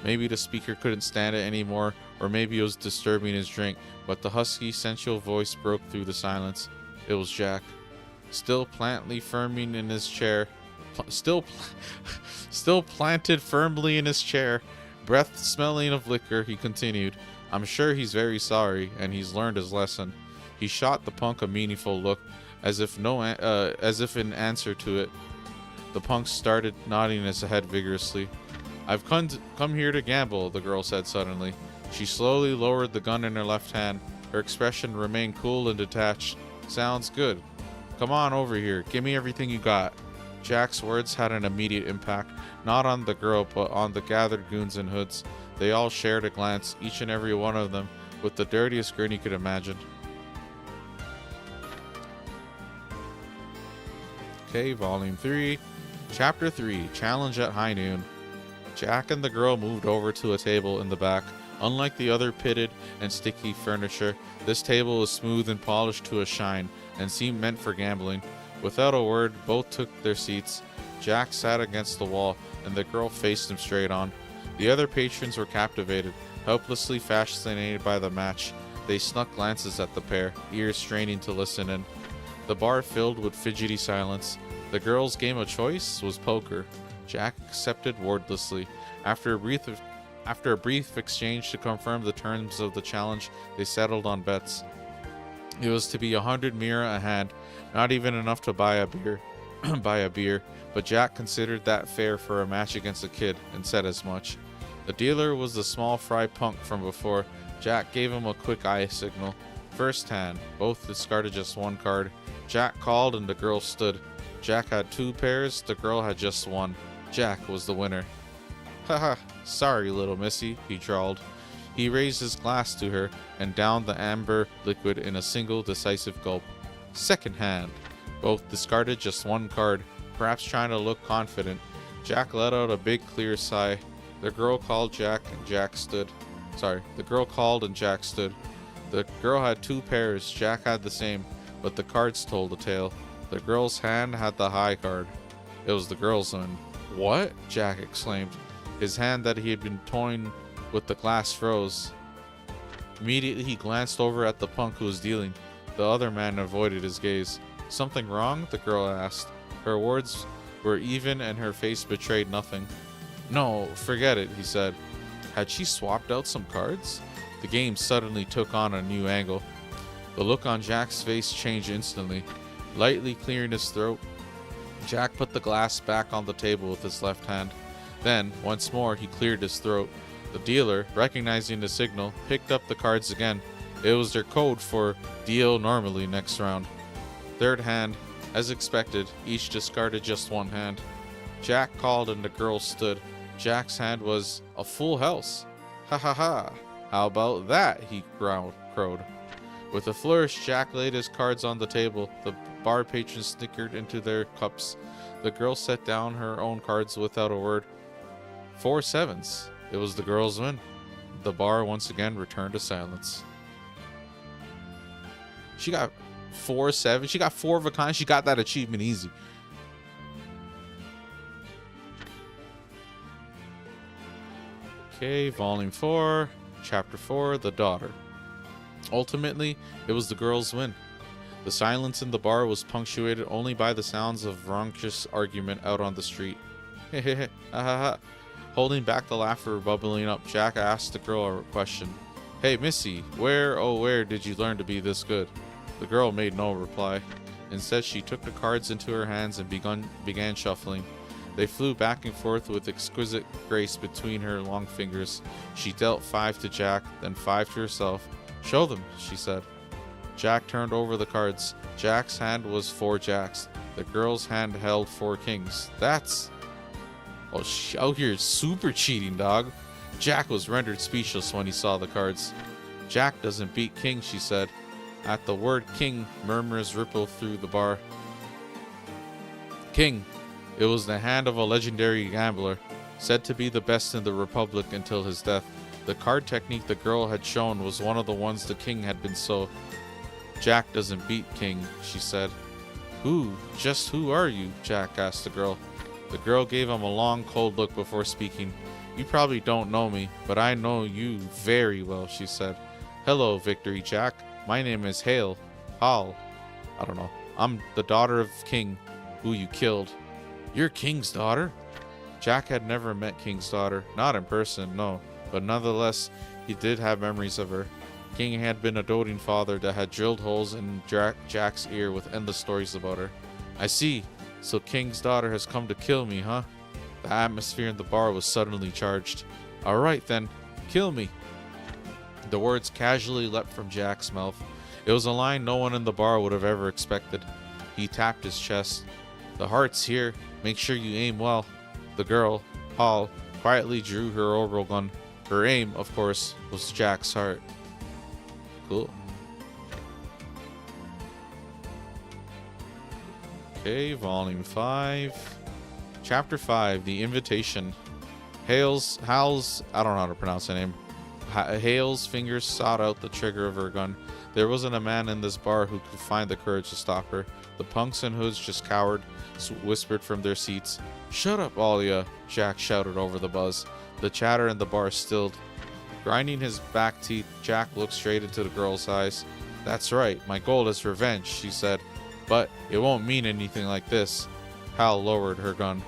Maybe the speaker couldn't stand it anymore, or maybe it was disturbing his drink, but the husky, sensual voice broke through the silence. It was Jack. Still planted firmly in his chair, breath smelling of liquor, he continued, I'm sure he's very sorry, and he's learned his lesson. He shot the punk a meaningful look, as if in answer to it. The punk started nodding his head vigorously. I've come here to gamble, the girl said suddenly. She slowly lowered the gun in her left hand. Her expression remained cool and detached. Sounds good. Come on over here. Give me everything you got. Jack's words had an immediate impact, not on the girl, but on the gathered goons and hoods. They all shared a glance, each and every one of them, with the dirtiest grin you could imagine. Okay, Volume 3, Chapter 3, Challenge at High Noon. Jack and the girl moved over to a table in the back. Unlike the other pitted and sticky furniture, this table was smooth and polished to a shine, and seemed meant for gambling. Without a word, both took their seats. Jack sat against the wall, and the girl faced him straight on. The other patrons were captivated, helplessly fascinated by the match. They snuck glances at the pair, ears straining to listen in. The bar filled with fidgety silence. The girl's game of choice was poker. Jack accepted wordlessly. After a brief exchange to confirm the terms of the challenge, they settled on bets. It was to be 100 mira a hand, not even enough to buy a beer, but Jack considered that fair for a match against a kid, and said as much. The dealer was the small fry punk from before. Jack gave him a quick eye signal. First hand, both discarded just one card. Jack called and the girl stood. Jack had 2 pairs, the girl had just 1. Jack was the winner. Haha, sorry little missy, he drawled. He raised his glass to her and downed the amber liquid in a single decisive gulp. Second hand. Both discarded just 1 card, perhaps trying to look confident. Jack let out a big clear sigh. The girl called Jack and Jack stood. The girl called and Jack stood. The girl had 2 pairs, Jack had the same, but the cards told the tale. The girl's hand had the high card. It was the girl's one. What? Jack exclaimed. His hand that he had been toying with the glass froze. Immediately he glanced over at the punk who was dealing. The other man avoided his gaze. Something wrong? The girl asked. Her words were even and her face betrayed nothing. No, forget it, he said. Had she swapped out some cards? The game suddenly took on a new angle. The look on Jack's face changed instantly. Lightly clearing his throat, Jack put the glass back on the table with his left hand. Then, once more, he cleared his throat. The dealer, recognizing the signal, picked up the cards again. It was their code for deal normally next round. Third hand, as expected, each discarded just 1 hand. Jack called and the girl stood. Jack's hand was a full house. Ha ha ha. How about that? He crowed. With a flourish, Jack laid his cards on the table. The bar patrons snickered into their cups. The girl set down her own cards without a word. 4 sevens. It was the girl's win. The bar once again returned to silence. She got 4 sevens. She got 4 of a kind. She got that achievement easy. Okay, Volume 4, Chapter 4, The Daughter. Ultimately, it was the girl's win. The silence in the bar was punctuated only by the sounds of raucous argument out on the street. Hehehe, ha ha ha. Holding back the laughter bubbling up, Jack asked the girl a question. Hey, Missy, where did you learn to be this good? The girl made no reply. Instead, she took the cards into her hands and began shuffling. They flew back and forth with exquisite grace between her long fingers. She dealt 5 to Jack, then 5 to herself. Show them, she said. Jack turned over the cards. Jack's hand was 4 jacks. The girl's hand held 4 kings. That's... Oh, out here super cheating, dog. Jack was rendered speechless when he saw the cards. Jack doesn't beat king, she said. At the word king, murmurs rippled through the bar. King. It was the hand of a legendary gambler, said to be the best in the Republic until his death. The card technique the girl had shown was one of the ones the king had been so. Jack doesn't beat King, she said. Who are you? Jack asked the girl. The girl gave him a long, cold look before speaking. You probably don't know me, but I know you very well, she said. Hello, Victory Jack. My name is Hal. I don't know. I'm the daughter of King, who you killed. You're King's daughter? Jack had never met King's daughter. Not in person, no. But nonetheless, he did have memories of her. King had been a doting father that had drilled holes in Jack's ear with endless stories about her. I see. So King's daughter has come to kill me, huh? The atmosphere in the bar was suddenly charged. Alright then, kill me. The words casually leapt from Jack's mouth. It was a line no one in the bar would have ever expected. He tapped his chest. The heart's here. Make sure you aim well. The girl, Hal, quietly drew her oral gun. Her aim, of course, was Jack's heart. Cool. Okay, Volume 5. Chapter 5, The Invitation. Hal's, I don't know how to pronounce the name. Hal's fingers sought out the trigger of her gun. There wasn't a man in this bar who could find the courage to stop her. The punks and hoods just cowered, whispered from their seats. Shut up, all ya, Jack shouted over the buzz. The chatter in the bar stilled. Grinding his back teeth, Jack looked straight into the girl's eyes. That's right, my goal is revenge, she said. But it won't mean anything like this. Hal lowered her gun.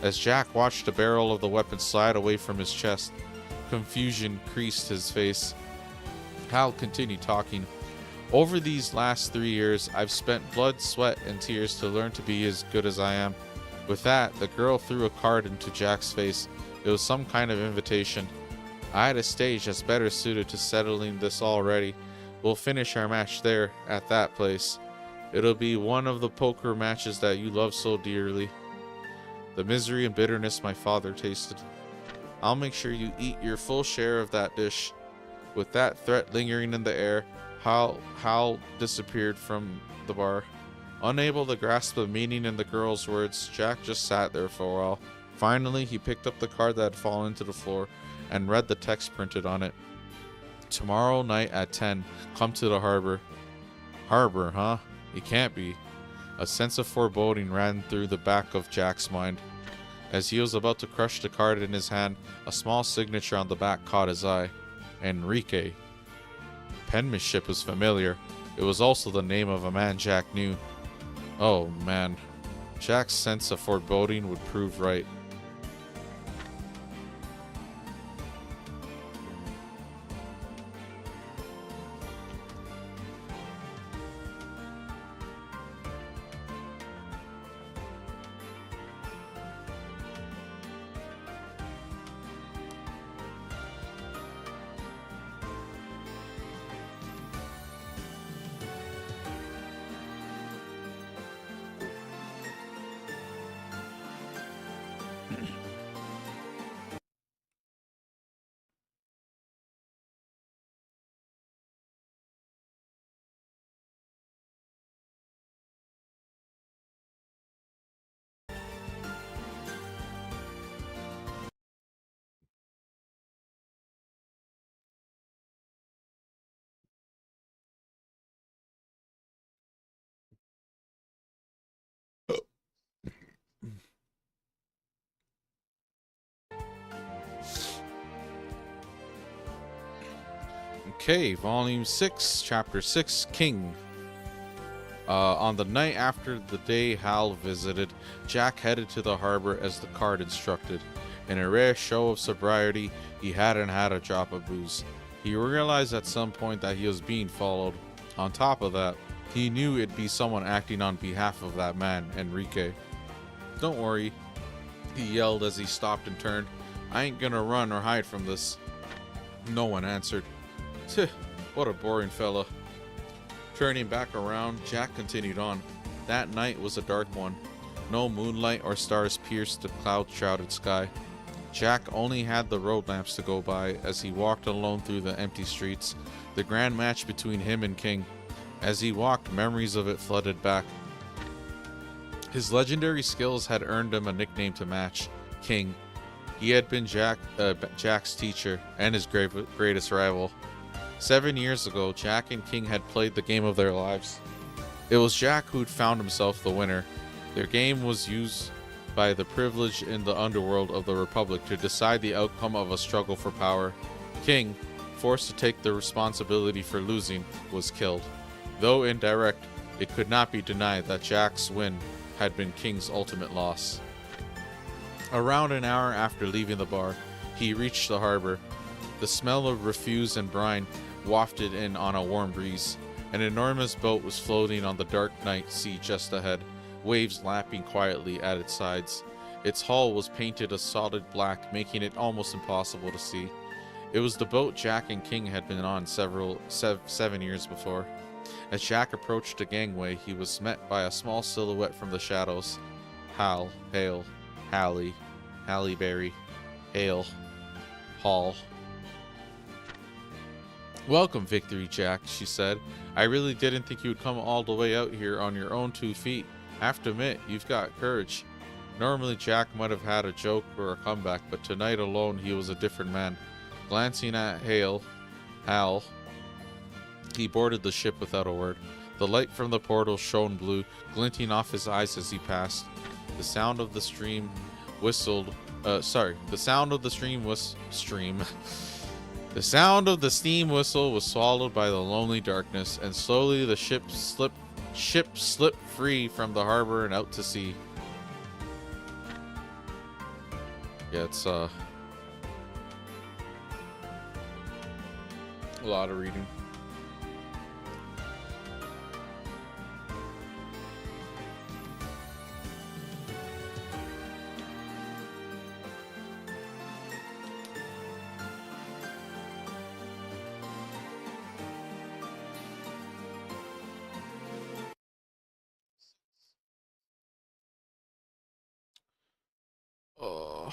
As Jack watched the barrel of the weapon slide away from his chest, confusion creased his face. Hal continued talking. Over these last 3 years, I've spent blood, sweat, and tears to learn to be as good as I am. With that, the girl threw a card into Jack's face. It was some kind of invitation. I had a stage that's better suited to settling this already. We'll finish our match there, at that place. It'll be one of the poker matches that you love so dearly. The misery and bitterness my father tasted. I'll make sure you eat your full share of that dish. With that threat lingering in the air, Hal disappeared from the bar. Unable to grasp the meaning in the girl's words, Jack just sat there for a while. Finally, he picked up the card that had fallen to the floor and read the text printed on it. Tomorrow night at 10, come to the harbor. Harbor, huh? It can't be. A sense of foreboding ran through the back of Jack's mind. As he was about to crush the card in his hand, a small signature on the back caught his eye. Enrique. Penmanship was familiar. It was also the name of a man Jack knew. Oh man. Jack's sense of foreboding would prove right. Okay, Volume 6, Chapter 6, King. On the night after the day Hal visited, Jack headed to the harbor as the card instructed. In a rare show of sobriety, he hadn't had a drop of booze. He realized at some point that he was being followed. On top of that, he knew it'd be someone acting on behalf of that man, Enrique. Don't worry, he yelled as he stopped and turned. I ain't gonna run or hide from this. No one answered. Tch, what a boring fella. Turning back around, Jack continued on. That night was a dark one. No moonlight or stars pierced the cloud-shrouded sky. Jack only had the road lamps to go by as he walked alone through the empty streets. The grand match between him and King. As he walked, memories of it flooded back. His legendary skills had earned him a nickname to match, King. He had been Jack's teacher and his greatest rival. 7 years ago, Jack and King had played the game of their lives. It was Jack who'd found himself the winner. Their game was used by the privileged in the underworld of the Republic to decide the outcome of a struggle for power. King, forced to take the responsibility for losing, was killed. Though indirect, it could not be denied that Jack's win had been King's ultimate loss. Around an hour after leaving the bar, he reached the harbor. The smell of refuse and brine wafted in on a warm breeze. An enormous boat was floating on the dark night sea just ahead, waves lapping quietly at its sides. Its hull was painted a solid black, making it almost impossible to see. It was the boat Jack and King had been on 7 years before. As Jack approached the gangway, he was met by a small silhouette from the shadows. Hal, Hale, Hallie, Halle Berry, Hale, Hall. "Welcome, Victory Jack," she said. "I really didn't think you would come all the way out here on your own 2 feet. I have to admit, you've got courage." Normally Jack might have had a joke or a comeback, but tonight alone he was a different man. Glancing at Hal, he boarded the ship without a word. The light from the portal shone blue, glinting off his eyes as he passed. The sound of the steam whistle was swallowed by the lonely darkness, and slowly the ship slipped free from the harbor and out to sea. Yeah, it's a lot of reading. Oh.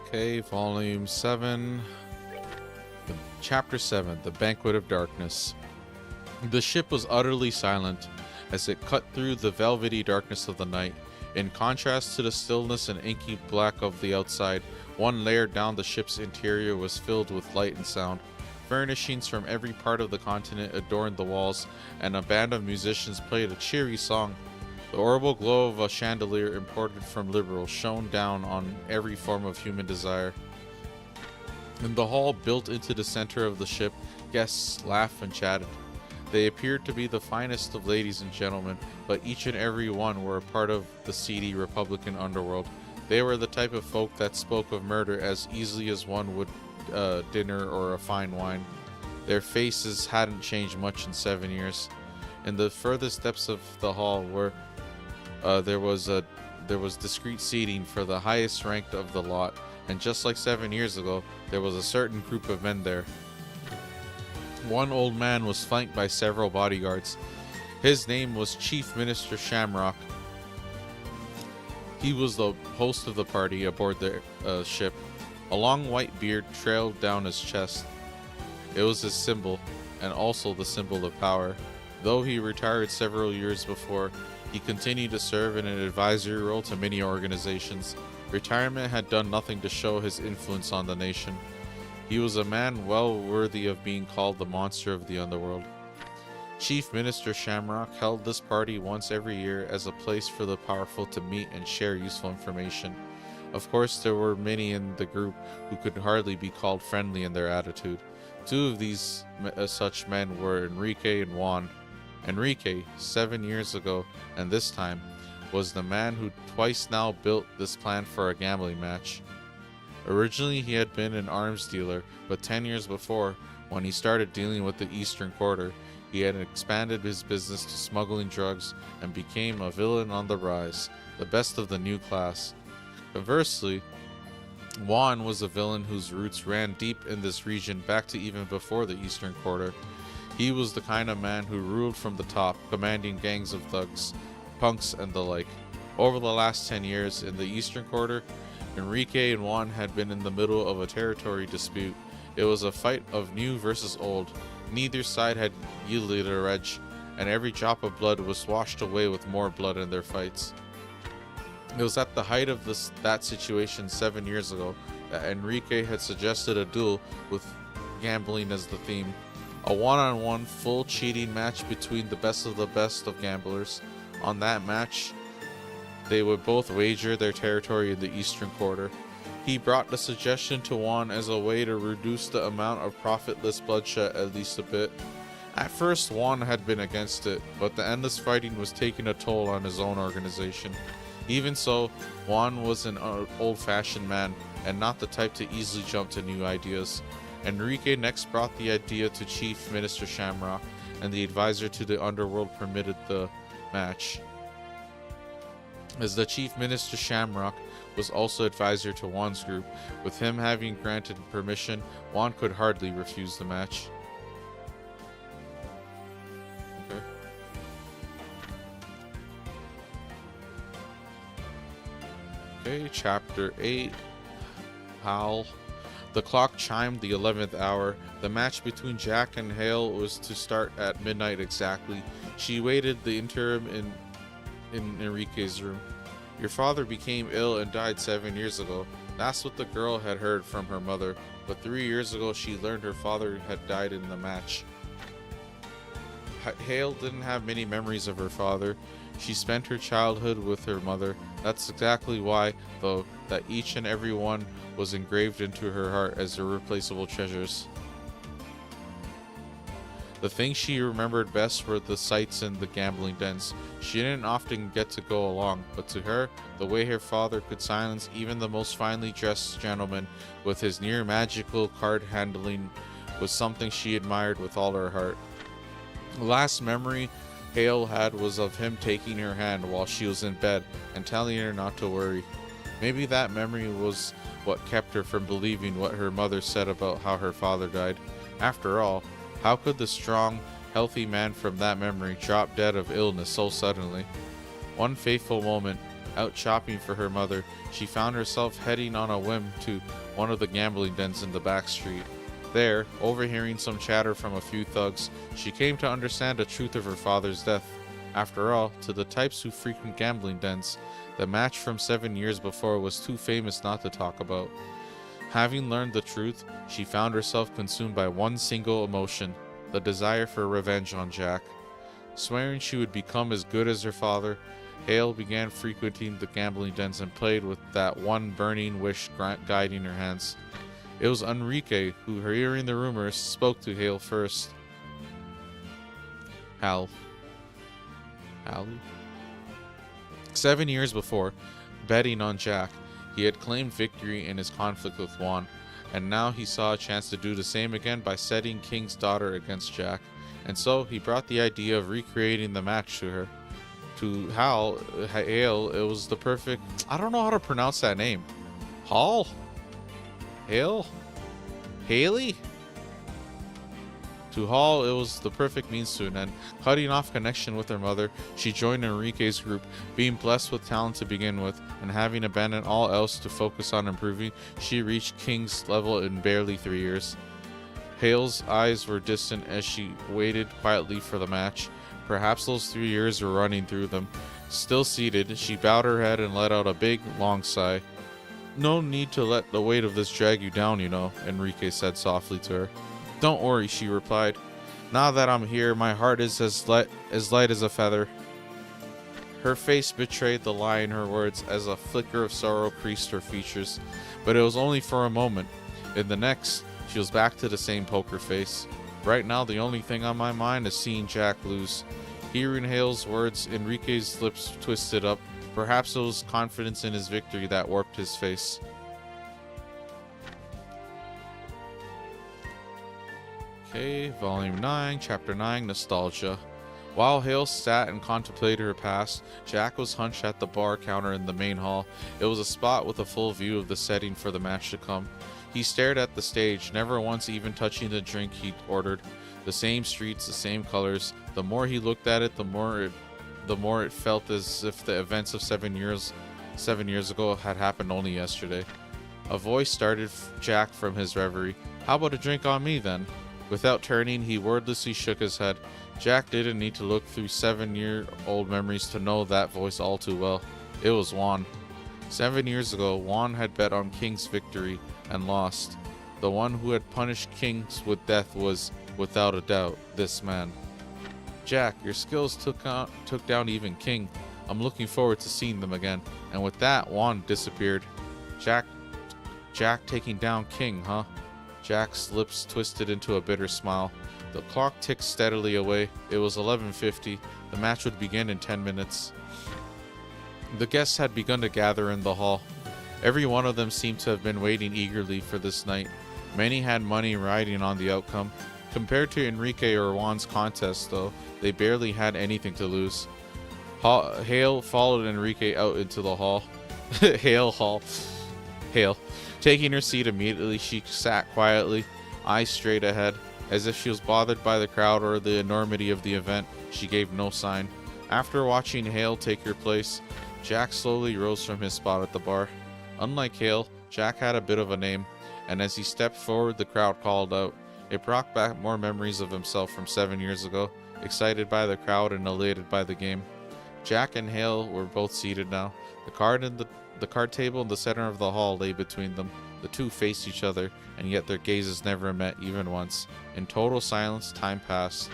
Okay, volume 7. Chapter 7, The Banquet of Darkness. The ship was utterly silent as it cut through the velvety darkness of the night. In contrast to the stillness and inky black of the outside, one layer down the ship's interior was filled with light and sound. Furnishings from every part of the continent adorned the walls, and a band of musicians played a cheery song. The orbital glow of a chandelier imported from Liberal shone down on every form of human desire. In the hall built into the center of the ship, guests laughed and chatted. They appeared to be the finest of ladies and gentlemen, but each and every one were a part of the seedy Republican underworld. They were the type of folk that spoke of murder as easily as one would dinner or a fine wine. Their faces hadn't changed much in 7 years. In the furthest depths of the hall were there was discreet seating for the highest ranked of the lot, and just like 7 years ago, there was a certain group of men there. One old man was flanked by several bodyguards. His name was Chief Minister Shamrock. He was the host of the party aboard the ship. A long white beard trailed down his chest. It was his symbol, and also the symbol of power. Though he retired several years before, he continued to serve in an advisory role to many organizations. Retirement had done nothing to show his influence on the nation. He was a man well worthy of being called the monster of the underworld. Chief Minister Shamrock held this party once every year as a place for the powerful to meet and share useful information. Of course, there were many in the group who could hardly be called friendly in their attitude. Two of these such men were Enrique and Juan. Enrique, 7 years ago, and this time, was the man who twice now built this plan for a gambling match. Originally, he had been an arms dealer, but 10 years before, when he started dealing with the Eastern Quarter, he had expanded his business to smuggling drugs and became a villain on the rise, the best of the new class. Conversely, Juan was a villain whose roots ran deep in this region back to even before the Eastern Quarter. He was the kind of man who ruled from the top, commanding gangs of thugs, punks, and the like. Over the last 10 years in the Eastern Quarter, Enrique and Juan had been in the middle of a territory dispute. It was a fight of new versus old. Neither side had yielded a edge, and every drop of blood was washed away with more blood in their fights. It was at the height of that situation 7 years ago that Enrique had suggested a duel with gambling as the theme. A one-on-one full cheating match between the best of gamblers. On that match, they would both wager their territory in the Eastern Quarter. He brought the suggestion to Juan as a way to reduce the amount of profitless bloodshed at least a bit. At first, Juan had been against it, but the endless fighting was taking a toll on his own organization. Even so, Juan was an old-fashioned man, and not the type to easily jump to new ideas. Enrique next brought the idea to Chief Minister Shamrock, and the advisor to the underworld permitted the match. As the Chief Minister Shamrock was also advisor to Juan's group, with him having granted permission, Juan could hardly refuse the match. Okay, Chapter 8, Hal. The clock chimed the 11th hour. The match between Jack and Hale was to start at midnight exactly. She waited the interim in Enrique's room. Your father became ill and died 7 years ago. That's what the girl had heard from her mother, but 3 years ago she learned her father had died in the match. Hale didn't have many memories of her father. She spent her childhood with her mother. That's exactly why, though, that each and every one was engraved into her heart as irreplaceable treasures. The things she remembered best were the sights in the gambling dens. She didn't often get to go along, but to her, the way her father could silence even the most finely dressed gentleman with his near magical card handling was something she admired with all her heart. The last memory Hale had was of him taking her hand while she was in bed and telling her not to worry. Maybe that memory was what kept her from believing what her mother said about how her father died. After all, how could the strong, healthy man from that memory drop dead of illness so suddenly? One fateful moment, out shopping for her mother, she found herself heading on a whim to one of the gambling dens in the back street. There, overhearing some chatter from a few thugs, she came to understand the truth of her father's death. After all, to the types who frequent gambling dens, the match from 7 years before was too famous not to talk about. Having learned the truth, she found herself consumed by one single emotion, the desire for revenge on Jack. Swearing she would become as good as her father, Hale began frequenting the gambling dens and played with that one burning wish guiding her hands. It was Enrique who, hearing the rumors, spoke to Hale first. Hallie. 7 years before, betting on Jack, he had claimed victory in his conflict with Juan, and now he saw a chance to do the same again by setting King's daughter against Jack, and so he brought the idea of recreating the match to her. To Hale, it was the perfect... I don't know how to pronounce that name. Hale? Haley? To Hall, it was the perfect means to an end. Cutting off connection with her mother, she joined Enrique's group. Being blessed with talent to begin with, and having abandoned all else to focus on improving, she reached King's level in barely 3 years. Hale's eyes were distant as she waited quietly for the match. Perhaps those 3 years were running through them. Still seated, she bowed her head and let out a big, long sigh. No need to let the weight of this drag you down, you know, Enrique said softly to her. Don't worry, she replied. Now that I'm here, my heart is as light as a feather. Her face betrayed the lie in her words as a flicker of sorrow creased her features, but it was only for a moment. In the next, she was back to the same poker face. Right now, the only thing on my mind is seeing Jack lose. Hearing Hale's words, Enrique's lips twisted up. Perhaps it was confidence in his victory that warped his face. Okay, Volume 9, Chapter 9, Nostalgia. While Hale sat and contemplated her past, Jack was hunched at the bar counter in the main hall. It was a spot with a full view of the setting for the match to come. He stared at the stage, never once even touching the drink he'd ordered. The same streets, the same colors. The more he looked at it, the more it felt as if the events of 7 years ago had happened only yesterday. A voice started Jack from his reverie. "How about a drink on me, then?" Without turning, he wordlessly shook his head. Jack didn't need to look through 7-year-old memories to know that voice all too well. It was Juan. 7 years ago, Juan had bet on King's victory and lost. The one who had punished Kings with death was, without a doubt, this man. "Jack, your skills took down even King. I'm looking forward to seeing them again." And with that, Juan disappeared. Jack taking down King, huh? Jack's lips twisted into a bitter smile. The clock ticked steadily away. It was 11:50. The match would begin in 10 minutes. The guests had begun to gather in the hall. Every one of them seemed to have been waiting eagerly for this night. Many had money riding on the outcome. Compared to Enrique or Juan's contest, though, they barely had anything to lose. Hale followed Enrique out into the hall. Hale. Taking her seat immediately, she sat quietly, eyes straight ahead. As if she was bothered by the crowd or the enormity of the event, she gave no sign. After watching Hale take her place, Jack slowly rose from his spot at the bar. Unlike Hale, Jack had a bit of a name, and as he stepped forward, the crowd called out. It brought back more memories of himself from 7 years ago, excited by the crowd and elated by the game. Jack and Hale were both seated now. The card table in the center of the hall lay between them. The two faced each other, and yet their gazes never met even once. In total silence, time passed.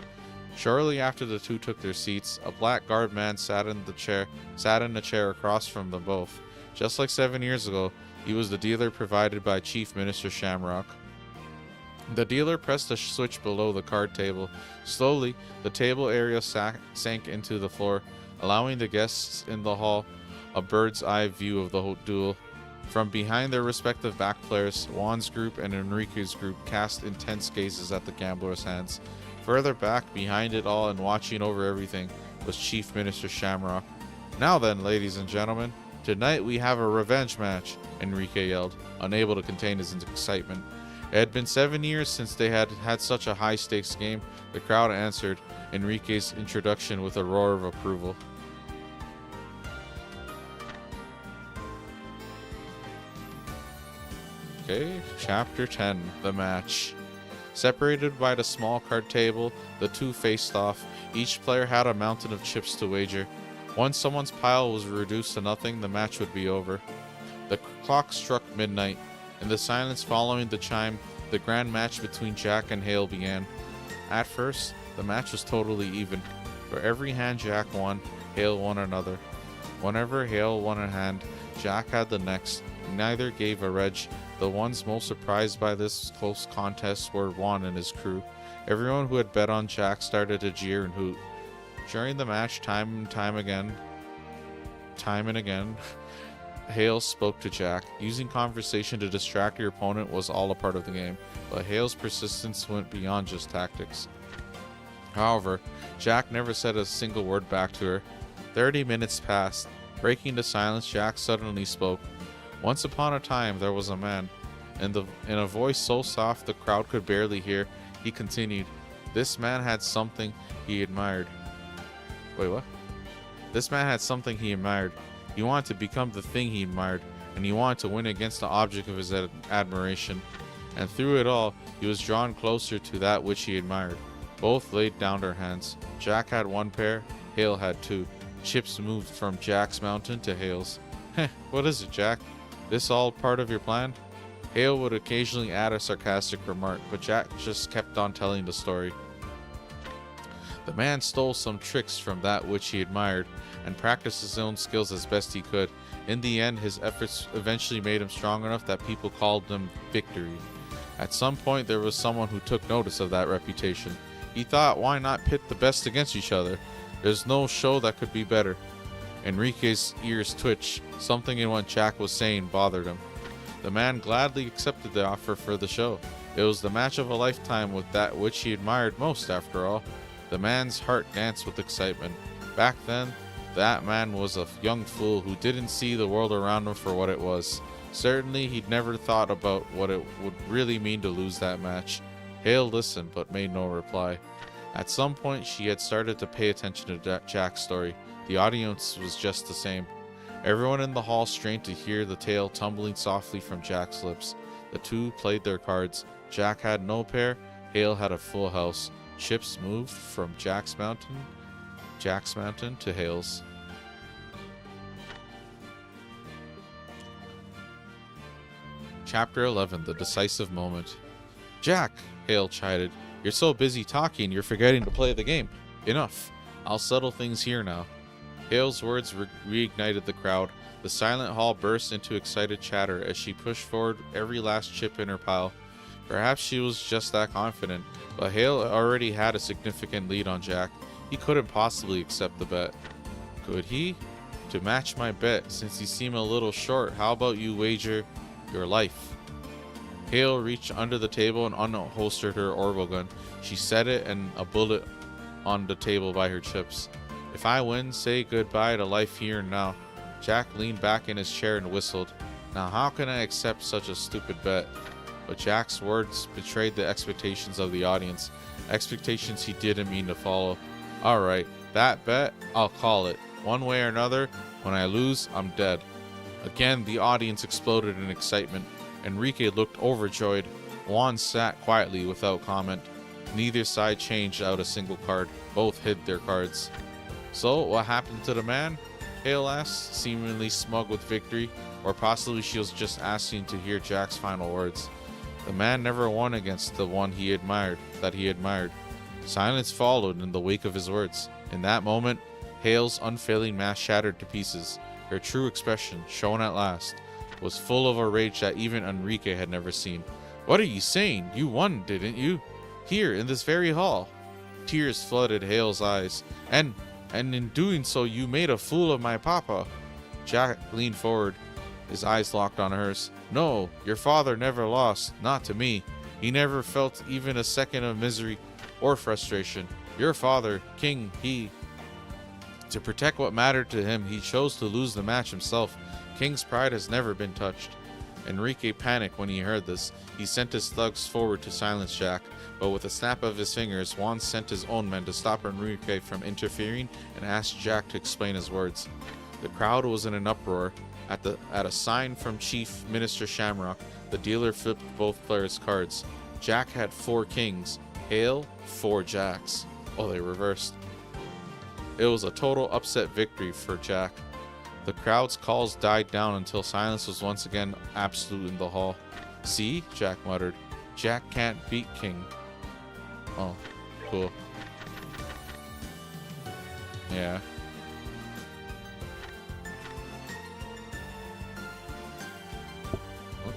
Shortly after the two took their seats, a black guard man sat in a chair across from them both. Just like 7 years ago, he was the dealer provided by Chief Minister Shamrock. The dealer pressed a switch below the card table. Slowly, the table area sank into the floor, allowing the guests in the hall a bird's eye view of the whole duel. From behind their respective back players, Juan's group and Enrique's group cast intense gazes at the gamblers' hands. Further back, behind it all and watching over everything, was Chief Minister Shamrock. "Now then, ladies and gentlemen, tonight we have a revenge match," Enrique yelled, unable to contain his excitement. It had been 7 years since they had had such a high-stakes game. The crowd answered Enrique's introduction with a roar of approval. Okay, Chapter 10, The Match. Separated by the small card table, the two faced off. Each player had a mountain of chips to wager. Once someone's pile was reduced to nothing, the match would be over. The clock struck midnight. In the silence following the chime, the grand match between Jack and Hale began. At first, the match was totally even. For every hand Jack won, Hale won another. Whenever Hale won a hand, Jack had the next. Neither gave a reg. The ones most surprised by this close contest were Juan and his crew. Everyone who had bet on Jack started to jeer and hoot. During the match, time and again, Hale spoke to Jack. Using conversation to distract your opponent was all a part of the game, but Hale's persistence went beyond just tactics. However, Jack never said a single word back to her. 30 minutes passed. Breaking the silence, Jack suddenly spoke. "Once upon a time, there was a man." In a voice so soft the crowd could barely hear, he continued, "This man had something he admired." Wait, what? This man had something he admired. He wanted to become the thing he admired, and he wanted to win against the object of his admiration. And through it all, he was drawn closer to that which he admired. Both laid down their hands. Jack had one pair, Hale had two. Chips moved from Jack's mountain to Hale's. "Heh, what is it, Jack? This all part of your plan?" Hale would occasionally add a sarcastic remark, but Jack just kept on telling the story. The man stole some tricks from that which he admired, and practiced his own skills as best he could. In the end, his efforts eventually made him strong enough that people called him Victory. At some point, there was someone who took notice of that reputation. He thought, why not pit the best against each other? There's no show that could be better. Enrique's ears twitched. Something in what Jack was saying bothered him. The man gladly accepted the offer for the show. It was the match of a lifetime with that which he admired most, after all. The man's heart danced with excitement. Back then, that man was a young fool who didn't see the world around him for what it was. Certainly, he'd never thought about what it would really mean to lose that match. Hale listened, but made no reply. At some point, she had started to pay attention to Jack's story. The audience was just the same. Everyone in the hall strained to hear the tale tumbling softly from Jack's lips. The two played their cards. Jack had no pair, Hale had a full house. Chips moved from Jack's mountain to Hale's. Chapter 11, The Decisive Moment. Jack, Hale chided. You're so busy talking, you're forgetting to play the game. Enough. I'll settle things here now. Hale's words reignited the crowd. The silent hall burst into excited chatter as she pushed forward every last chip in her pile. Perhaps she was just that confident, but Hale already had a significant lead on Jack. He couldn't possibly accept the bet. Could he? To match my bet, since you seem a little short, how about you wager your life? Hale reached under the table and unholstered her orbital gun. She set it and a bullet on the table by her chips. If I win, say goodbye to life here and now. Jack leaned back in his chair and whistled. Now how can I accept such a stupid bet? But Jack's words betrayed the expectations of the audience. Expectations he didn't mean to follow. Alright, that bet, I'll call it. One way or another, when I lose, I'm dead. Again, the audience exploded in excitement. Enrique looked overjoyed. Juan sat quietly without comment. Neither side changed out a single card. Both hid their cards. So, what happened to the man? Hale asked, seemingly smug with victory, or possibly she was just asking to hear Jack's final words. The man never won against the one he admired. Silence followed in the wake of his words. In that moment, Hale's unfailing mask shattered to pieces. Her true expression, shown at last, was full of a rage that even Enrique had never seen. What are you saying? You won, didn't you? Here, in this very hall. Tears flooded Hale's eyes. And in doing so, you made a fool of my papa. Jack leaned forward. His eyes locked on hers. No, your father never lost. Not to me. He never felt even a second of misery or frustration. Your father, King, to protect what mattered to him, he chose to lose the match himself. King's pride has never been touched. Enrique panicked when he heard this. He sent his thugs forward to silence Jack, but with a snap of his fingers, Juan sent his own men to stop Enrique from interfering and asked Jack to explain his words. The crowd was in an uproar. At a sign from Chief Minister Shamrock, the dealer flipped both players' cards. Jack had 4 kings, Hale 4 jacks. Oh, they reversed. It was a total upset victory for Jack. The crowd's calls died down until silence was once again absolute in the hall. See? Jack muttered. Jack can't beat King. Oh, cool. Yeah.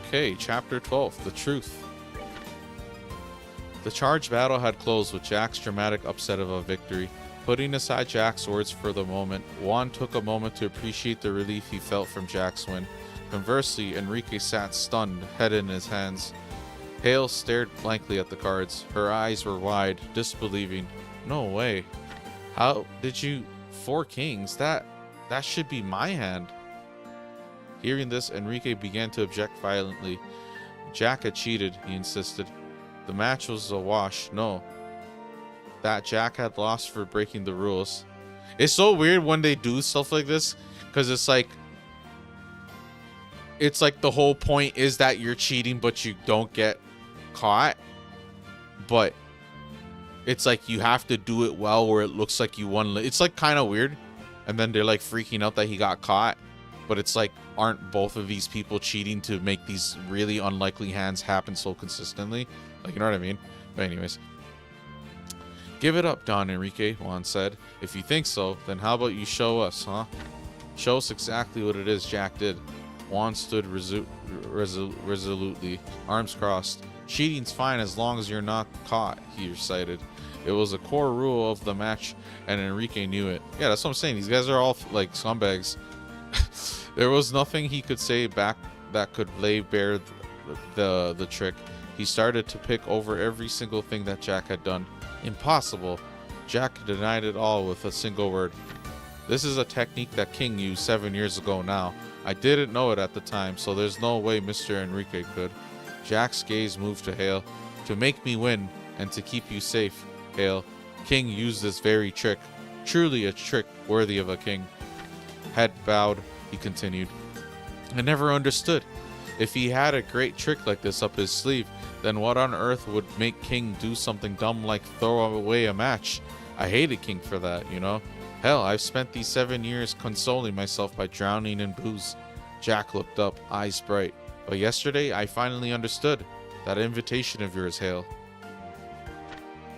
Okay, Chapter 12, The Truth. The charge battle had closed with Jack's dramatic upset of a victory. Putting aside Jack's words for the moment, Juan took a moment to appreciate the relief he felt from Jack's win. Conversely, Enrique sat stunned, head in his hands. Hale stared blankly at the cards. Her eyes were wide, disbelieving. No way. How did you... 4 kings? That should be my hand. Hearing this, Enrique began to object violently. Jack had cheated, he insisted. The match was a wash. No. That Jack had lost for breaking the rules. It's so weird when they do stuff like this, because it's like the whole point is that you're cheating but you don't get caught, but it's like you have to do it well where it looks like you won. It's like kind of weird, and then they're like freaking out that he got caught, but it's like, aren't both of these people cheating to make these really unlikely hands happen so consistently? Like, you know what I mean? But anyways, give it up, Don Enrique, Juan said. If you think so, then how about you show us, huh? Show us exactly what it is Jack did. Juan stood resolutely, arms crossed. Cheating's fine as long as you're not caught, he recited. It was a core rule of the match, and Enrique knew it. Yeah, that's what I'm saying. These guys are all like scumbags. There was nothing he could say back that could lay bare the trick. He started to pick over every single thing that Jack had done. Impossible. Jack denied it all with a single word. This is a technique that King used 7 years ago now. I didn't know it at the time, so there's no way Mr. Enrique could. Jack's gaze moved to Hale. To make me win, and to keep you safe, Hale, King used this very trick. Truly a trick worthy of a king. Head bowed, he continued. I never understood. If he had a great trick like this up his sleeve, then what on earth would make King do something dumb like throw away a match? I hated King for that, you know? Hell, I've spent these 7 years consoling myself by drowning in booze. Jack looked up, eyes bright. But yesterday, I finally understood. That invitation of yours, Hale.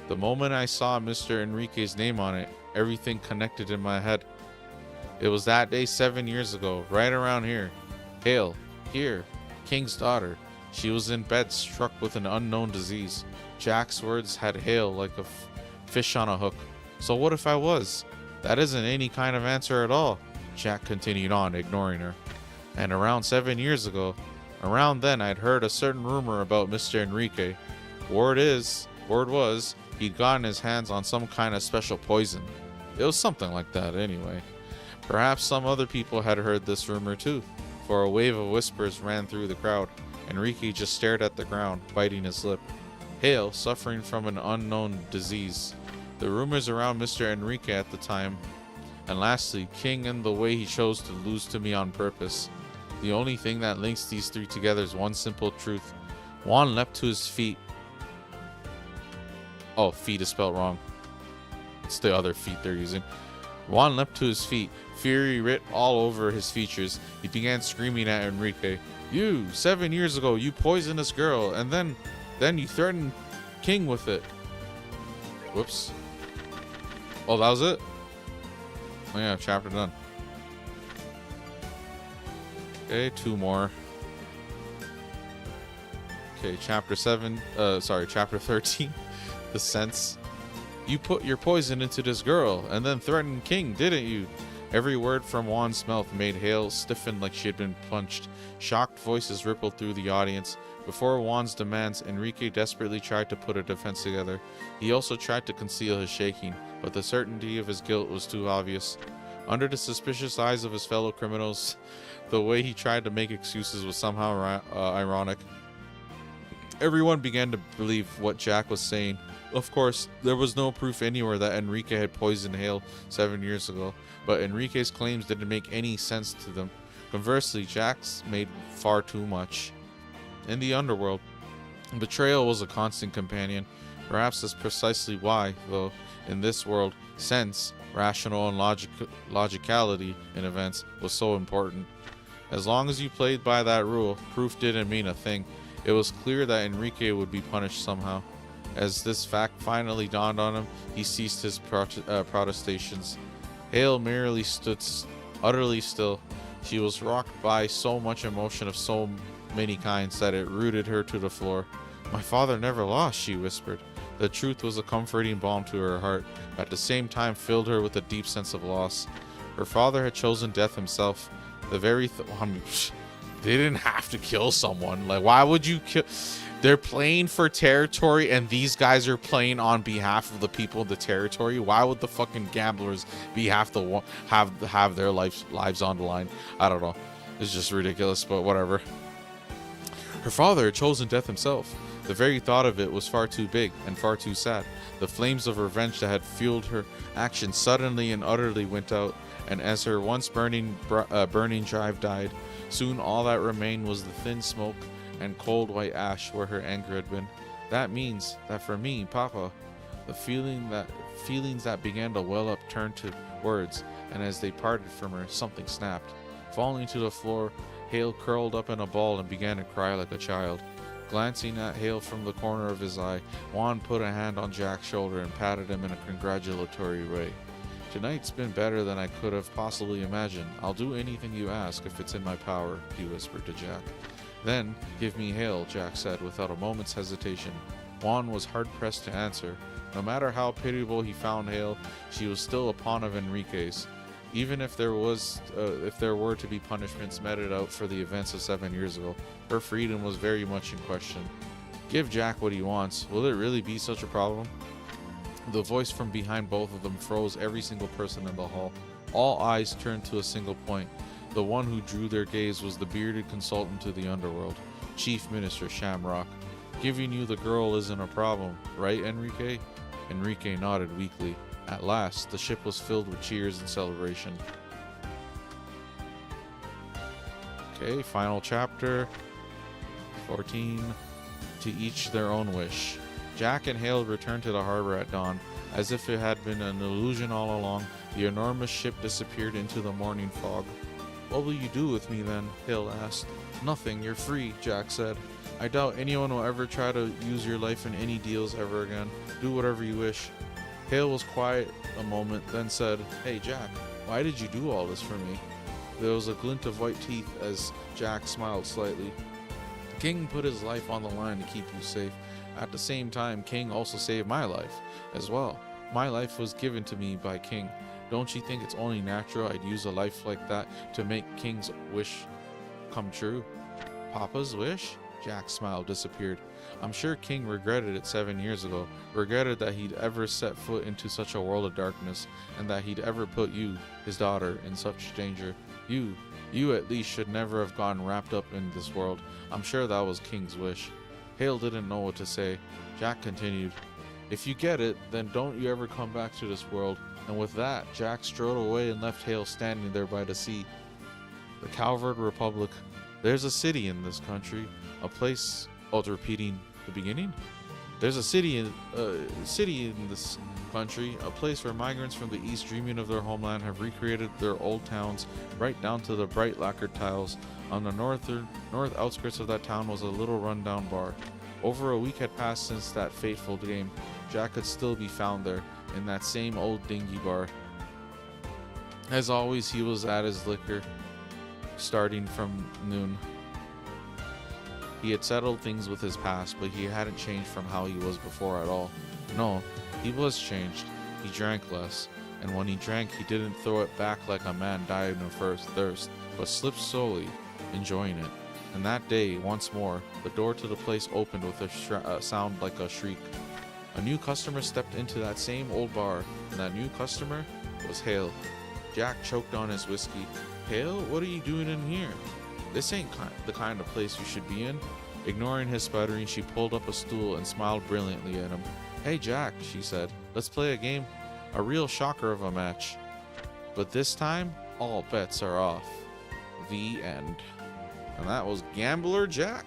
The moment I saw Mr. Enrique's name on it, everything connected in my head. It was that day 7 years ago, right around here. Hale, here, King's daughter. She was in bed, struck with an unknown disease. Jack's words had Hale like a fish on a hook. So what if I was? That isn't any kind of answer at all. Jack continued on, ignoring her. And around 7 years ago, around then I'd heard a certain rumor about Mr. Enrique. Word was, he'd gotten his hands on some kind of special poison. It was something like that anyway. Perhaps some other people had heard this rumor too, for a wave of whispers ran through the crowd. Enrique just stared at the ground, biting his lip. Hale, suffering from an unknown disease. The rumors around Mr. Enrique at the time. And lastly, King and the way he chose to lose to me on purpose. The only thing that links these three together is one simple truth. Juan leapt to his feet. Oh, feet is spelled wrong. It's the other feet they're using. Juan leapt to his feet, fury writ all over his features. He began screaming at Enrique. You, 7 years ago, you poisoned this girl, and then you threatened King with it. Whoops. Oh, that was it? Oh yeah, chapter done. Okay, 2 more. Okay, chapter 13. The sense. You put your poison into this girl, and then threatened King, didn't you? Every word from Juan's mouth made Hale stiffen like she had been punched. Shocked voices rippled through the audience. Before Juan's demands, Enrique desperately tried to put a defense together. He also tried to conceal his shaking, but the certainty of his guilt was too obvious. Under the suspicious eyes of his fellow criminals, the way he tried to make excuses was somehow ironic. Everyone began to believe what Jack was saying. Of course, there was no proof anywhere that Enrique had poisoned Hale 7 years ago, but Enrique's claims didn't make any sense to them. Conversely, Jack's made far too much. In the underworld, betrayal was a constant companion. Perhaps that's precisely why, though, in this world, sense, rational and logicality in events was so important. As long as you played by that rule, proof didn't mean a thing. It was clear that Enrique would be punished somehow. As this fact finally dawned on him, he ceased his protestations. Hale merely stood utterly still. She was rocked by so much emotion of so many kinds that it rooted her to the floor. My father never lost, she whispered. The truth was a comforting balm to her heart, at the same time filled her with a deep sense of loss. Her father had chosen death himself. The very they didn't have to kill someone. Like, why would you kill? They're playing for territory, and these guys are playing on behalf of the people of the territory. Why would the fucking gamblers have their lives on the line? I don't know. It's just ridiculous, but whatever. Her father had chosen death himself. The very thought of it was far too big and far too sad. The flames of revenge that had fueled her action suddenly and utterly went out, and as her once burning drive died, soon all that remained was the thin smoke and cold white ash where her anger had been. That means that for me, Papa, the feelings that began to well up turned to words, and as they parted from her, something snapped. Falling to the floor, Hale curled up in a ball and began to cry like a child. Glancing at Hale from the corner of his eye, Juan put a hand on Jack's shoulder and patted him in a congratulatory way. Tonight's been better than I could have possibly imagined. I'll do anything you ask if it's in my power, he whispered to Jack. Then, give me Hale, Jack said without a moment's hesitation. Juan was hard-pressed to answer. No matter how pitiable he found Hale, she was still a pawn of Enrique's. Even if there were to be punishments meted out for the events of 7 years ago, her freedom was very much in question. Give Jack what he wants. Will it really be such a problem? The voice from behind both of them froze every single person in the hall. All eyes turned to a single point. The one who drew their gaze was the bearded consultant to the underworld, Chief Minister Shamrock. Giving you the girl isn't a problem, right, Enrique? Enrique nodded weakly. At last, the ship was filled with cheers and celebration. Okay, final chapter. 14. To each their own wish. Jack and Hale returned to the harbor at dawn. As if it had been an illusion all along, the enormous ship disappeared into the morning fog. What will you do with me then? Hale asked. Nothing, you're free, Jack said. I doubt anyone will ever try to use your life in any deals ever again. Do whatever you wish. Hale was quiet a moment, then said, Hey Jack, why did you do all this for me? There was a glint of white teeth as Jack smiled slightly. King put his life on the line to keep you safe. At the same time, King also saved my life as well. My life was given to me by King. Don't you think it's only natural I'd use a life like that to make King's wish come true? Papa's wish? Jack's smile disappeared. I'm sure King regretted it 7 years ago, regretted that he'd ever set foot into such a world of darkness, and that he'd ever put you, his daughter, in such danger. You at least should never have gotten wrapped up in this world. I'm sure that was King's wish. Hale didn't know what to say. Jack continued, If you get it, then don't you ever come back to this world. And with that, Jack strode away and left Hale standing there by the sea. The Calvard Republic. There's a city in this country. A place... repeating the beginning? There's a city in this country, a place where migrants from the east dreaming of their homeland have recreated their old towns right down to the bright lacquered tiles. On the north outskirts of that town was a little rundown bar. Over a week had passed since that fateful game. Jack could still be found there, in that same old dingy bar. As always, he was at his liquor, starting from noon. He had settled things with his past, but he hadn't changed from how he was before at all. No, he was changed. He drank less, and when he drank, he didn't throw it back like a man dying of thirst, but slipped slowly, enjoying it. And that day, once more, the door to the place opened with a sound like a shriek. A new customer stepped into that same old bar, and that new customer was Hale. Jack choked on his whiskey. Hale, what are you doing in here? This ain't the kind of place you should be in. Ignoring his sputtering, she pulled up a stool and smiled brilliantly at him. Hey Jack, she said, let's play a game. A real shocker of a match. But this time, all bets are off. The end. And that was Gambler Jack.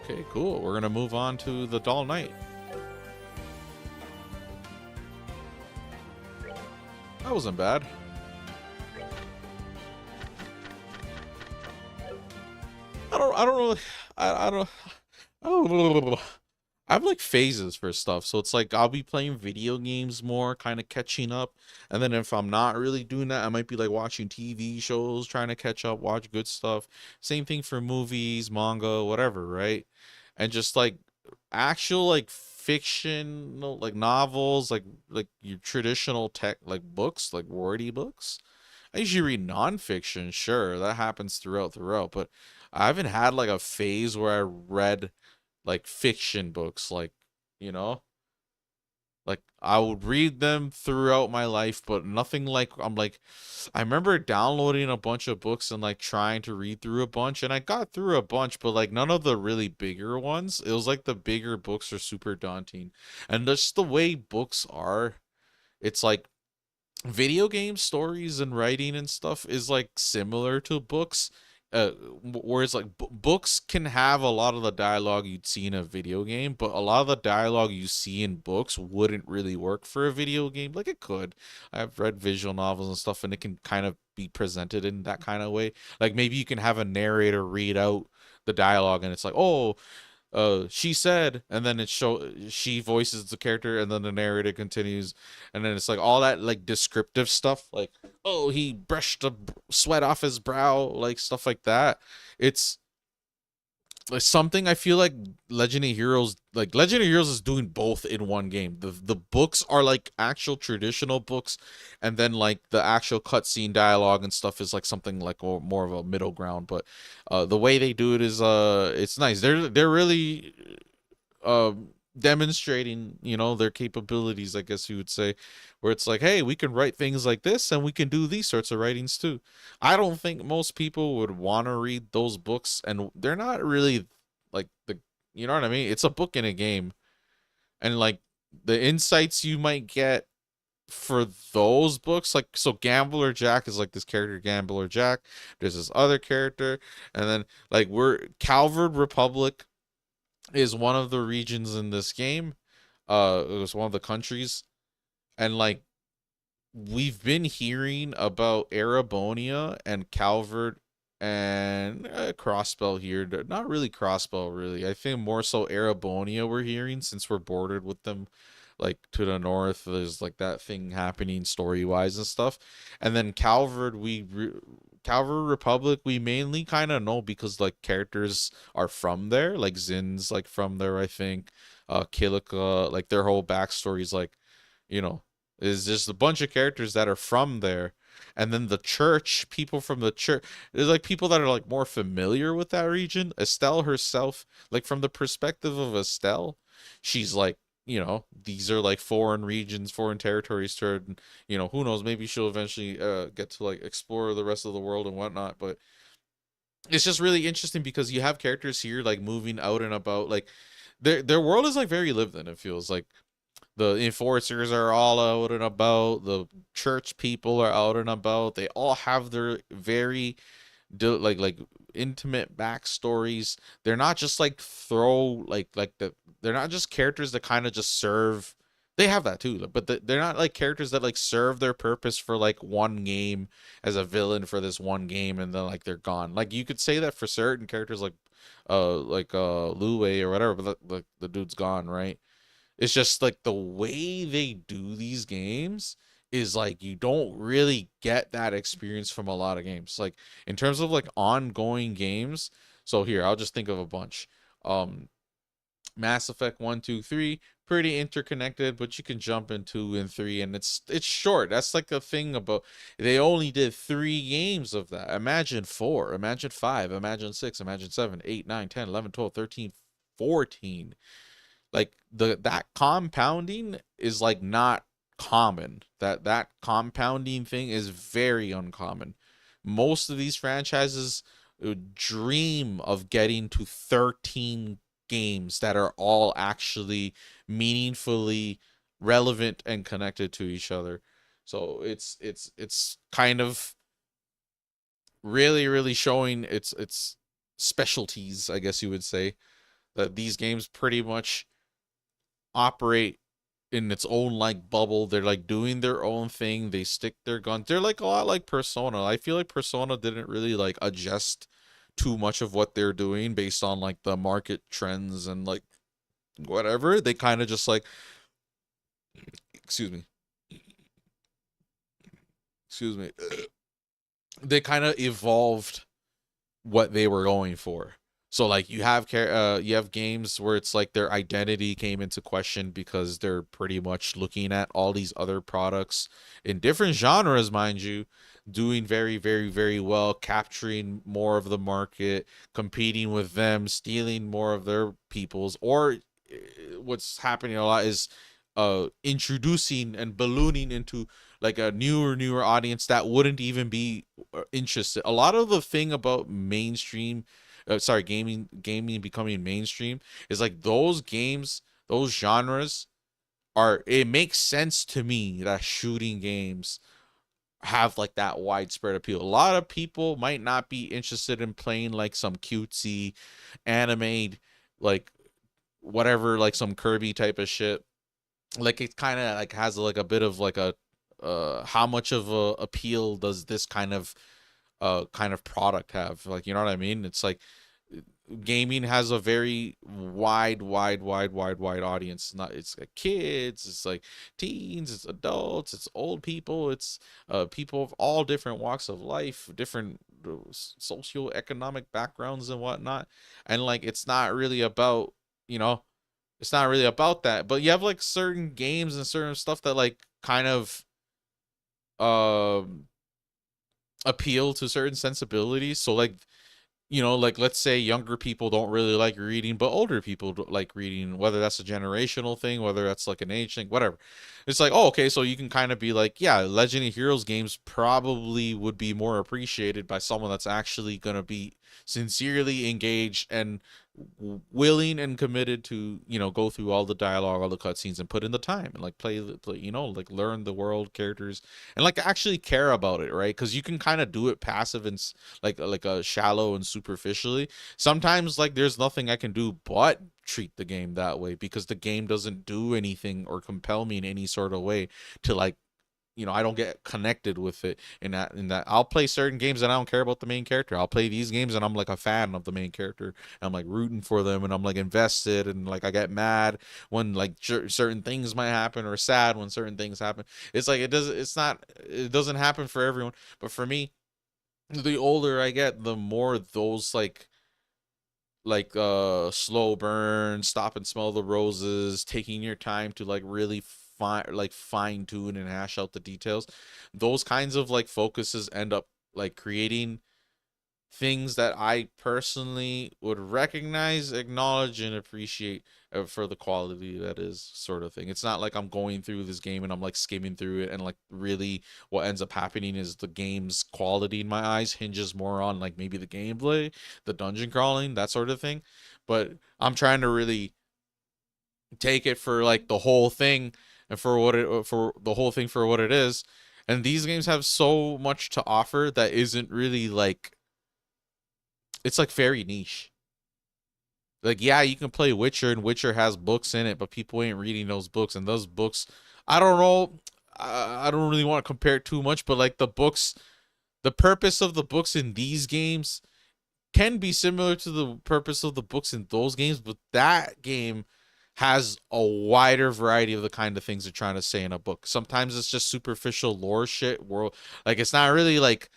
Okay, cool. We're gonna move on to the Dull Knight. That wasn't bad. I don't really, I don't, I have like phases for stuff. So it's like I'll be playing video games more, kind of catching up. And then if I'm not really doing that, I might be like watching TV shows, trying to catch up, watch good stuff. Same thing for movies, manga, whatever, right? And just like actual like fiction, like novels, like your traditional tech, like books, like wordy books. I usually read nonfiction, sure, that happens throughout, but I haven't had like a phase where I read like fiction books, like, you know, like I would read them throughout my life, but nothing like I remember downloading a bunch of books and like trying to read through a bunch, and I got through a bunch, but like none of the really bigger ones. It was like the bigger books are super daunting, and just the way books are, it's like video game stories and writing and stuff is like similar to books, whereas like books can have a lot of the dialogue you'd see in a video game, but a lot of the dialogue you see in books wouldn't really work for a video game. Like it could. I've read visual novels and stuff, and it can kind of be presented in that kind of way. Like maybe you can have a narrator read out the dialogue and it's like, oh, she said, and then she voices the character, and then the narrator continues, and then it's like all that like descriptive stuff, like, oh, he brushed the sweat off his brow, like stuff like that. It's like something I feel like Legend of Heroes is doing both in one game. The books are like actual traditional books, and then like the actual cutscene dialogue and stuff is like something like more of a middle ground. But the way they do it is it's nice. They're really demonstrating, their capabilities, I guess you would say, where it's like, hey, we can write things like this and we can do these sorts of writings too. I don't think most people would want to read those books, and they're not really like you know what I mean? It's a book in a game, and like the insights you might get for those books, like, so Gambler Jack is like this character, Gambler Jack. There's this other character, and then like we're Calvard Republic is one of the regions in this game. It was one of the countries, and like we've been hearing about Erebonia and Calvert and Crossbell here. Not really Crossbell, really. I think more so Erebonia we're hearing, since we're bordered with them, like to the north. There's like that thing happening story wise and stuff. And then Calvert, Calvert Republic, we mainly kind of know because like characters are from there, like Zin's like from there, I think. Kilika, like their whole backstory is like, you know, is just a bunch of characters that are from there. And then the church, people from the church, there's like people that are like more familiar with that region. Estelle herself, like from the perspective of Estelle, she's like, these are like foreign regions, foreign territories to her. And, who knows, maybe she'll eventually get to like explore the rest of the world and whatnot. But it's just really interesting because you have characters here like moving out and about, like their world is like very lived in, it feels like. The enforcers are all out and about. The church people are out and about. They all have their very like intimate backstories. They're not just like they're not just characters that kind of just serve. They have that too, but they're not like characters that like serve their purpose for like one game as a villain for this one game, and then like they're gone. Like you could say that for certain characters like Lue or whatever, but the dude's gone, right? It's just like the way they do these games is like you don't really get that experience from a lot of games. Like in terms of like ongoing games. So here, I'll just think of a bunch. Um Mass Effect 1, 2, 3, pretty interconnected, but you can jump in 2 and 3, and it's short. That's like the thing about, they only did 3 games of that. Imagine 4, imagine 5, imagine 6, imagine 7, 8, 9, 10, 11, 12, 13, 14. Like that compounding is like not common. That compounding thing is very uncommon. Most of these franchises dream of getting to 13 games that are all actually meaningfully relevant and connected to each other. So it's kind of really showing its specialties, I guess you would say, that these games pretty much operate in its own like bubble. They're like doing their own thing. They stick their guns. They're like a lot like Persona. I feel like Persona didn't really like adjust too much of what they're doing based on like the market trends and like whatever. They kind of just like, excuse me, excuse me. They kind of evolved what they were going for. So like you have games where it's like their identity came into question because they're pretty much looking at all these other products in different genres, mind you, doing very well, capturing more of the market, competing with them, stealing more of their peoples, or what's happening a lot is introducing and ballooning into like a newer audience that wouldn't even be interested. A lot of the thing about mainstream, sorry, gaming becoming mainstream is like those games, those genres are, it makes sense to me that shooting games have like that widespread appeal. A lot of people might not be interested in playing like some cutesy anime, like whatever, like some Kirby type of shit. Like it kind of like has like a bit of like a how much of a appeal does this kind of product have? Like, you know what I mean? It's like gaming has a very wide audience. Not, it's like kids, it's like teens, it's adults, it's old people, it's people of all different walks of life, different socioeconomic backgrounds and whatnot. And like it's not really about, you know, it's not really about that. But you have like certain games and certain stuff that like kind of um appeal to certain sensibilities. So like you know, like let's say younger people don't really like reading, but older people like reading, whether that's a generational thing, whether that's like an age thing, whatever. It's like, oh, okay, so you can kind of be like, yeah, Legend of Heroes games probably would be more appreciated by someone that's actually going to be sincerely engaged and willing and committed to, you know, go through all the dialogue, all the cutscenes, and put in the time and like play, you know, like learn the world, characters, and like actually care about it, right? Because you can kind of do it passive and like a shallow and superficially. Sometimes like there's nothing I can do but treat the game that way because the game doesn't do anything or compel me in any sort of way to like, you know, I don't get connected with it in that I'll play certain games and I don't care about the main character. I'll play these games and I'm like a fan of the main character. And I'm like rooting for them and I'm like invested and like I get mad when like certain things might happen or sad when certain things happen. It's like it doesn't happen for everyone, but for me, the older I get, the more those slow burn, stop and smell the roses, taking your time to like really fine tune and hash out the details. Those kinds of like focuses end up like creating things that I personally would recognize, acknowledge, and appreciate for the quality that is, sort of thing. It's not like I'm going through this game and I'm like skimming through it and like really what ends up happening is the game's quality in my eyes hinges more on like maybe the gameplay, the dungeon crawling, that sort of thing. But I'm trying to really take it for like the whole thing and for the whole thing for what it is. And these games have so much to offer that isn't really like, it's like very niche. Like, yeah, you can play Witcher, and Witcher has books in it, but people ain't reading those books. And those books, I don't know, I don't really want to compare it too much, but like the books, the purpose of the books in these games can be similar to the purpose of the books in those games, but that game has a wider variety of the kind of things they're trying to say in a book. Sometimes it's just superficial lore shit, world, like it's not really like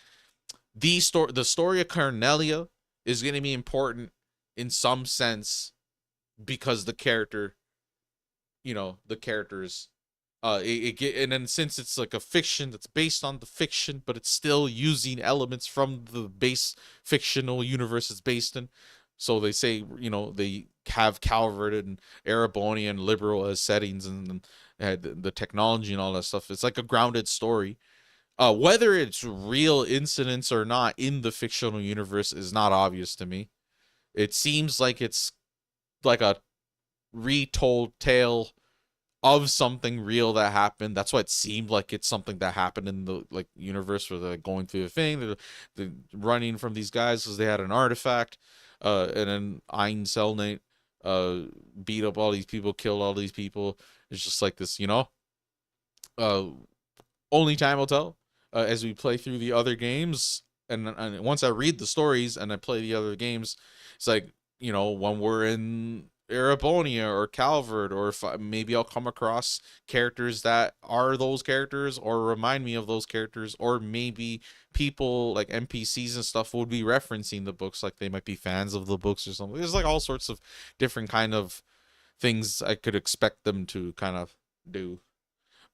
the story of Cornelia is going to be important in some sense because the character, you know, the characters, and then since it's like a fiction that's based on the fiction, but it's still using elements from the base fictional universe it's based in. So they say, you know, they have Calvert and Ereboni and Liberal as settings, and the technology and all that stuff. It's like a grounded story. Whether it's real incidents or not in the fictional universe is not obvious to me. It seems like it's like a retold tale of something real that happened. That's why it seemed like it's something that happened in the like universe where they're going through the thing. They're running from these guys because they had an artifact. And then Ein Selnate beat up all these people, killed all these people. It's just like this, you know. Uh, Only time will tell. As we play through the other games, and once I read the stories and I play the other games, it's like, you know, when we're in Erebonia or Calvert, or if maybe I'll come across characters that are those characters or remind me of those characters, or maybe people like NPCs and stuff would be referencing the books, like they might be fans of the books or something. There's like all sorts of different kind of things I could expect them to kind of do.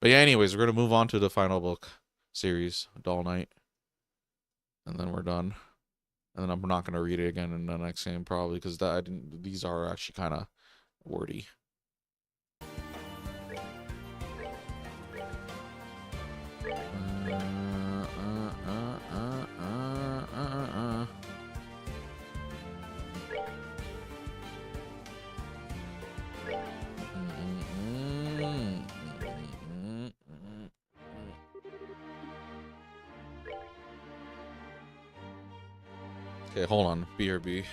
But yeah, anyways, we're gonna move on to the final book series, Dull Night, and then we're done. And then I'm not gonna read it again in the next game probably because that I didn't. These are actually kind of wordy. Okay, hold on. BRB.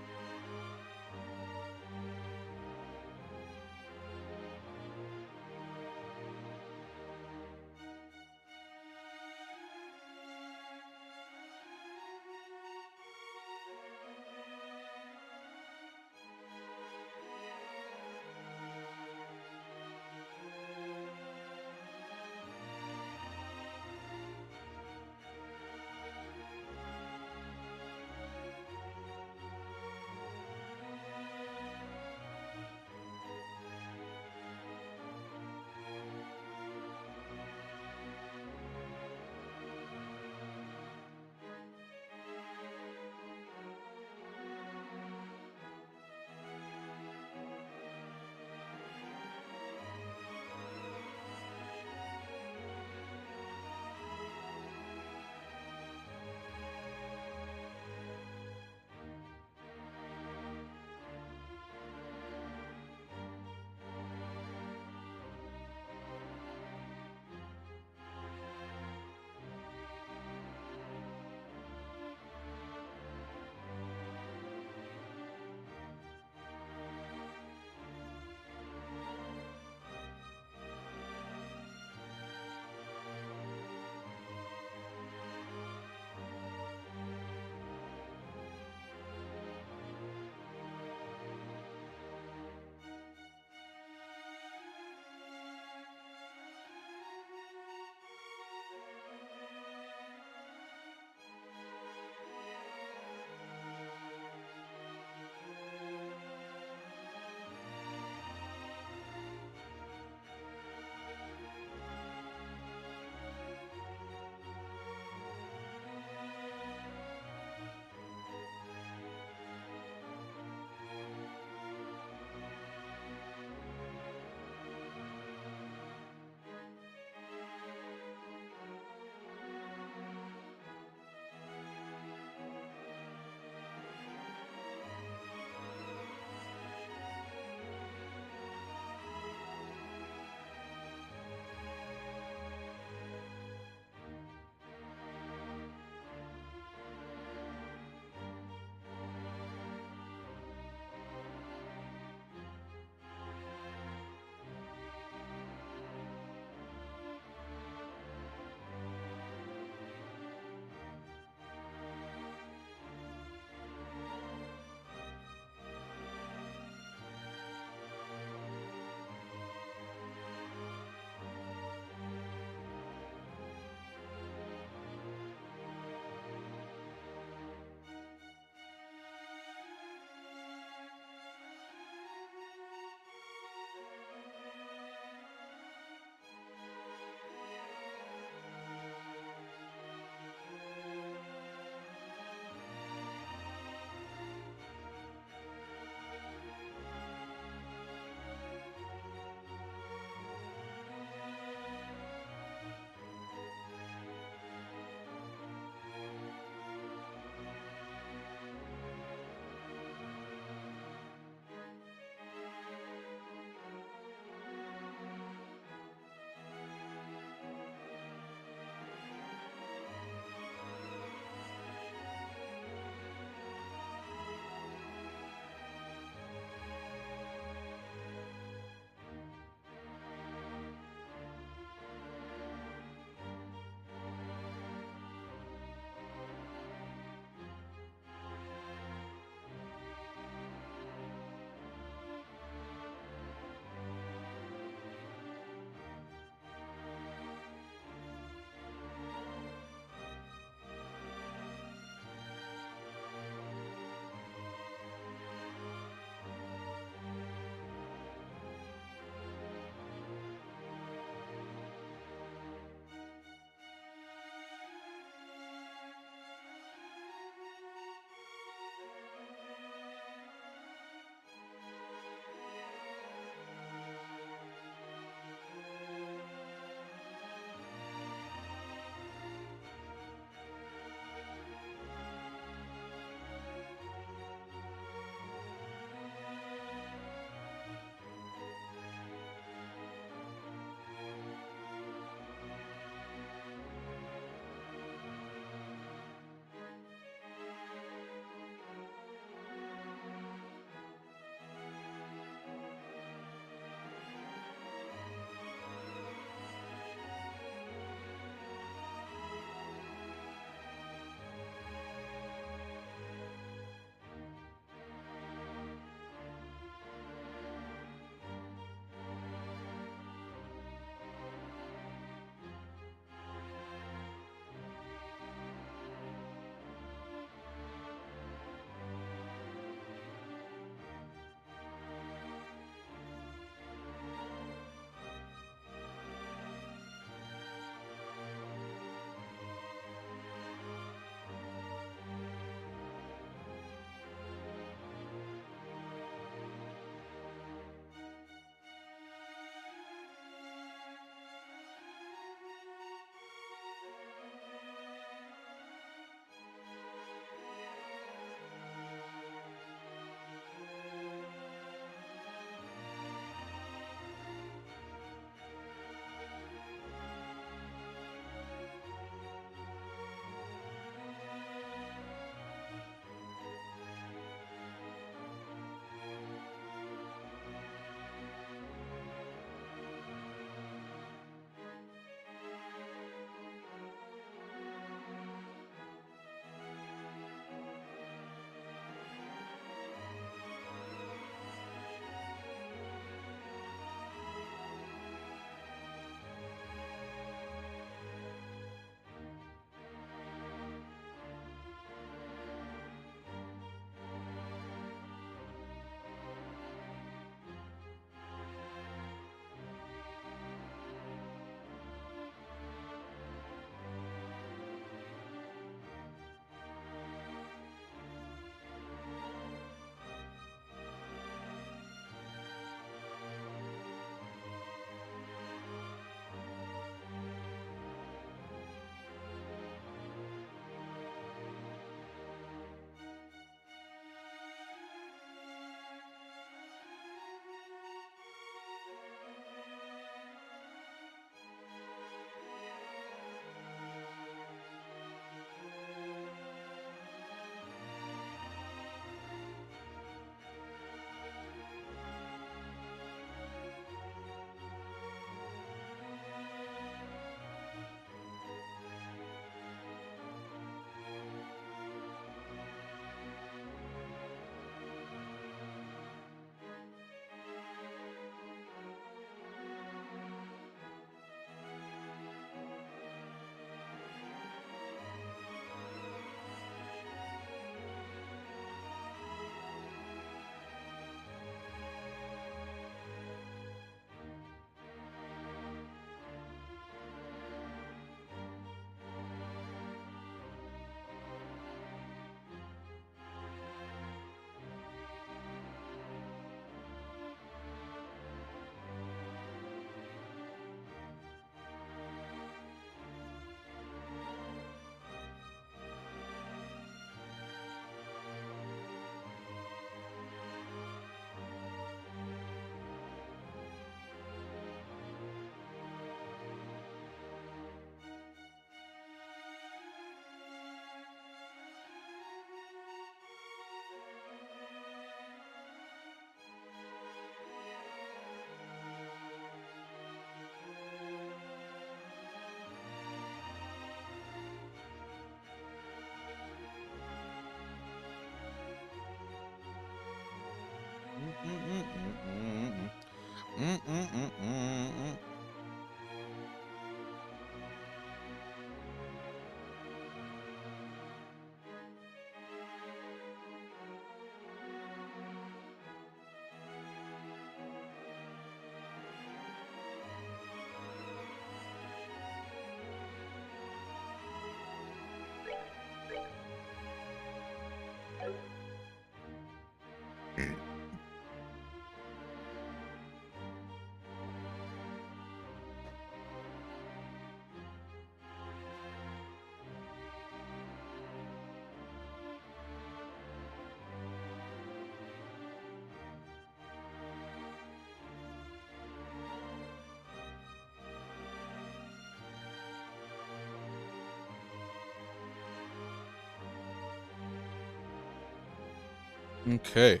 Okay.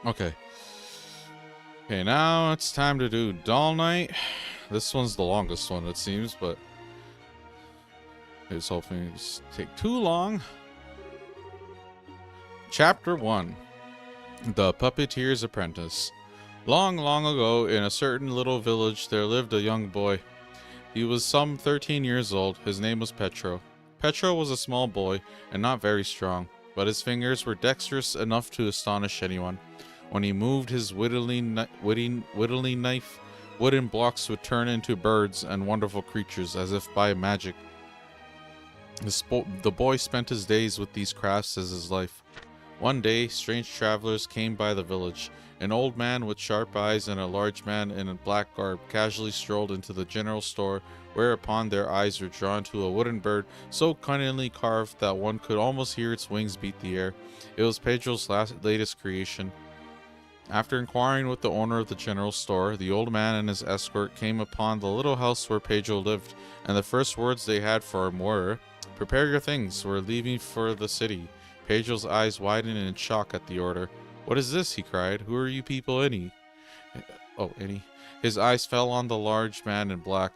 Okay. Okay, now it's time to do Doll Night. This one's the longest one, it seems, but it's hoping it doesn't take too long. Chapter 1. The Puppeteer's Apprentice. Long, long ago, in a certain little village, there lived a young boy. He was some 13 years old. His name was Petro. Petro was a small boy and not very strong, but his fingers were dexterous enough to astonish anyone. When he moved his whittling knife, wooden blocks would turn into birds and wonderful creatures as if by magic. The boy spent his days with these crafts as his life. One day, strange travelers came by the village. An old man with sharp eyes and a large man in a black garb casually strolled into the general store, whereupon their eyes were drawn to a wooden bird so cunningly carved that one could almost hear its wings beat the air. It was Pedro's latest creation. After inquiring with the owner of the general store, the old man and his escort came upon the little house where Pedro lived, and the first words they had for him were, "Prepare your things, we're leaving for the city." Pedro's eyes widened in shock at the order. "What is this?" he cried. "Who are you people, any?" His eyes fell on the large man in black.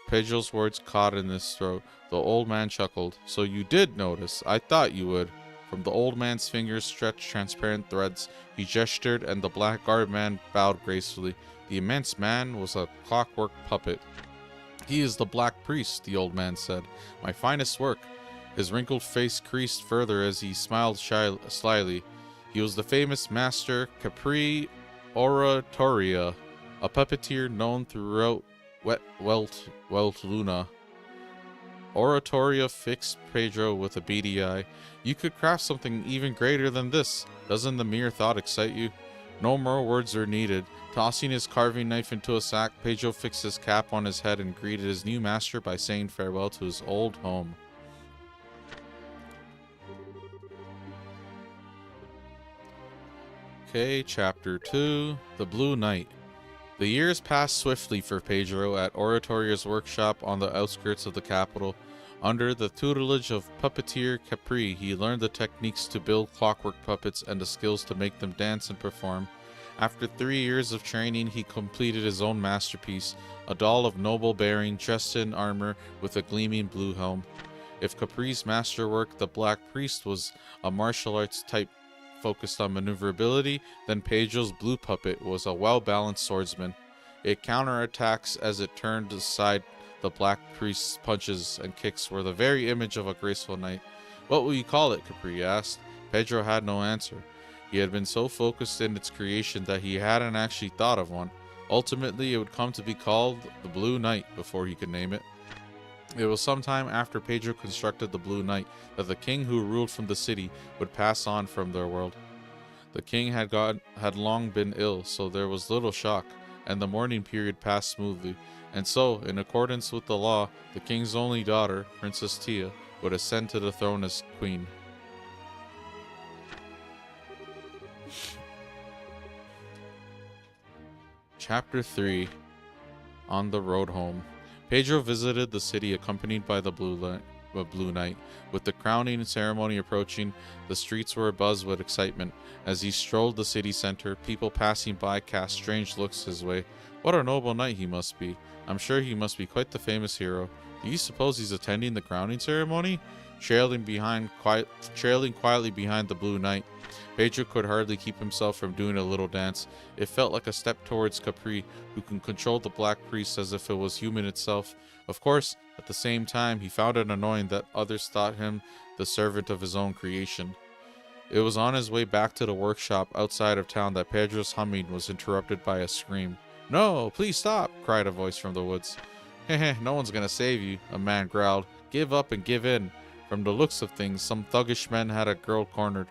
Pedro's words caught in his throat. The old man chuckled. "So you did notice. I thought you would." From the old man's fingers stretched transparent threads. He gestured, and the black-garbed man bowed gracefully. The immense man was a clockwork puppet. "He is the Black Priest," the old man said. "My finest work." His wrinkled face creased further as he smiled slyly. He was the famous master Capri Oratoria, a puppeteer known throughout Welt Luna. Oratoria fixed Pedro with a beady eye. "You could craft something even greater than this. Doesn't the mere thought excite you?" No more words are needed. Tossing his carving knife into a sack, Pedro fixed his cap on his head and greeted his new master by saying farewell to his old home. Okay, Chapter 2, The Blue Knight. The years passed swiftly for Pedro at Oratoria's workshop on the outskirts of the capital. Under the tutelage of puppeteer Capri, he learned the techniques to build clockwork puppets and the skills to make them dance and perform. After 3 years of training, he completed his own masterpiece, a doll of noble bearing dressed in armor with a gleaming blue helm. If Capri's masterwork, the Black Priest, was a martial arts type focused on maneuverability, then Pedro's blue puppet was a well-balanced swordsman. It counterattacks as it turned aside. The Black Priest's punches and kicks were the very image of a graceful knight. "What will you call it?" Capri asked. Pedro had no answer. He had been so focused in its creation that he hadn't actually thought of one. Ultimately, it would come to be called the Blue Knight before he could name it. It was some time after Pedro constructed the Blue Knight that the king who ruled from the city would pass on from their world. The king had long been ill, so there was little shock, and the mourning period passed smoothly. And so, in accordance with the law, the king's only daughter, Princess Tia, would ascend to the throne as queen. Chapter 3, On the Road Home. Pedro visited the city accompanied by the Blue Blue Knight. With the crowning ceremony approaching, the streets were abuzz with excitement. As he strolled the city center, people passing by cast strange looks his way. What a noble knight he must be. I'm sure he must be quite the famous hero. Do you suppose he's attending the crowning ceremony? Trailing quietly behind the Blue Knight, Pedro could hardly keep himself from doing a little dance. It felt like a step towards Capri, who can control the Black Priest as if it was human itself. Of course, at the same time, he found it annoying that others thought him the servant of his own creation. It was on his way back to the workshop outside of town that Pedro's humming was interrupted by a scream. "No, please stop!" cried a voice from the woods. "Heh, no one's gonna save you," a man growled. "Give up and give in." From the looks of things, some thuggish men had a girl cornered.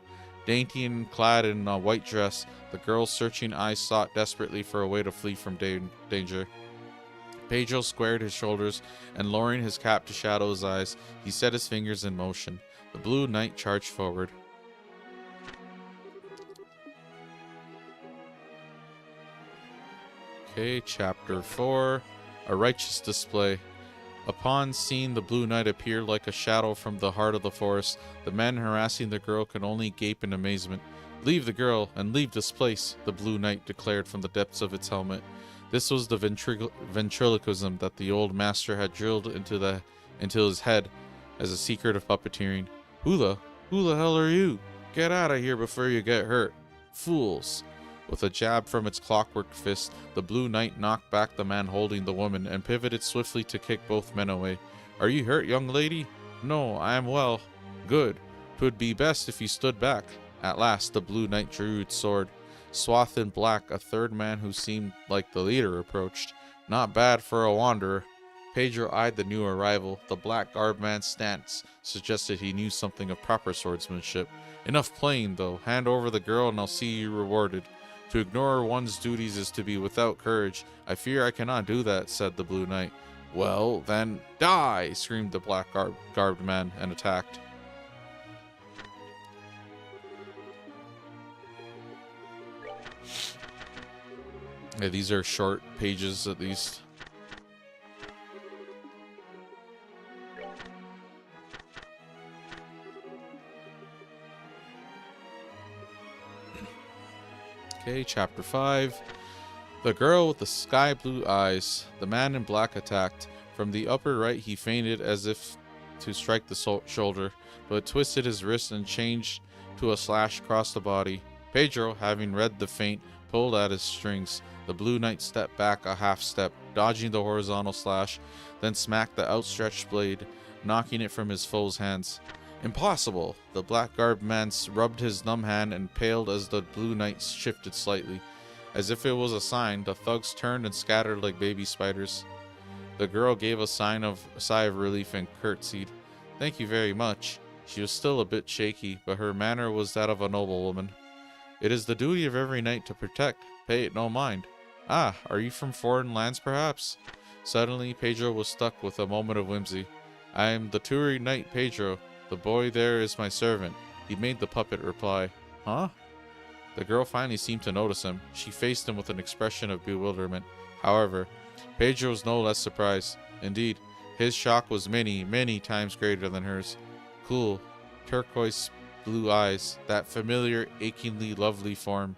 Dainty and clad in a white dress, the girl's searching eyes sought desperately for a way to flee from danger. Pedro squared his shoulders, and lowering his cap to shadow his eyes, he set his fingers in motion. The Blue Knight charged forward. Okay, Chapter 4, A Righteous Display. Upon seeing the Blue Knight appear like a shadow from the heart of the forest, the men harassing the girl could only gape in amazement. "Leave the girl, and leave this place," the Blue Knight declared from the depths of its helmet. This was the ventriloquism that the old master had drilled into his head as a secret of puppeteering. Who the hell are you? Get out of here before you get hurt. Fools." With a jab from its clockwork fist, the Blue Knight knocked back the man holding the woman and pivoted swiftly to kick both men away. "Are you hurt, young lady?" "No, I am well." "Good. 'Twould be best if you stood back." At last, the Blue Knight drew its sword. Swathed in black, a third man who seemed like the leader approached. Not bad for a wanderer. Pedro eyed the new arrival. The black-garbed man's stance suggested he knew something of proper swordsmanship. "Enough playing, though. Hand over the girl and I'll see you rewarded. To ignore one's duties is to be without courage. I fear I cannot do that," said the Blue Knight. "Well, then, die!" screamed the black-garbed man and attacked. Yeah, these are short pages at least. Okay, Chapter 5. The girl with the sky blue eyes. The man in black attacked. From the upper right, he feinted as if to strike the shoulder, but twisted his wrist and changed to a slash across the body. Pedro, having read the feint, pulled at his strings. The Blue Knight stepped back a half step, dodging the horizontal slash, then smacked the outstretched blade, knocking it from his foe's hands. "Impossible!" The black-garbed man rubbed his numb hand and paled as the Blue Knight shifted slightly. As if it was a sign, the thugs turned and scattered like baby spiders. The girl gave a sigh of relief and curtsied. "Thank you very much." She was still a bit shaky, but her manner was that of a noble woman. "It is the duty of every knight to protect. Pay it no mind." "Ah, are you from foreign lands, perhaps?" Suddenly, Pedro was struck with a moment of whimsy. "I am the Turi Knight Pedro. The boy there is my servant," he made the puppet reply. "Huh?" The girl finally seemed to notice him. She faced him with an expression of bewilderment. However, Pedro was no less surprised. Indeed, his shock was many, many times greater than hers. Cool, turquoise blue eyes, that familiar, achingly lovely form.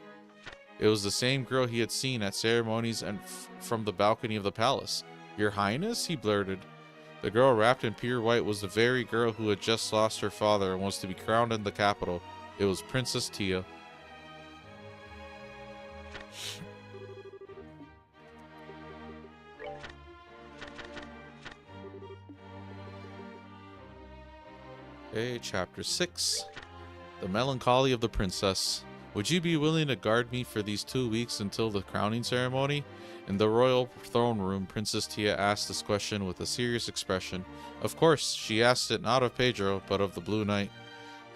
It was the same girl he had seen at ceremonies and from the balcony of the palace. "Your Highness?" he blurted. The girl wrapped in pure white was the very girl who had just lost her father and was to be crowned in the capital. It was Princess Tia. Okay, Chapter 6. The Melancholy of the Princess. "Would you be willing to guard me for these 2 weeks until the crowning ceremony?" In the royal throne room, Princess Tia asked this question with a serious expression. Of course, she asked it not of Pedro, but of the Blue Knight.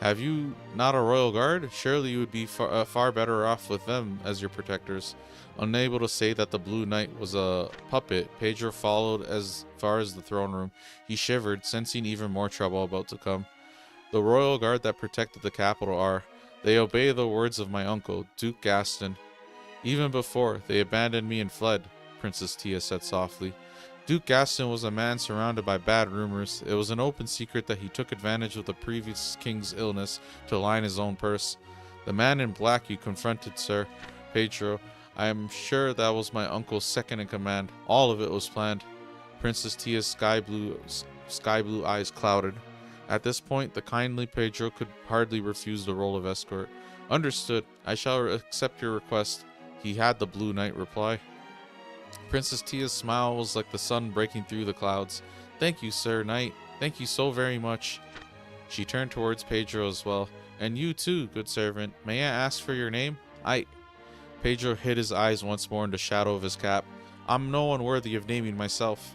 "Have you not a royal guard? Surely you would be far better off with them as your protectors." Unable to say that the Blue Knight was a puppet, Pedro followed as far as the throne room. He shivered, sensing even more trouble about to come. "The royal guard that protected the capital are. They obey the words of my uncle, Duke Gaston. Even before, they abandoned me and fled," Princess Tia said softly. Duke Gaston was a man surrounded by bad rumors. It was an open secret that he took advantage of the previous king's illness to line his own purse. The man in black you confronted, Sir Pedro, I am sure that was my uncle's second in command. All of it was planned. Princess Tia's sky blue eyes clouded. At this point, the kindly Pedro could hardly refuse the role of escort. Understood. I shall accept your request, he had the Blue Knight reply. Princess Tia's smile was like the sun breaking through the clouds. Thank you, Sir Knight. Thank you so very much. She turned towards Pedro as well. And you too, good servant. May I ask for your name? Pedro hid his eyes once more in the shadow of his cap. I'm no one worthy of naming myself.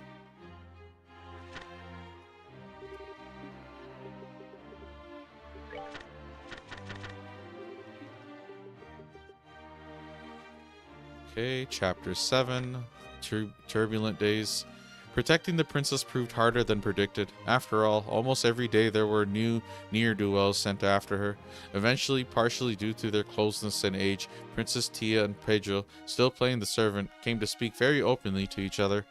Okay, Chapter 7, Turbulent Days. Protecting the princess proved harder than predicted. After all, almost every day there were new ne'er-do-wells sent after her. Eventually, partially due to their closeness and age, Princess Tia and Pedro, still playing the servant, came to speak very openly to each other.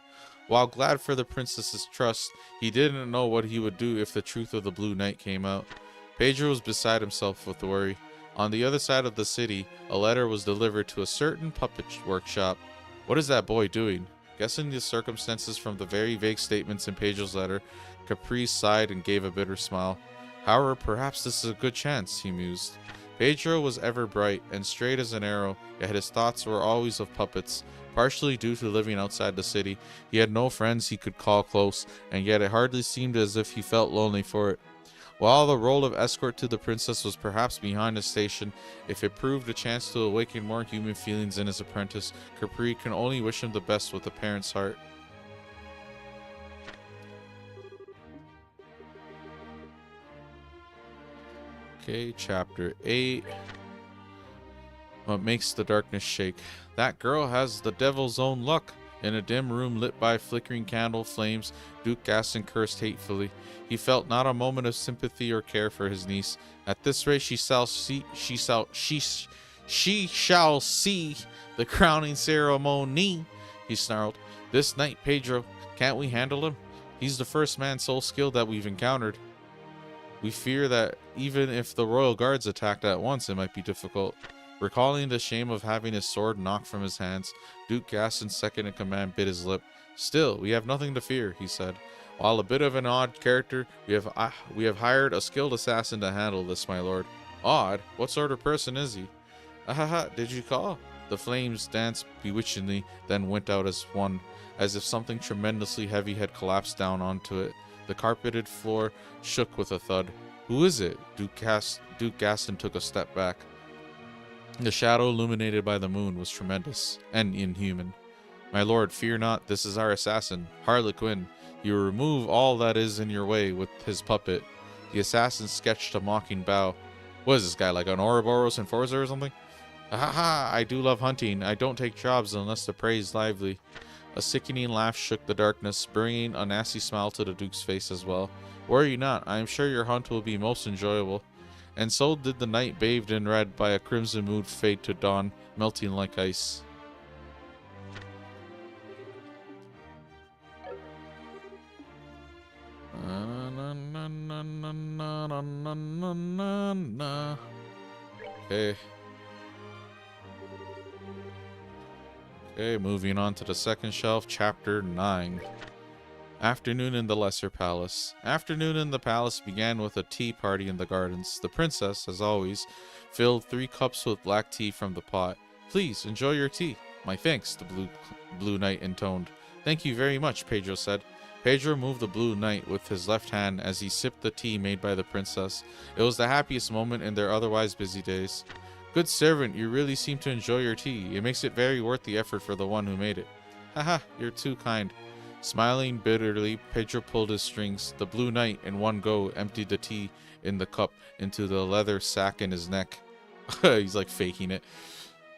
While glad for the princess's trust, he didn't know what he would do if the truth of the Blue Knight came out. Pedro was beside himself with worry. On the other side of the city, a letter was delivered to a certain puppet workshop. What is that boy doing? Guessing the circumstances from the very vague statements in Pedro's letter, Caprice sighed and gave a bitter smile. However, perhaps this is a good chance, he mused. Pedro was ever bright and straight as an arrow, yet his thoughts were always of puppets. Partially due to living outside the city, he had no friends he could call close, and yet it hardly seemed as if he felt lonely for it. While the role of escort to the princess was perhaps behind his station, if it proved a chance to awaken more human feelings in his apprentice, Capri can only wish him the best with a parent's heart. Okay, Chapter 8. What makes the darkness shake? That girl has the devil's own luck. In a dim room lit by flickering candle flames, Duke Gaston cursed hatefully. He felt not a moment of sympathy or care for his niece. At this rate, she shall see the crowning ceremony, he snarled. This night, Pedro, can't we handle him? He's the first man so skilled that we've encountered. We fear that even if the royal guards attacked at once, it might be difficult. Recalling the shame of having his sword knocked from his hands, Duke Gaston's second in command bit his lip. Still, we have nothing to fear, he said. While a bit of an odd character, we have hired a skilled assassin to handle this, my lord. Odd? What sort of person is he? Ahaha, did you call? The flames danced bewitchingly, then went out as one, as if something tremendously heavy had collapsed down onto it. The carpeted floor shook with a thud. Who is it? Duke Gaston took a step back. The shadow illuminated by the moon was tremendous and inhuman. My lord, fear not, this is our assassin, Harlequin. He will remove all that is in your way with his puppet. The assassin sketched a mocking bow. What is this guy, like an Ouroboros and Forza or something? Ha ha, I do love hunting. I don't take jobs unless the prey is lively. A sickening laugh shook the darkness, bringing a nasty smile to the Duke's face as well. Worry not, I am sure your hunt will be most enjoyable. And so did the night bathed in red by a crimson mood fade to dawn, melting like ice. Okay, moving on to the second shelf, Chapter 9. Afternoon in the Lesser Palace. Afternoon in the palace began with a tea party in the gardens. The princess, as always, filled 3 cups with black tea from the pot. Please, enjoy your tea. My thanks, the Blue Knight intoned. Thank you very much, Pedro said. Pedro moved the Blue Knight with his left hand as he sipped the tea made by the princess. It was the happiest moment in their otherwise busy days. Good servant, you really seem to enjoy your tea. It makes it very worth the effort for the one who made it. Haha, you're too kind. Smiling bitterly, Pedro pulled his strings. The Blue Knight, in one go, emptied the tea in the cup into the leather sack in his neck. He's like faking it.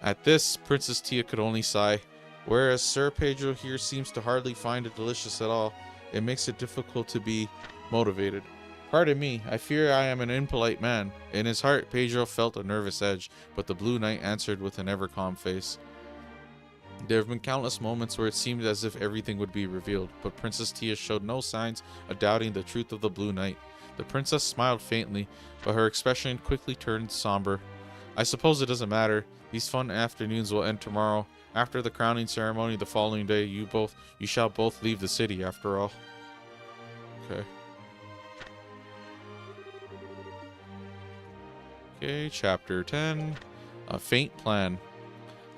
At this, Princess Tia could only sigh. Whereas Sir Pedro here seems to hardly find it delicious at all. It makes it difficult to be motivated. Pardon me, I fear I am an impolite man. In his heart, Pedro felt a nervous edge, but the Blue Knight answered with an ever-calm face. There have been countless moments where it seemed as if everything would be revealed, but Princess Tia showed no signs of doubting the truth of the Blue Knight. The princess smiled faintly, but her expression quickly turned somber. I suppose it doesn't matter. These fun afternoons will end tomorrow. After the crowning ceremony the following day, you shall both leave the city after all. Okay. Okay, chapter 10. A faint plan.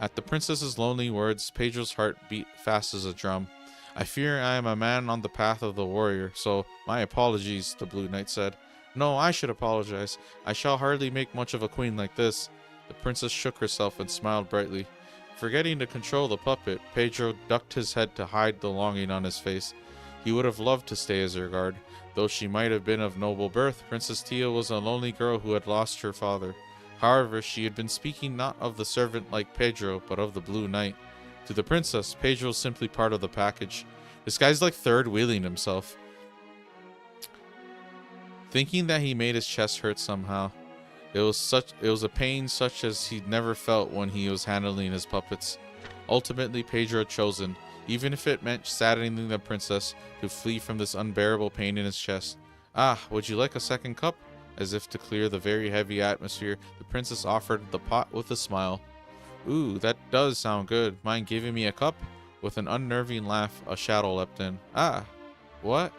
At the princess's lonely words, Pedro's heart beat fast as a drum. I fear I am a man on the path of the warrior, so my apologies, the Blue Knight said. No, I should apologize. I shall hardly make much of a queen like this. The princess shook herself and smiled brightly. Forgetting to control the puppet, Pedro ducked his head to hide the longing on his face. He would have loved to stay as her guard. Though she might have been of noble birth, Princess Tia was a lonely girl who had lost her father. However, she had been speaking not of the servant like Pedro, but of the Blue Knight. To the princess, Pedro was simply part of the package. This guy's like third wheeling himself. Thinking that he made his chest hurt somehow. It was a pain such as he'd never felt when he was handling his puppets. Ultimately, Pedro had chosen, even if it meant saddening the princess, to flee from this unbearable pain in his chest. Ah, would you like a second cup? As if to clear the very heavy atmosphere, the princess offered the pot with a smile. Ooh, that does sound good. Mind giving me a cup? With an unnerving laugh, a shadow leapt in. Ah, what?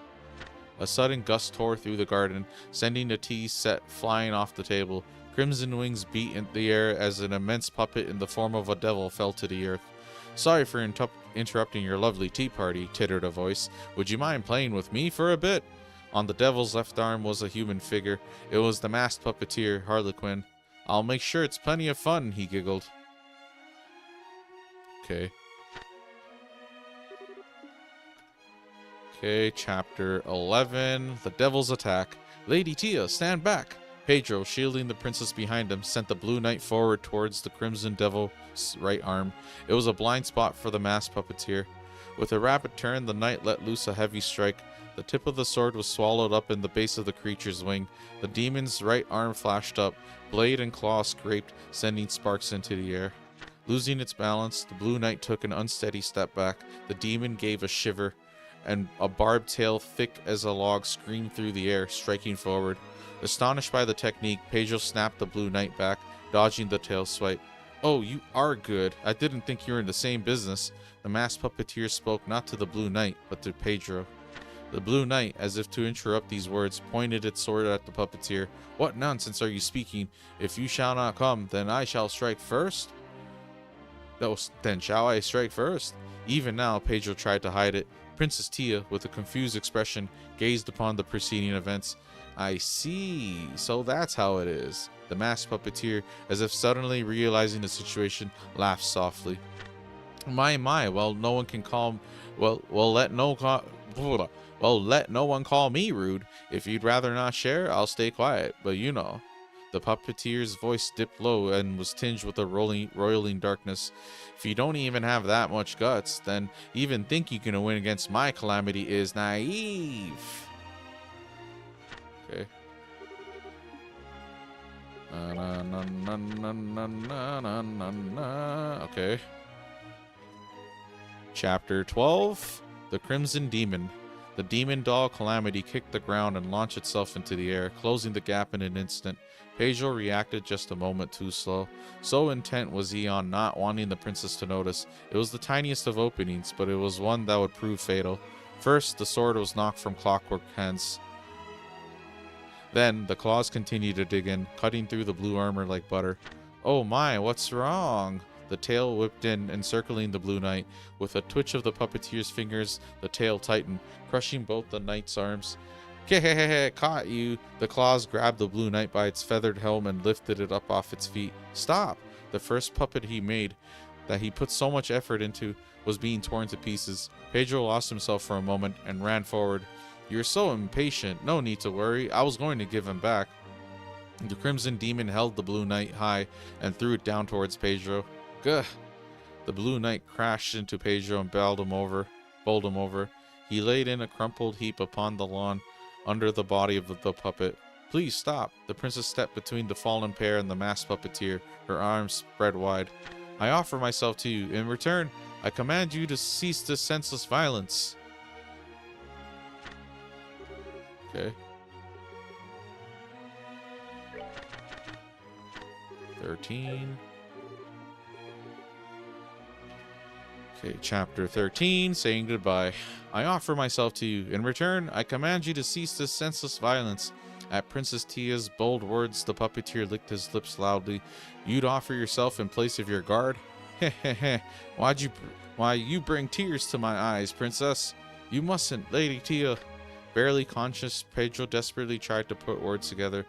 A sudden gust tore through the garden, sending the tea set flying off the table. Crimson wings beat in the air as an immense puppet in the form of a devil fell to the earth. Sorry for interrupting your lovely tea party, tittered a voice. Would you mind playing with me for a bit? On the devil's left arm was a human figure. It was the masked puppeteer, Harlequin. I'll make sure it's plenty of fun, he giggled. Okay. Okay, chapter 11. The Devil's Attack. Lady Tia, stand back! Pedro, shielding the princess behind him, sent the Blue Knight forward towards the Crimson Devil's right arm. It was a blind spot for the masked puppeteer. With a rapid turn, the knight let loose a heavy strike. The tip of the sword was swallowed up in the base of the creature's wing. The demon's right arm flashed up. Blade and claw scraped, sending sparks into the air. Losing its balance, the Blue Knight took an unsteady step back. The demon gave a shiver, and a barbed tail thick as a log screamed through the air, striking forward. Astonished by the technique, Pedro snapped the Blue Knight back, dodging the tail swipe. Oh, you are good. I didn't think you were in the same business. The masked puppeteer spoke not to the Blue Knight, but to Pedro. The Blue Knight, as if to interrupt these words, pointed its sword at the puppeteer. What nonsense are you speaking? If you shall not come, then I shall strike first? No, then shall I strike first? Even now, Pedro tried to hide it. Princess Tia, with a confused expression, gazed upon the preceding events. I see, so that's how it is. The masked puppeteer, as if suddenly realizing the situation, laughed softly. My, well, no one can call... Well, let no one call me rude. If you'd rather not share, I'll stay quiet, but you know. The puppeteer's voice dipped low and was tinged with a roiling darkness. If you don't even have that much guts, then even think you can win against my calamity is naive. Okay. Okay. Chapter 12. The Crimson Demon. The demon doll Calamity kicked the ground and launched itself into the air, closing the gap in an instant. Pedro reacted just a moment too slow. So intent was he on not wanting the princess to notice. It was the tiniest of openings, but it was one that would prove fatal. First, the sword was knocked from Clockwork hands. Then, the claws continued to dig in, cutting through the blue armor like butter. Oh my, what's wrong? The tail whipped in, encircling the Blue Knight. With a twitch of the puppeteer's fingers, the tail tightened, crushing both the knight's arms. Caught you! The claws grabbed the Blue Knight by its feathered helm and lifted it up off its feet. Stop! The first puppet he made, that he put so much effort into, was being torn to pieces. Pedro lost himself for a moment and ran forward. You're so impatient. No need to worry. I was going to give him back. The Crimson Demon held the Blue Knight high and threw it down towards Pedro. Gah! The Blue Knight crashed into Pedro and bowled him over. He laid in a crumpled heap upon the lawn, under the body of the puppet. Please stop. The princess stepped between the fallen pair and the masked puppeteer, her arms spread wide. I offer myself to you. In return, I command you to cease this senseless violence. Okay. 13. Okay, chapter 13, saying goodbye. I offer myself to you. In return, I command you to cease this senseless violence. At Princess Tia's bold words, the puppeteer licked his lips loudly. You'd offer yourself in place of your guard? Heh heh heh. Why you bring tears to my eyes, princess? You mustn't, Lady Tia. Barely conscious, Pedro desperately tried to put words together.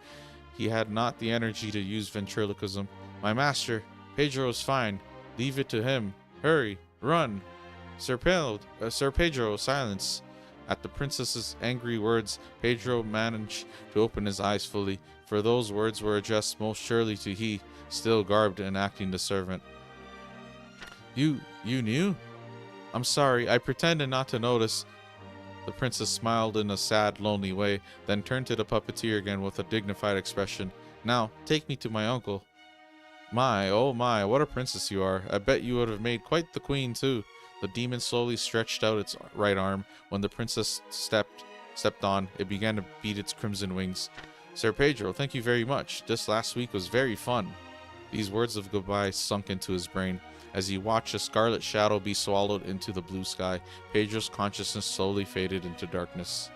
He had not the energy to use ventriloquism. My master, Pedro is fine. Leave it to him. Hurry, run. Sir Pedro, silence. At the princess's angry words, Pedro managed to open his eyes fully, for those words were addressed most surely to he, still garbed and acting the servant. You knew? I'm sorry, I pretended not to notice. The princess smiled in a sad, lonely way, then turned to the puppeteer again with a dignified expression. Now, take me to my uncle. My, oh my, what a princess you are. I bet you would have made quite the queen, too. The demon slowly stretched out its right arm. When the princess stepped on, it began to beat its crimson wings. Sir Pedro, thank you very much. This last week was very fun. These words of goodbye sunk into his brain. As he watched a scarlet shadow be swallowed into the blue sky, Pedro's consciousness slowly faded into darkness.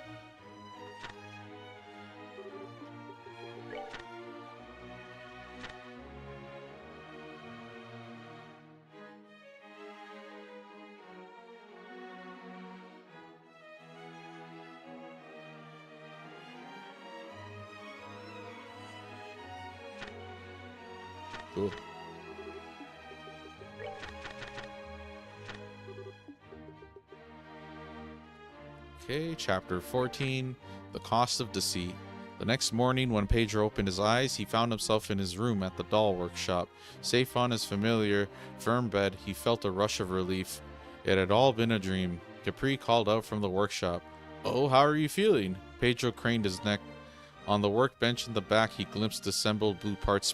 Cool. Okay, chapter 14, The Cost of Deceit. The next morning, when Pedro opened his eyes, he found himself in his room at the doll workshop. Safe on his familiar, firm bed, he felt a rush of relief. It had all been a dream. Capri called out from the workshop. Oh, how are you feeling? Pedro craned his neck. On the workbench in the back, he glimpsed disassembled blue parts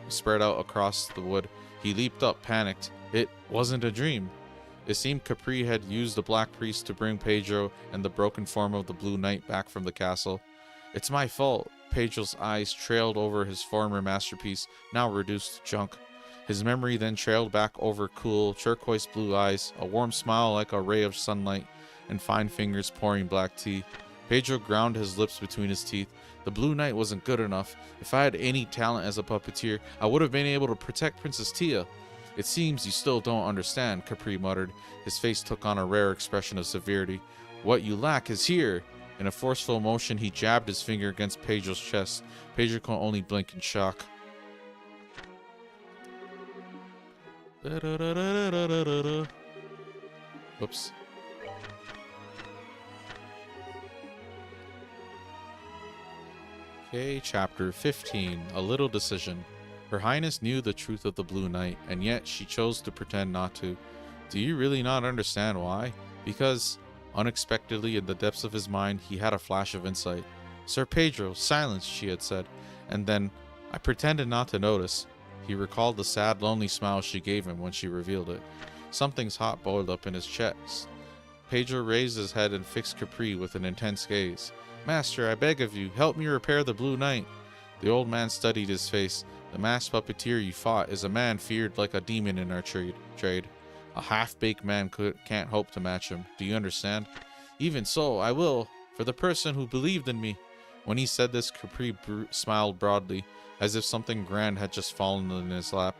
spread out across the wood. He leaped up, panicked. It wasn't a dream. It seemed Capri had used the Black Priest to bring Pedro and the broken form of the Blue Knight back from the castle. It's my fault. Pedro's eyes trailed over his former masterpiece, now reduced to junk. His memory then trailed back over cool, turquoise blue eyes, a warm smile like a ray of sunlight, and fine fingers pouring black tea. Pedro ground his lips between his teeth. The Blue Knight wasn't good enough. If I had any talent as a puppeteer, I would have been able to protect Princess Tia. It seems you still don't understand, Capri muttered. His face took on a rare expression of severity. What you lack is here. In a forceful motion, he jabbed his finger against Pedro's chest. Pedro could only blink in shock. Whoops. Okay, chapter 15, A Little Decision. Her Highness knew the truth of the Blue Knight, and yet she chose to pretend not to. Do you really not understand why? Because, unexpectedly in the depths of his mind, he had a flash of insight. Sir Pedro, silence, she had said, and then, I pretended not to notice. He recalled the sad, lonely smile she gave him when she revealed it. Something's hot boiled up in his chest. Pedro raised his head and fixed Capri with an intense gaze. Master, I beg of you, help me repair the Blue Knight. The old man studied his face. The masked puppeteer you fought is a man feared like a demon in our trade. A half-baked man can't hope to match him. Do you understand? Even so, I will, for the person who believed in me. When he said this, Capri smiled broadly, as if something grand had just fallen in his lap.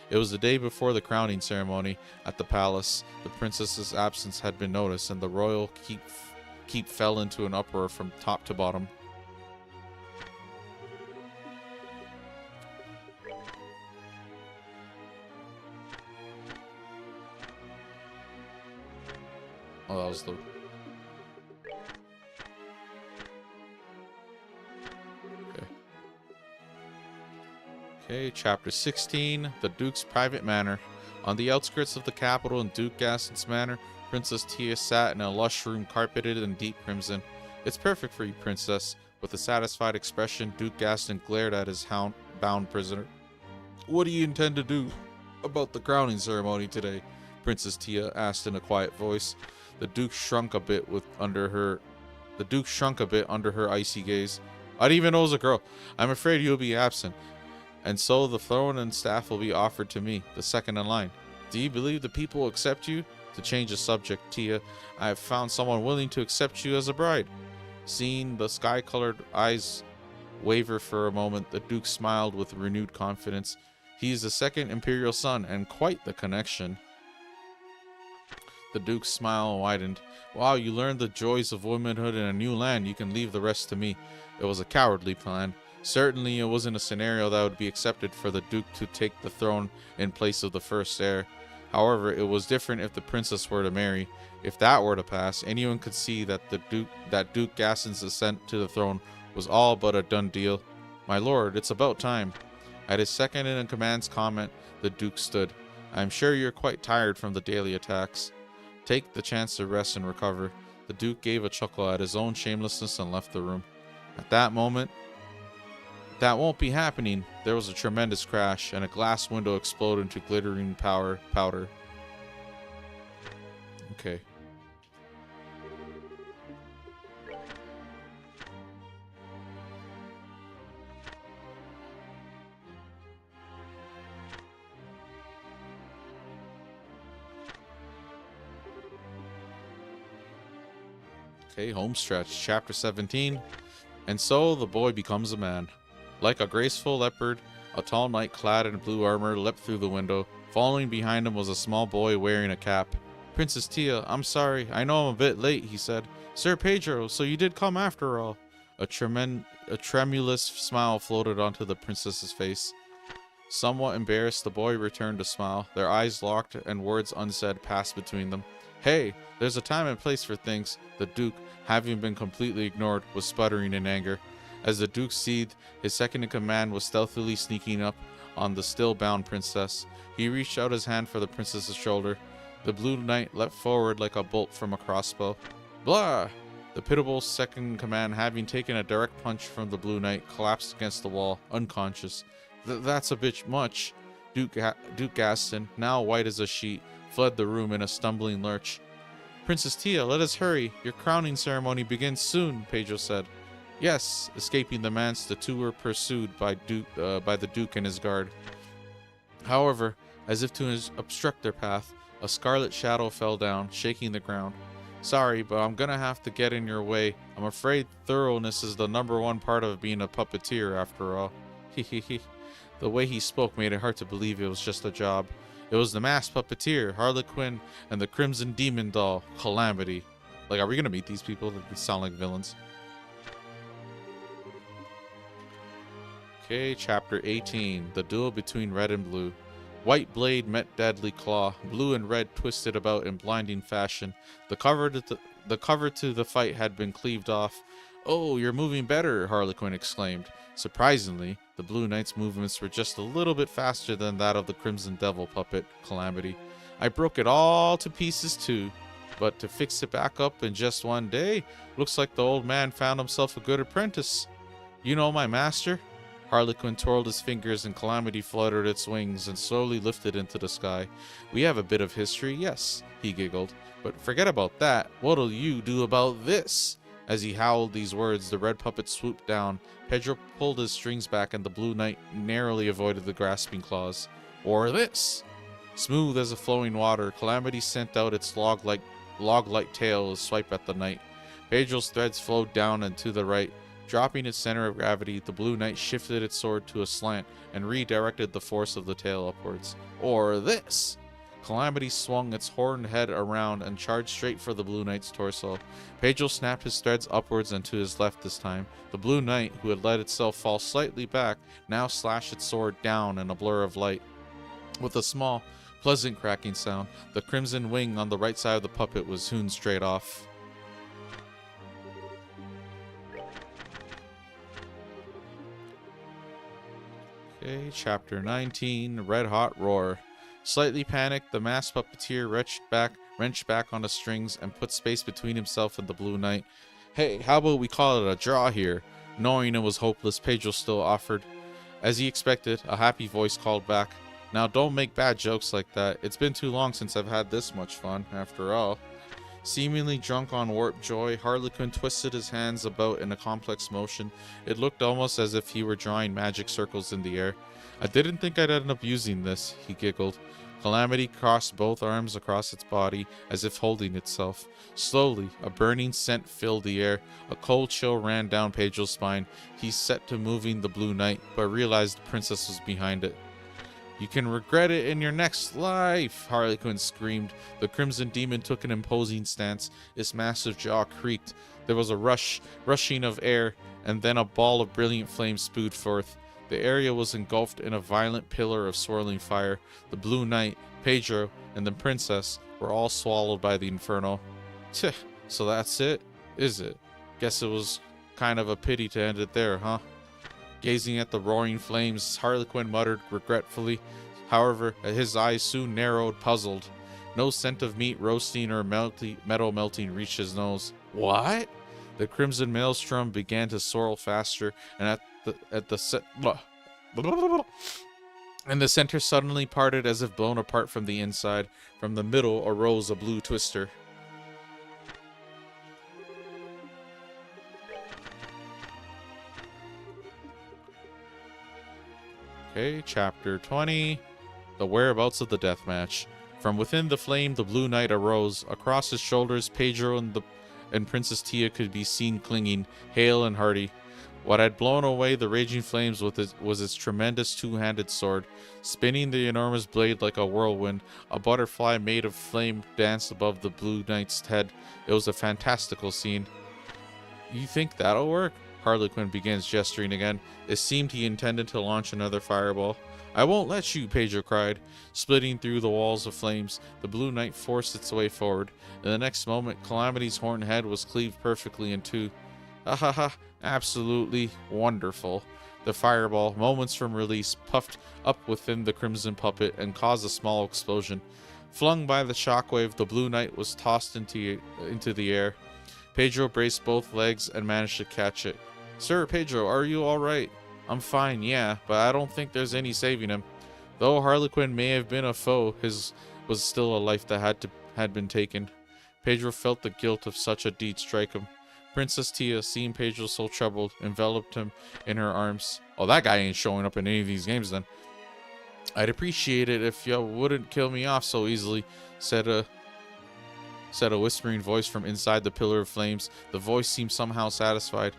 It was the day before the crowning ceremony at the palace. The princess's absence had been noticed, and the royal keep fell into an uproar from top to bottom. Oh, that was the... Okay, chapter 16, The Duke's Private Manor. On the outskirts of the capital in Duke Gaston's manor, Princess Tia sat in a lush room carpeted in deep crimson. It's perfect for you, princess. With a satisfied expression, Duke Gaston glared at his bound prisoner. What do you intend to do? about the crowning ceremony today?" Princess Tia asked in a quiet voice. The Duke shrunk a bit under her icy gaze. "I didn't even know it was a girl. I'm afraid you'll be absent, and so the throne and staff will be offered to me, the second in line. Do you believe the people will accept you?" To change the subject, "Tia, I have found someone willing to accept you as a bride." Seeing the sky-colored eyes waver for a moment, the Duke smiled with renewed confidence. "He is the second imperial son, and quite the connection." The Duke's smile widened. "Wow, you learned the joys of womanhood in a new land. You can leave the rest to me. It was a cowardly plan. Certainly it wasn't a scenario that would be accepted for the Duke to take the throne in place of the first heir. However, it was different if the princess were to marry. If that were to pass, anyone could see that Duke Gaston's ascent to the throne was all but a done deal. "My lord, it's about time." At his second-in-command's comment, the Duke stood. "I'm sure you're quite tired from the daily attacks. Take the chance to rest and recover." The Duke gave a chuckle at his own shamelessness and left the room. At that moment, "That won't be happening." There was a tremendous crash, and a glass window exploded into glittering powder. Okay. Okay, home stretch, chapter 17. And so the boy becomes a man. Like a graceful leopard, a tall knight clad in blue armor leapt through the window. Following behind him was a small boy wearing a cap. "Princess Tia, I'm sorry. I know I'm a bit late," he said. "Sir Pedro, so you did come after all." A tremulous smile floated onto the princess's face. Somewhat embarrassed, the boy returned a smile. Their eyes locked, and words unsaid passed between them. "Hey, there's a time and place for things." The Duke, having been completely ignored, was sputtering in anger. As the Duke seethed, his second-in-command was stealthily sneaking up on the still-bound princess. He reached out his hand for the princess's shoulder. The Blue Knight leapt forward like a bolt from a crossbow. Blah! The pitiable second-in-command, having taken a direct punch from the Blue Knight, collapsed against the wall, unconscious. That's a bit much." Duke Gaston, now white as a sheet, fled the room in a stumbling lurch. "Princess Tia, let us hurry. Your crowning ceremony begins soon," Pedro said. "Yes." Escaping the manse, the two were pursued by the Duke and his guard. However, as if to obstruct their path, a scarlet shadow fell down, shaking the ground. "Sorry, but I'm gonna have to get in your way. I'm afraid thoroughness is the #1 part of being a puppeteer, after all." He. The way he spoke made it hard to believe it was just a job. It was the masked puppeteer, Harlequin, and the Crimson Demon Doll, Calamity. Like, are we gonna meet these people? They sound like villains. Okay, chapter 18. The duel between red and blue. White blade met deadly claw. Blue and red twisted about in blinding fashion. The cover to the fight had been cleaved off. "Oh, you're moving better," Harlequin exclaimed. Surprisingly, the Blue Knight's movements were just a little bit faster than that of the Crimson Devil puppet, Calamity. "I broke it all to pieces too, but to fix it back up in just one day, looks like the old man found himself a good apprentice. You know my master?" Harlequin twirled his fingers and Calamity fluttered its wings and slowly lifted into the sky. "We have a bit of history, yes," he giggled. "But forget about that. What'll you do about this?" As he howled these words, the red puppet swooped down. Pedro pulled his strings back and the Blue Knight narrowly avoided the grasping claws. "Or this!" Smooth as a flowing water, Calamity sent out its log-like tail to swipe at the knight. Pedro's threads flowed down and to the right. Dropping its center of gravity, the Blue Knight shifted its sword to a slant and redirected the force of the tail upwards. "Or this!" Calamity swung its horned head around and charged straight for the Blue Knight's torso. Pedro snapped his threads upwards and to his left this time. The Blue Knight, who had let itself fall slightly back, now slashed its sword down in a blur of light. With a small, pleasant cracking sound, the crimson wing on the right side of the puppet was hewn straight off. Okay, chapter 19, Red Hot Roar. Slightly panicked, the masked puppeteer wrenched back on the strings and put space between himself and the Blue Knight. "Hey, how about we call it a draw here?" Knowing it was hopeless, Pedro still offered. As he expected, a happy voice called back, Now don't make bad jokes like that. It's been too long since I've had this much fun, after all. Seemingly drunk on warped joy, Harlequin twisted his hands about in a complex motion. It looked almost as if he were drawing magic circles in the air. I didn't think I'd end up using this, he giggled. Calamity crossed both arms across its body, as if holding itself. Slowly, a burning scent filled the air. A cold chill ran down Pedro's spine. He set to moving the Blue Knight, but realized the princess was behind it. You can regret it in your next life, Harlequin screamed. The Crimson Demon took an imposing stance. Its massive jaw creaked. There was a rushing of air, and then a ball of brilliant flame spewed forth. The area was engulfed in a violent pillar of swirling fire. The Blue Knight, Pedro, and the princess were all swallowed by the inferno. Tch, so that's it, is it? Guess it was kind of a pity to end it there, huh? Gazing at the roaring flames, Harlequin muttered regretfully. However, his eyes soon narrowed, puzzled. No scent of meat roasting or metal melting reached his nose. What? The crimson maelstrom began to swirl faster, and and the center suddenly parted as if blown apart from the inside. From the middle arose a blue twister. Okay, chapter 20. The whereabouts of the deathmatch. From within the flame, the Blue Knight arose. Across his shoulders, Pedro and Princess Tia could be seen clinging, hale and hearty. What had blown away the raging flames was its tremendous two-handed sword. Spinning the enormous blade like a whirlwind, a butterfly made of flame danced above the Blue Knight's head. It was a fantastical scene. You think that'll work? Harlequin begins gesturing again. It seemed he intended to launch another fireball. I won't let you, Pedro cried. Splitting through the walls of flames, the Blue Knight forced its way forward. In the next moment, Calamity's horned head was cleaved perfectly in two. Ha! Absolutely wonderful. The fireball, moments from release, puffed up within the crimson puppet and caused a small explosion. Flung by the shockwave, the Blue Knight was tossed into the air. Pedro braced both legs and managed to catch it. Sir Pedro, are you all right? I'm fine, yeah, but I don't think there's any saving him. Though Harlequin may have been a foe, his was still a life that had been taken. Pedro felt the guilt of such a deed strike him. Princess Tia, seeing Pedro so troubled, enveloped him in her arms. Oh, that guy ain't showing up in any of these games then. I'd appreciate it if you wouldn't kill me off so easily, said a whispering voice from inside the pillar of flames. The voice seemed somehow satisfied.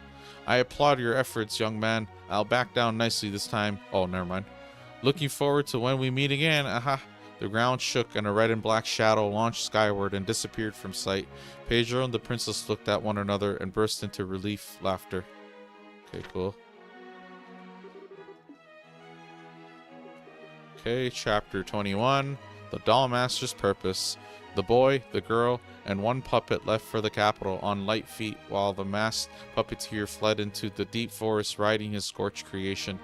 I applaud your efforts, young man. I'll back down nicely this time. Oh, never mind. Looking forward to when we meet again. Aha. The ground shook and a red and black shadow launched skyward and disappeared from sight. Pedro and the princess looked at one another and burst into relief laughter. Okay, cool. Okay, chapter 21. The Dollmaster's Purpose. The boy, the girl, and one puppet left for the capital on light feet while the masked puppeteer fled into the deep forest riding his scorched creation.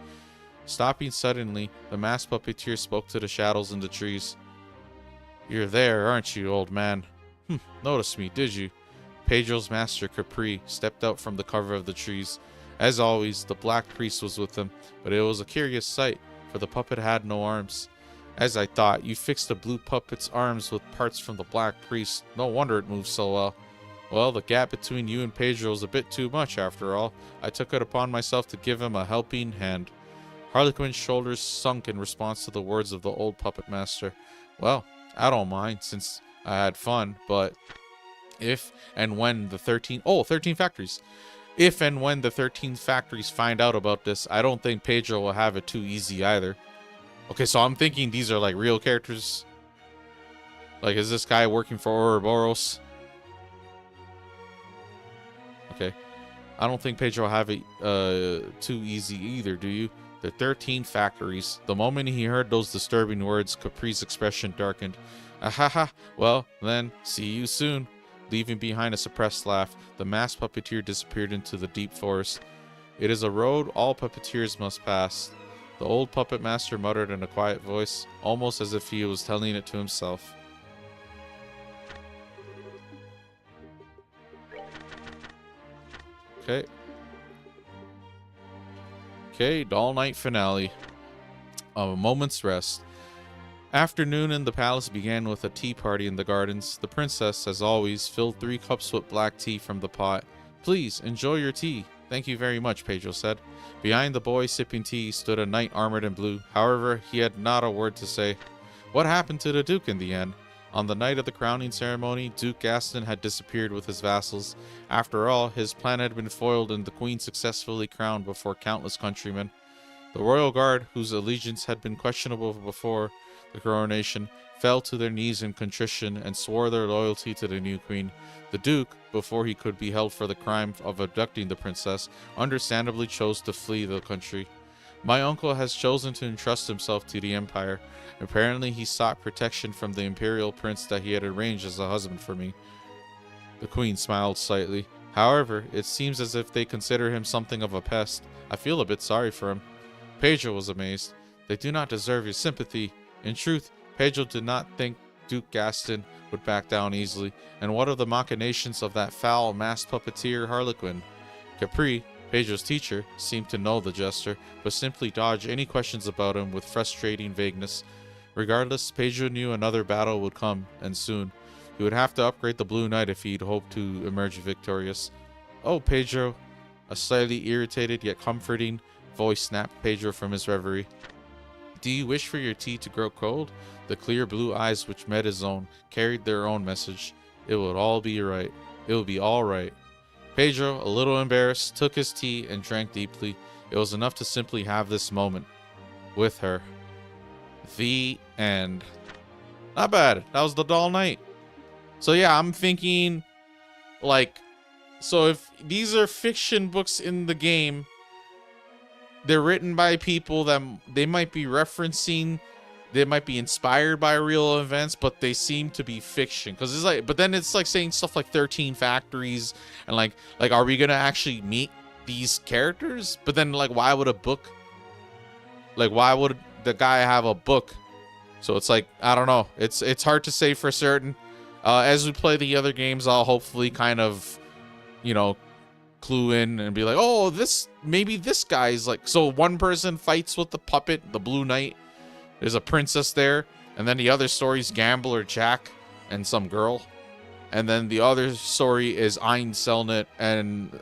Stopping suddenly, the masked puppeteer spoke to the shadows in the trees. You're there, aren't you, old man? Noticed me, did you? Pedro's master, Capri, stepped out from the cover of the trees. As always, the black priest was with him, but it was a curious sight, for the puppet had no arms. As I thought, you fixed the blue puppet's arms with parts from the black priest. No wonder it moved so well. Well, the gap between you and Pedro is a bit too much, after all. I took it upon myself to give him a helping hand. Harlequin's shoulders sunk in response to the words of the old puppet master. Well, I don't mind, since I had fun, but if and when the 13 factories. If and when the 13 factories find out about this, I don't think Pedro will have it too easy either. Okay, so I'm thinking these are like real characters. Like, is this guy working for Ouroboros? Okay. I don't think Pedro will have it too easy either, do you? The 13 factories. The moment he heard those disturbing words, Capri's expression darkened. Ahaha, well, then, see you soon. Leaving behind a suppressed laugh, the masked puppeteer disappeared into the deep forest. It is a road all puppeteers must pass. The old puppet master muttered in a quiet voice, almost as if he was telling it to himself. Okay. Okay, Doll Night finale. A moment's rest. Afternoon in the palace began with a tea party in the gardens. The princess, as always, filled 3 cups with black tea from the pot. Please, enjoy your tea. Thank you very much, Pedro said. Behind the boy sipping tea stood a knight armored in blue. However, he had not a word to say. What happened to the Duke in the end? On the night of the crowning ceremony, Duke Gaston had disappeared with his vassals. After all, his plan had been foiled and the queen successfully crowned before countless countrymen. The royal guard, whose allegiance had been questionable before the coronation, fell to their knees in contrition and swore their loyalty to the new queen. The Duke, before he could be held for the crime of abducting the princess, understandably chose to flee the country. My uncle has chosen to entrust himself to the Empire. Apparently, he sought protection from the imperial prince that he had arranged as a husband for me. The queen smiled slightly. However, it seems as if they consider him something of a pest. I feel a bit sorry for him. Pedro was amazed. They do not deserve your sympathy. In truth, Pedro did not think Duke Gaston would back down easily. And what of the machinations of that foul masked puppeteer Harlequin? Capri, Pedro's teacher, seemed to know the jester, but simply dodged any questions about him with frustrating vagueness. Regardless, Pedro knew another battle would come, and soon. He would have to upgrade the Blue Knight if he'd hoped to emerge victorious. Oh, Pedro. A slightly irritated yet comforting voice snapped Pedro from his reverie. Do you wish for your tea to grow cold? The clear blue eyes which met his own carried their own message. It would all be right. It will be all right. Pedro, a little embarrassed, took his tea and drank deeply. It was enough to simply have this moment with her. The end. Not bad. That was the Dull Knight. So yeah, I'm thinking, like, so if these are fiction books in the game, they're written by people that they might be referencing, they might be inspired by real events, but they seem to be fiction. Because it's like, but then it's like saying stuff like 13 Factories and like, are we gonna actually meet these characters? But then like, why would a book? Like, why would the guy have a book? So it's like, I don't know. It's hard to say for certain. As we play the other games, I'll hopefully kind of, you know, clue in and be like, oh, maybe this guy's like, so one person fights with the puppet, the Blue Knight. There's a princess there, and then the other story's Gambler Jack and some girl, and then the other story is Ein Selnet and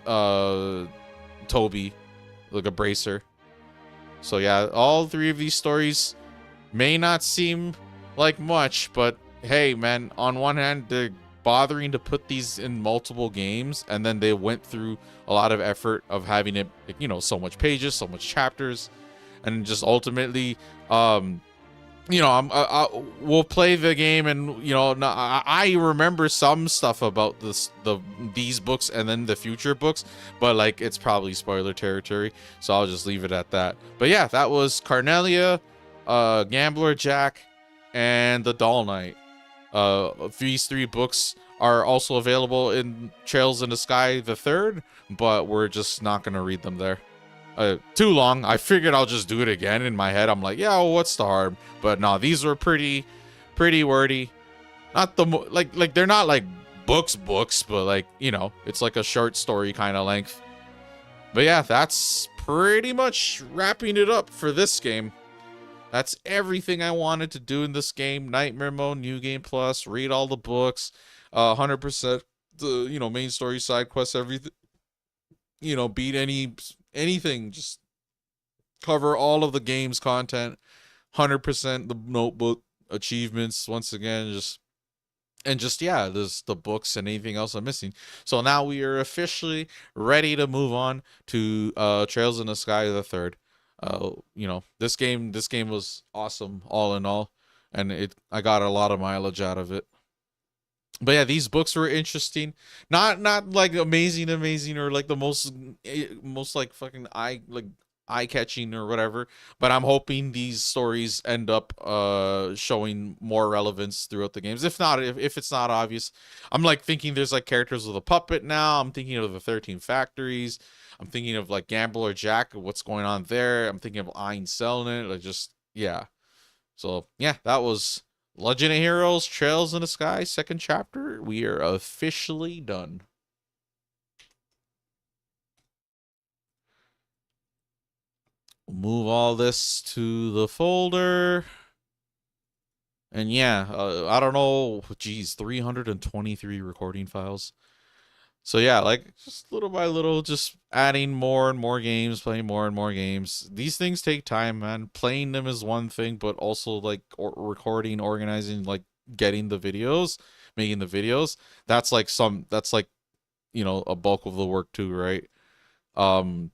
Toby, like a bracer. So yeah, all 3 of these stories may not seem like much, but hey, man, on one hand, they're bothering to put these in multiple games, and then they went through a lot of effort of having it, you know, so much pages, so much chapters, and just ultimately, you know, we'll play the game, and you know, I remember some stuff about these books and then the future books, but like it's probably spoiler territory, so I'll just leave it at that. But yeah, that was Carnelia, Gambler Jack, and the Dull Knight. These 3 books are also available in Trails in the Sky the Third, but we're just not gonna read them there. Too long. I figured I'll just do it again in my head. I'm like, yeah, well, what's the harm? But no, these were pretty wordy. Not the like they're not like books, but like, you know, it's like a short story kind of length. But yeah, that's pretty much wrapping it up for this game. That's everything I wanted to do in this game. Nightmare Mode, New Game Plus, read all the books, 100% the, you know, main story, side quests, everything. You know, beat anything. Just cover all of the game's content. 100% the notebook achievements. Once again, yeah, there's the books and anything else I'm missing. So now we are officially ready to move on to Trails in the Sky the Third. You know, this game was awesome all in all, and I got a lot of mileage out of it. But yeah, these books were interesting. Not like amazing or like the most like fucking eye catching or whatever, but I'm hoping these stories end up showing more relevance throughout the games. If not, if it's not obvious, I'm like thinking there's like characters with a puppet now. I'm thinking of the 13 Factories. I'm thinking of like Gambler Jack, what's going on there. I'm thinking of Ein Selnet, like just yeah. So yeah, that was Legend of Heroes Trails in the Sky 2nd chapter. We are officially done. We'll move all this to the folder. And yeah, I don't know, geez, 323 recording files. So yeah, like just little by little, just adding more and more games, playing more and more games. These things take time, man. Playing them is one thing, but also like recording, organizing, like getting the videos, making the videos. That's like a bulk of the work too, right? Um,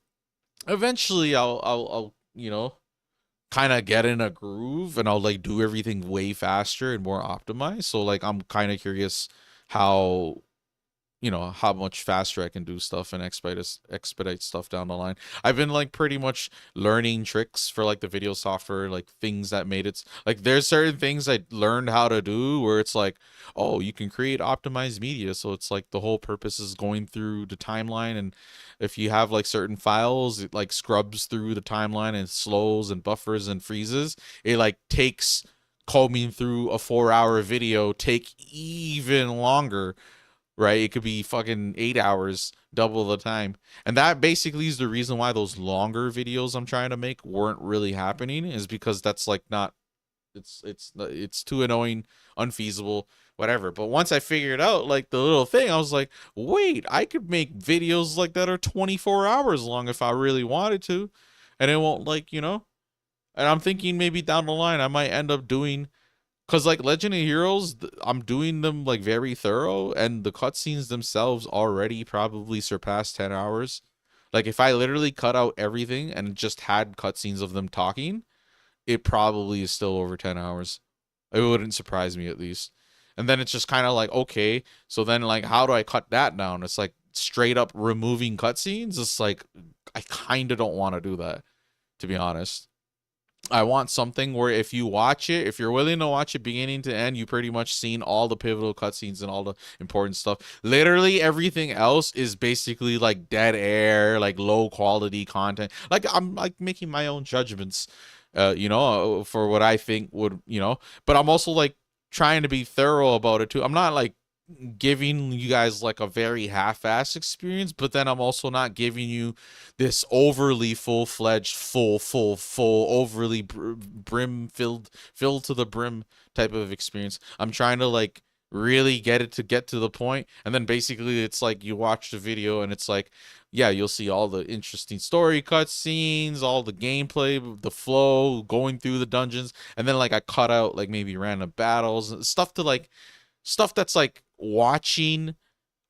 Eventually, I'll kind of get in a groove, and I'll like do everything way faster and more optimized. So like I'm kind of curious how how much faster I can do stuff and expedite stuff down the line. I've been like pretty much learning tricks for like the video software, like things that made it like there's certain things I learned how to do where it's like, oh, you can create optimized media. So it's like the whole purpose is going through the timeline, and if you have like certain files, it like scrubs through the timeline and slows and buffers and freezes. It like takes combing through a 4-hour video take even longer, right? It could be fucking 8 hours, double the time. And that basically is the reason why those longer videos I'm trying to make weren't really happening, is because that's like not it's too annoying, unfeasible, whatever. But once I figured out like the little thing, I was like, wait, I could make videos like that are 24 hours long if I really wanted to. And it won't like, and I'm thinking maybe down the line I might end up doing, because like Legend of Heroes, I'm doing them like very thorough, and the cutscenes themselves already probably surpass 10 hours. Like if I literally cut out everything and just had cutscenes of them talking, it probably is still over 10 hours. It wouldn't surprise me at least. And then it's just kind of like, okay, so then like how do I cut that down? It's like straight up removing cutscenes. It's like I kind of don't want to do that, to be honest. I want something where if you watch it, if you're willing to watch it beginning to end, you pretty much seen all the pivotal cutscenes and all the important stuff. Literally everything else is basically like dead air, like low quality content. Like I'm like making my own judgments, for what I think would, but I'm also like trying to be thorough about it too. I'm not like giving you guys like a very half-assed experience, but then I'm also not giving you this overly full-fledged, full, overly brim filled to the brim type of experience. I'm trying to like really get to the point, and then basically it's like you watch the video and it's like, yeah, you'll see all the interesting story cutscenes, all the gameplay, the flow, going through the dungeons, and then like I cut out like maybe random battles and stuff to like stuff that's like watching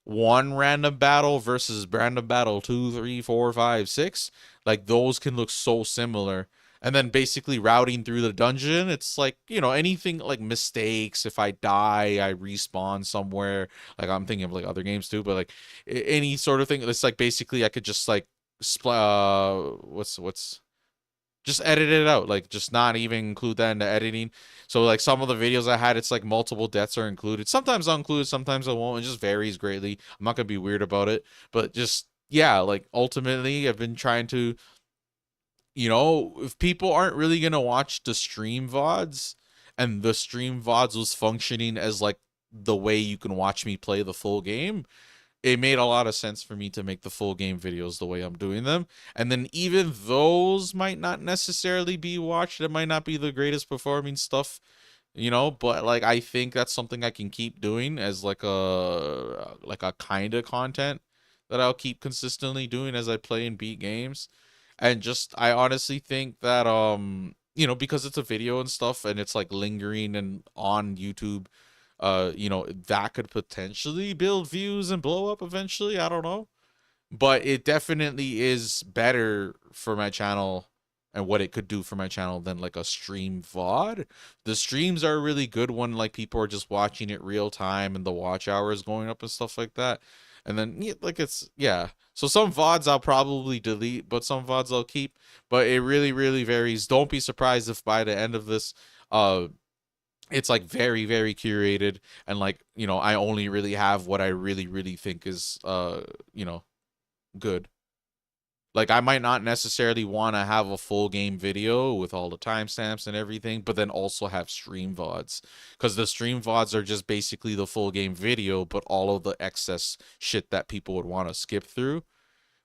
one random battle versus random battle two, three, four, five, six, like those can look so similar. And then basically routing through the dungeon, it's like, anything like mistakes. If I die, I respawn somewhere. Like I'm thinking of like other games too, but like any sort of thing. It's like basically I could just like, what's just edit it out, like just not even include that in the editing. So like some of the videos I had, it's like multiple deaths are included. Sometimes I'll include, sometimes I won't. It just varies greatly. I'm not gonna be weird about it, but just yeah, like ultimately I've been trying to, if people aren't really gonna watch the stream VODs, and the stream VODs was functioning as like the way you can watch me play the full game, it made a lot of sense for me to make the full game videos the way I'm doing them. And then even those might not necessarily be watched. It might not be the greatest performing stuff, but like I think that's something I can keep doing as like a kind of content that I'll keep consistently doing as I play and beat games. And just I honestly think that because it's a video and stuff and it's like lingering and on YouTube, that could potentially build views and blow up eventually. I don't know. But it definitely is better for my channel and what it could do for my channel than like a stream VOD. The streams are really good when like people are just watching it real time and the watch hours going up and stuff like that. And then yeah, like it's yeah. So some VODs I'll probably delete, but some VODs I'll keep. But it really, really varies. Don't be surprised if by the end of this, it's like very, very curated, and like I only really have what I really, really think is good. Like I might not necessarily want to have a full game video with all the timestamps and everything, but then also have stream VODs, because the stream VODs are just basically the full game video, but all of the excess shit that people would want to skip through.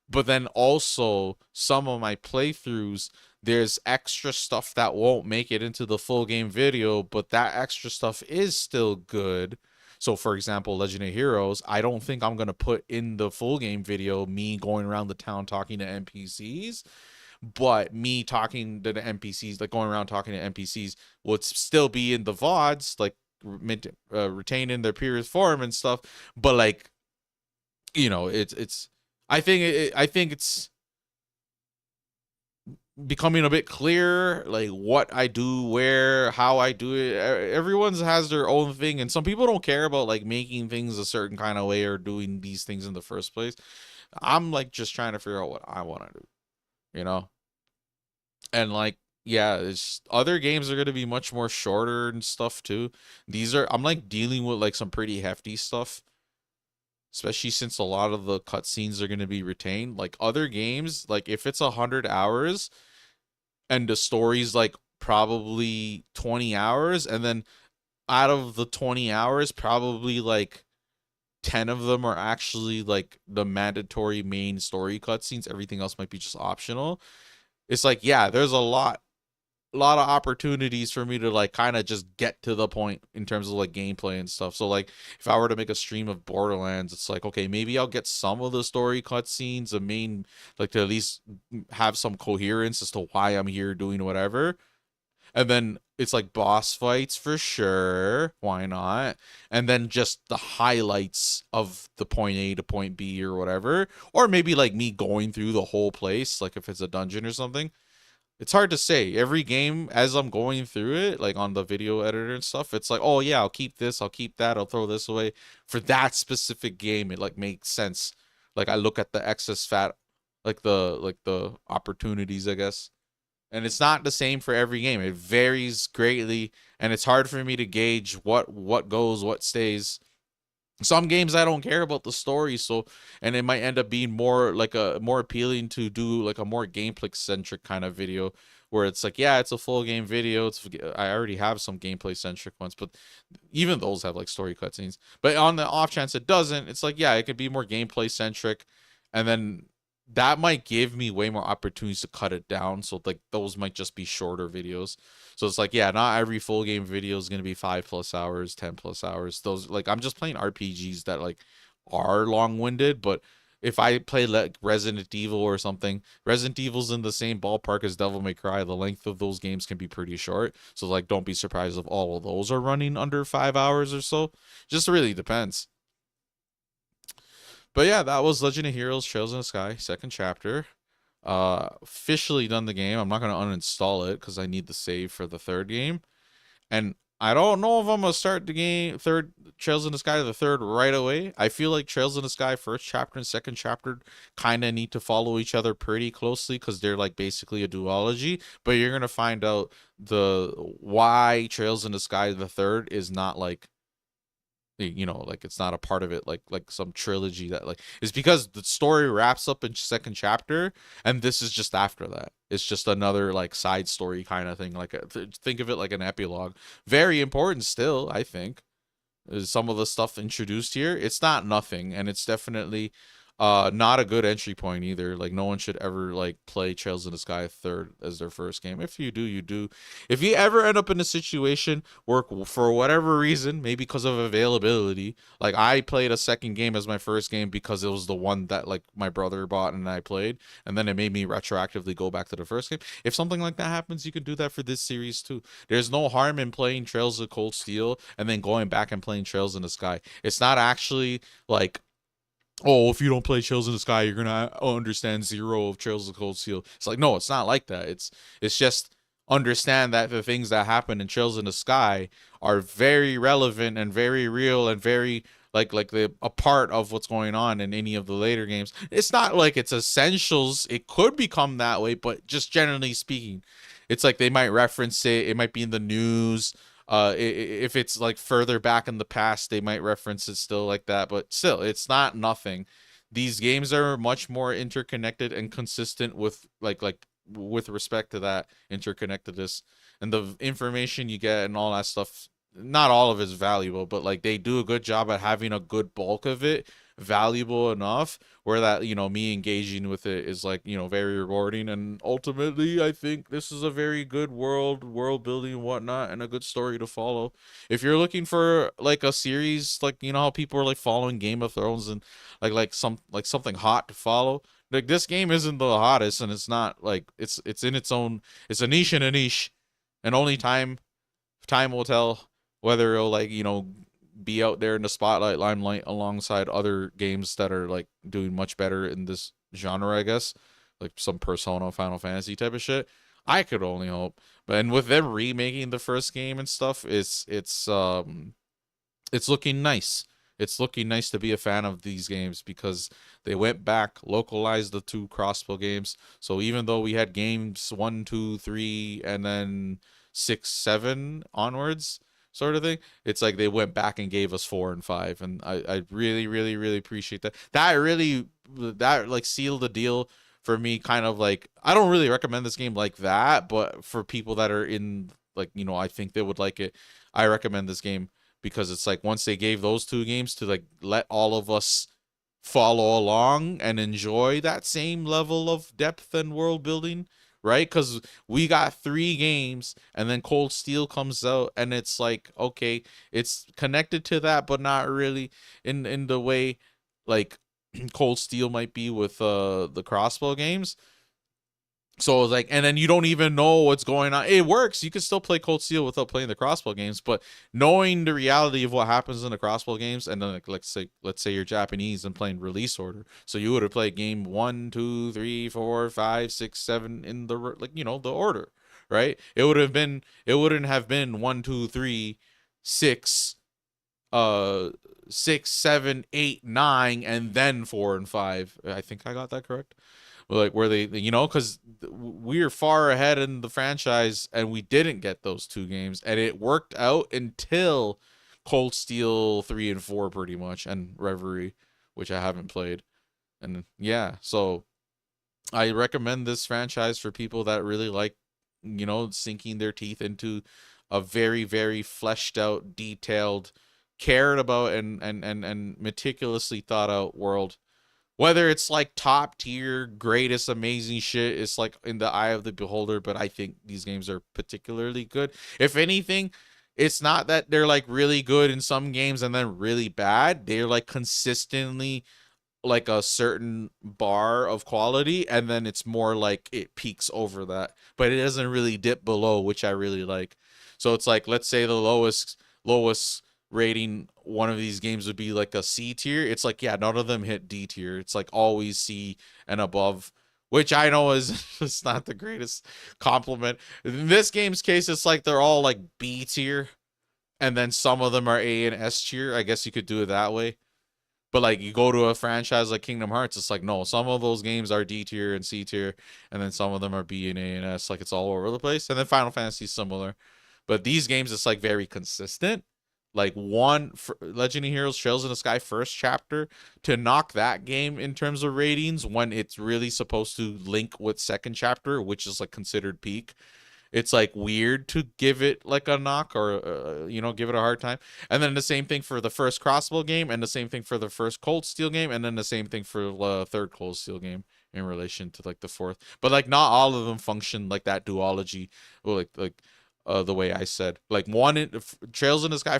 But then also some of my playthroughs, there's extra stuff that won't make it into the full game video, but that extra stuff is still good. So, for example, Legend of Heroes, I don't think I'm going to put in the full game video me going around the town talking to NPCs, but me talking to the NPCs, like going around talking to NPCs, would still be in the VODs, like retained in their previous form and stuff. But like, it's. I think it's becoming a bit clear, like what I do, where, how I do it. Everyone's has their own thing, and some people don't care about like making things a certain kind of way or doing these things in the first place. I'm like just trying to figure out what I want to do, you know? And like, yeah, it's other games are gonna be much more shorter and stuff too. I'm like dealing with like some pretty hefty stuff, especially since a lot of the cutscenes are gonna be retained. Like other games, like if it's 100 hours and the story's like probably 20 hours, and then out of the 20 hours, probably like 10 of them are actually like the mandatory main story cutscenes. Everything else might be just optional. It's like, yeah, there's a lot of opportunities for me to like kind of just get to the point in terms of like gameplay and stuff. So like if I were to make a stream of Borderlands, it's like, okay, maybe I'll get some of the story cutscenes, the main, like to at least have some coherence as to why I'm here doing whatever. And then it's like boss fights for sure. Why not? And then just the highlights of the point A to point B or whatever. Or maybe like me going through the whole place, like if it's a dungeon or something. It's hard to say. Every game, as I'm going through it, like on the video editor and stuff, it's like, oh yeah, I'll keep this, I'll keep that, I'll throw this away. For that specific game, it like makes sense. Like I look at the excess fat, like the opportunities, I guess. And it's not the same for every game. It varies greatly, and it's hard for me to gauge what goes, what stays. Some games I don't care about the story, so and it might end up being more like a more appealing to do like a more gameplay centric kind of video where it's like, yeah, it's a full game video. I already have some gameplay centric ones, but even those have like story cutscenes. But on the off chance it doesn't, it's like, yeah, it could be more gameplay centric, and then that might give me way more opportunities to cut it down. So like those might just be shorter videos. So it's like, yeah, not every full game video is gonna be 5+ hours, 10+hours. Those like I'm just playing RPGs that like are long winded, but if I play like Resident Evil or something, Resident Evil's in the same ballpark as Devil May Cry. The length of those games can be pretty short. So like don't be surprised if all of those are running under 5 hours or so. Just really depends. But yeah, that was Legend of Heroes Trails in the Sky, second chapter. Officially done the game. I'm not gonna uninstall it because I need the save for the third game. And I don't know if I'm gonna start the game third Trails in the Sky the third right away. I feel like Trails in the Sky first chapter and second chapter kind of need to follow each other pretty closely because they're like basically a duology. But you're gonna find out the why Trails in the Sky the third is not like, like it's not a part of it like some trilogy that like it's because the story wraps up in second chapter, and this is just after that. It's just another like side story kind of thing, like think of it like an epilogue. Very important still, I think, is some of the stuff introduced here. It's not nothing, and it's definitely not a good entry point either. Like no one should ever like play Trails in the Sky third as their first game. If you do, you do. If you ever end up in a situation where for whatever reason, maybe because of availability, like I played a second game as my first game because it was the one that like my brother bought and I played, and then it made me retroactively go back to the first game. If something like that happens, you can do that for this series too. There's no harm in playing Trails of Cold Steel and then going back and playing Trails in the Sky. It's not actually like, oh, if you don't play Trails in the Sky, you're gonna understand zero of Trails of Cold Steel. It's like, no, it's not like that. It's just understand that the things that happen in Trails in the Sky are very relevant and very real and very like the a part of what's going on in any of the later games. It's not like it's essentials. It could become that way, but just generally speaking, it's like they might reference it. It might be in the news. If it's like further back in the past, they might reference it still like that, but still, it's not nothing. These games are much more interconnected and consistent with like with respect to that interconnectedness and the information you get and all that stuff. Not all of it's valuable, but like they do a good job at having a good bulk of it valuable enough where that, me engaging with it is like, very rewarding. And ultimately, I think this is a very good world building and whatnot, and a good story to follow. If you're looking for like a series, like, how people are like following Game of Thrones, and something hot to follow, like this game isn't the hottest, and it's not like it's in its own, it's a niche in a niche, and only time will tell whether it'll like, be out there in the spotlight limelight alongside other games that are like doing much better in this genre, I guess, like some Persona, Final Fantasy type of shit. I could only hope. But and with them remaking the first game and stuff, it's looking nice. It's looking nice to be a fan of these games, because they went back, localized the two crossbow games. So even though we had games 1, 2, 3, and then 6, 7 onwards, sort of thing, it's like they went back and gave us 4 and 5, and I really, really, really appreciate that. That like sealed the deal for me. Kind of like, I don't really recommend this game like that, but for people that are in like, I think they would like it. I recommend this game because it's like once they gave those two games to like let all of us follow along and enjoy that same level of depth and world building, right? Because we got 3 games, and then Cold Steel comes out, and it's like, okay, it's connected to that, but not really in the way like Cold Steel might be with the crossbow games. So like, and then you don't even know what's going on. It works. You can still play Cold Steel without playing the crossbow games, but knowing the reality of what happens in the crossbow games, and then like, let's say you're Japanese and playing Release Order, so you would have played game 1, 2, 3, 4, 5, 6, 7 in the like, the order, right? It wouldn't have been 1, 2, 3, 6, 6, 7, 8, 9, and then 4 and 5. I think I got that correct. Like where they, because we're far ahead in the franchise, and we didn't get those 2 games, and it worked out until Cold Steel 3 and 4 pretty much, and Reverie, which I haven't played. And yeah, so I recommend this franchise for people that really like, sinking their teeth into a very, very fleshed out, detailed, cared about, and meticulously thought out world. Whether it's like top tier, greatest, amazing shit, it's like in the eye of the beholder, but I think these games are particularly good. If anything, it's not that they're like really good in some games and then really bad. They're like consistently like a certain bar of quality, and then it's more like it peaks over that, but it doesn't really dip below, which I really like. So it's like, let's say the lowest rating one of these games would be like a C tier. It's like, yeah, none of them hit D tier. It's like always C and above, which I know is it's not the greatest compliment. In this game's case, it's like they're all like B tier, and then some of them are A and S tier. I guess you could do it that way. But like you go to a franchise like Kingdom Hearts, it's like, no, some of those games are D tier and C tier, and then some of them are B and A and S. Like it's all over the place. And then Final Fantasy is similar, but these games it's like very consistent. Like Legend of Heroes Trails in the Sky first chapter, to knock that game in terms of ratings when it's really supposed to link with second chapter, which is like considered peak, it's like weird to give it like a knock, or give it a hard time. And then the same thing for the first crossbow game, and the same thing for the first Cold Steel game, and then the same thing for the third Cold Steel game in relation to like the fourth. But like not all of them function like that duology, or the way I said. Like Trails in the Sky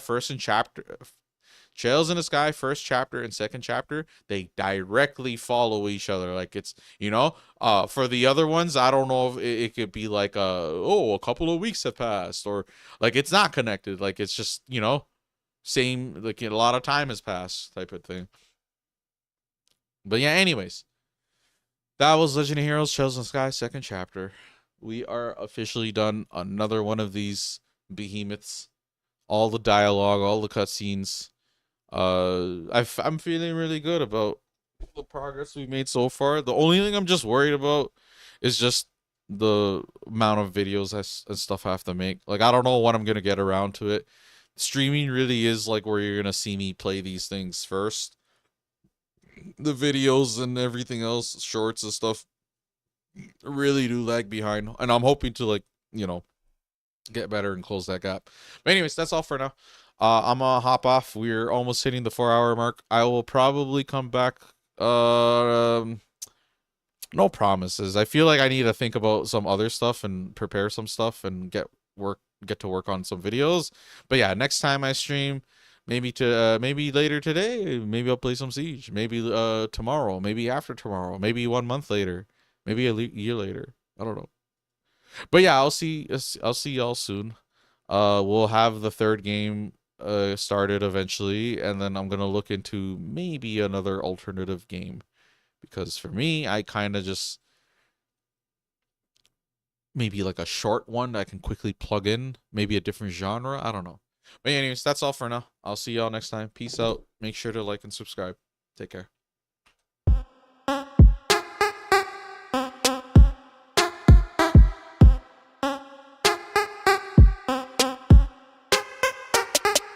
Trails in the Sky first chapter and second chapter, they directly follow each other. Like it's, for the other ones, I don't know if it could be like a couple of weeks have passed, or like it's not connected. Like it's just, same, like a lot of time has passed type of thing. But yeah, anyways, that was Legend of Heroes Trails in the Sky second chapter. We are officially done another one of these behemoths. All the dialogue, all the cutscenes. I'm feeling really good about the progress we've made so far. The only thing I'm just worried about is just the amount of videos and stuff I have to make. Like I don't know when I'm gonna get around to it. Streaming really is like where you're gonna see me play these things first. The videos and everything else, shorts and stuff, really do lag behind, and I'm hoping to like, get better and close that gap. But anyways, that's all for now. I'm gonna hop off. We're almost hitting the 4 hour mark. I will probably come back. No promises. I feel like I need to think about some other stuff and prepare some stuff and get to work on some videos. But yeah, next time I stream, maybe later today, maybe I'll play some Siege. Maybe tomorrow, maybe after tomorrow, maybe 1 month later, maybe a year later. I don't know. But yeah, I'll see y'all soon. We'll have the third game started eventually, and then I'm gonna look into maybe another alternative game because for me, I kind of just maybe like a short one that I can quickly plug in, maybe a different genre. I don't know. But anyways, that's all for now. I'll see y'all next time. Peace out. Make sure to like and subscribe. Take care.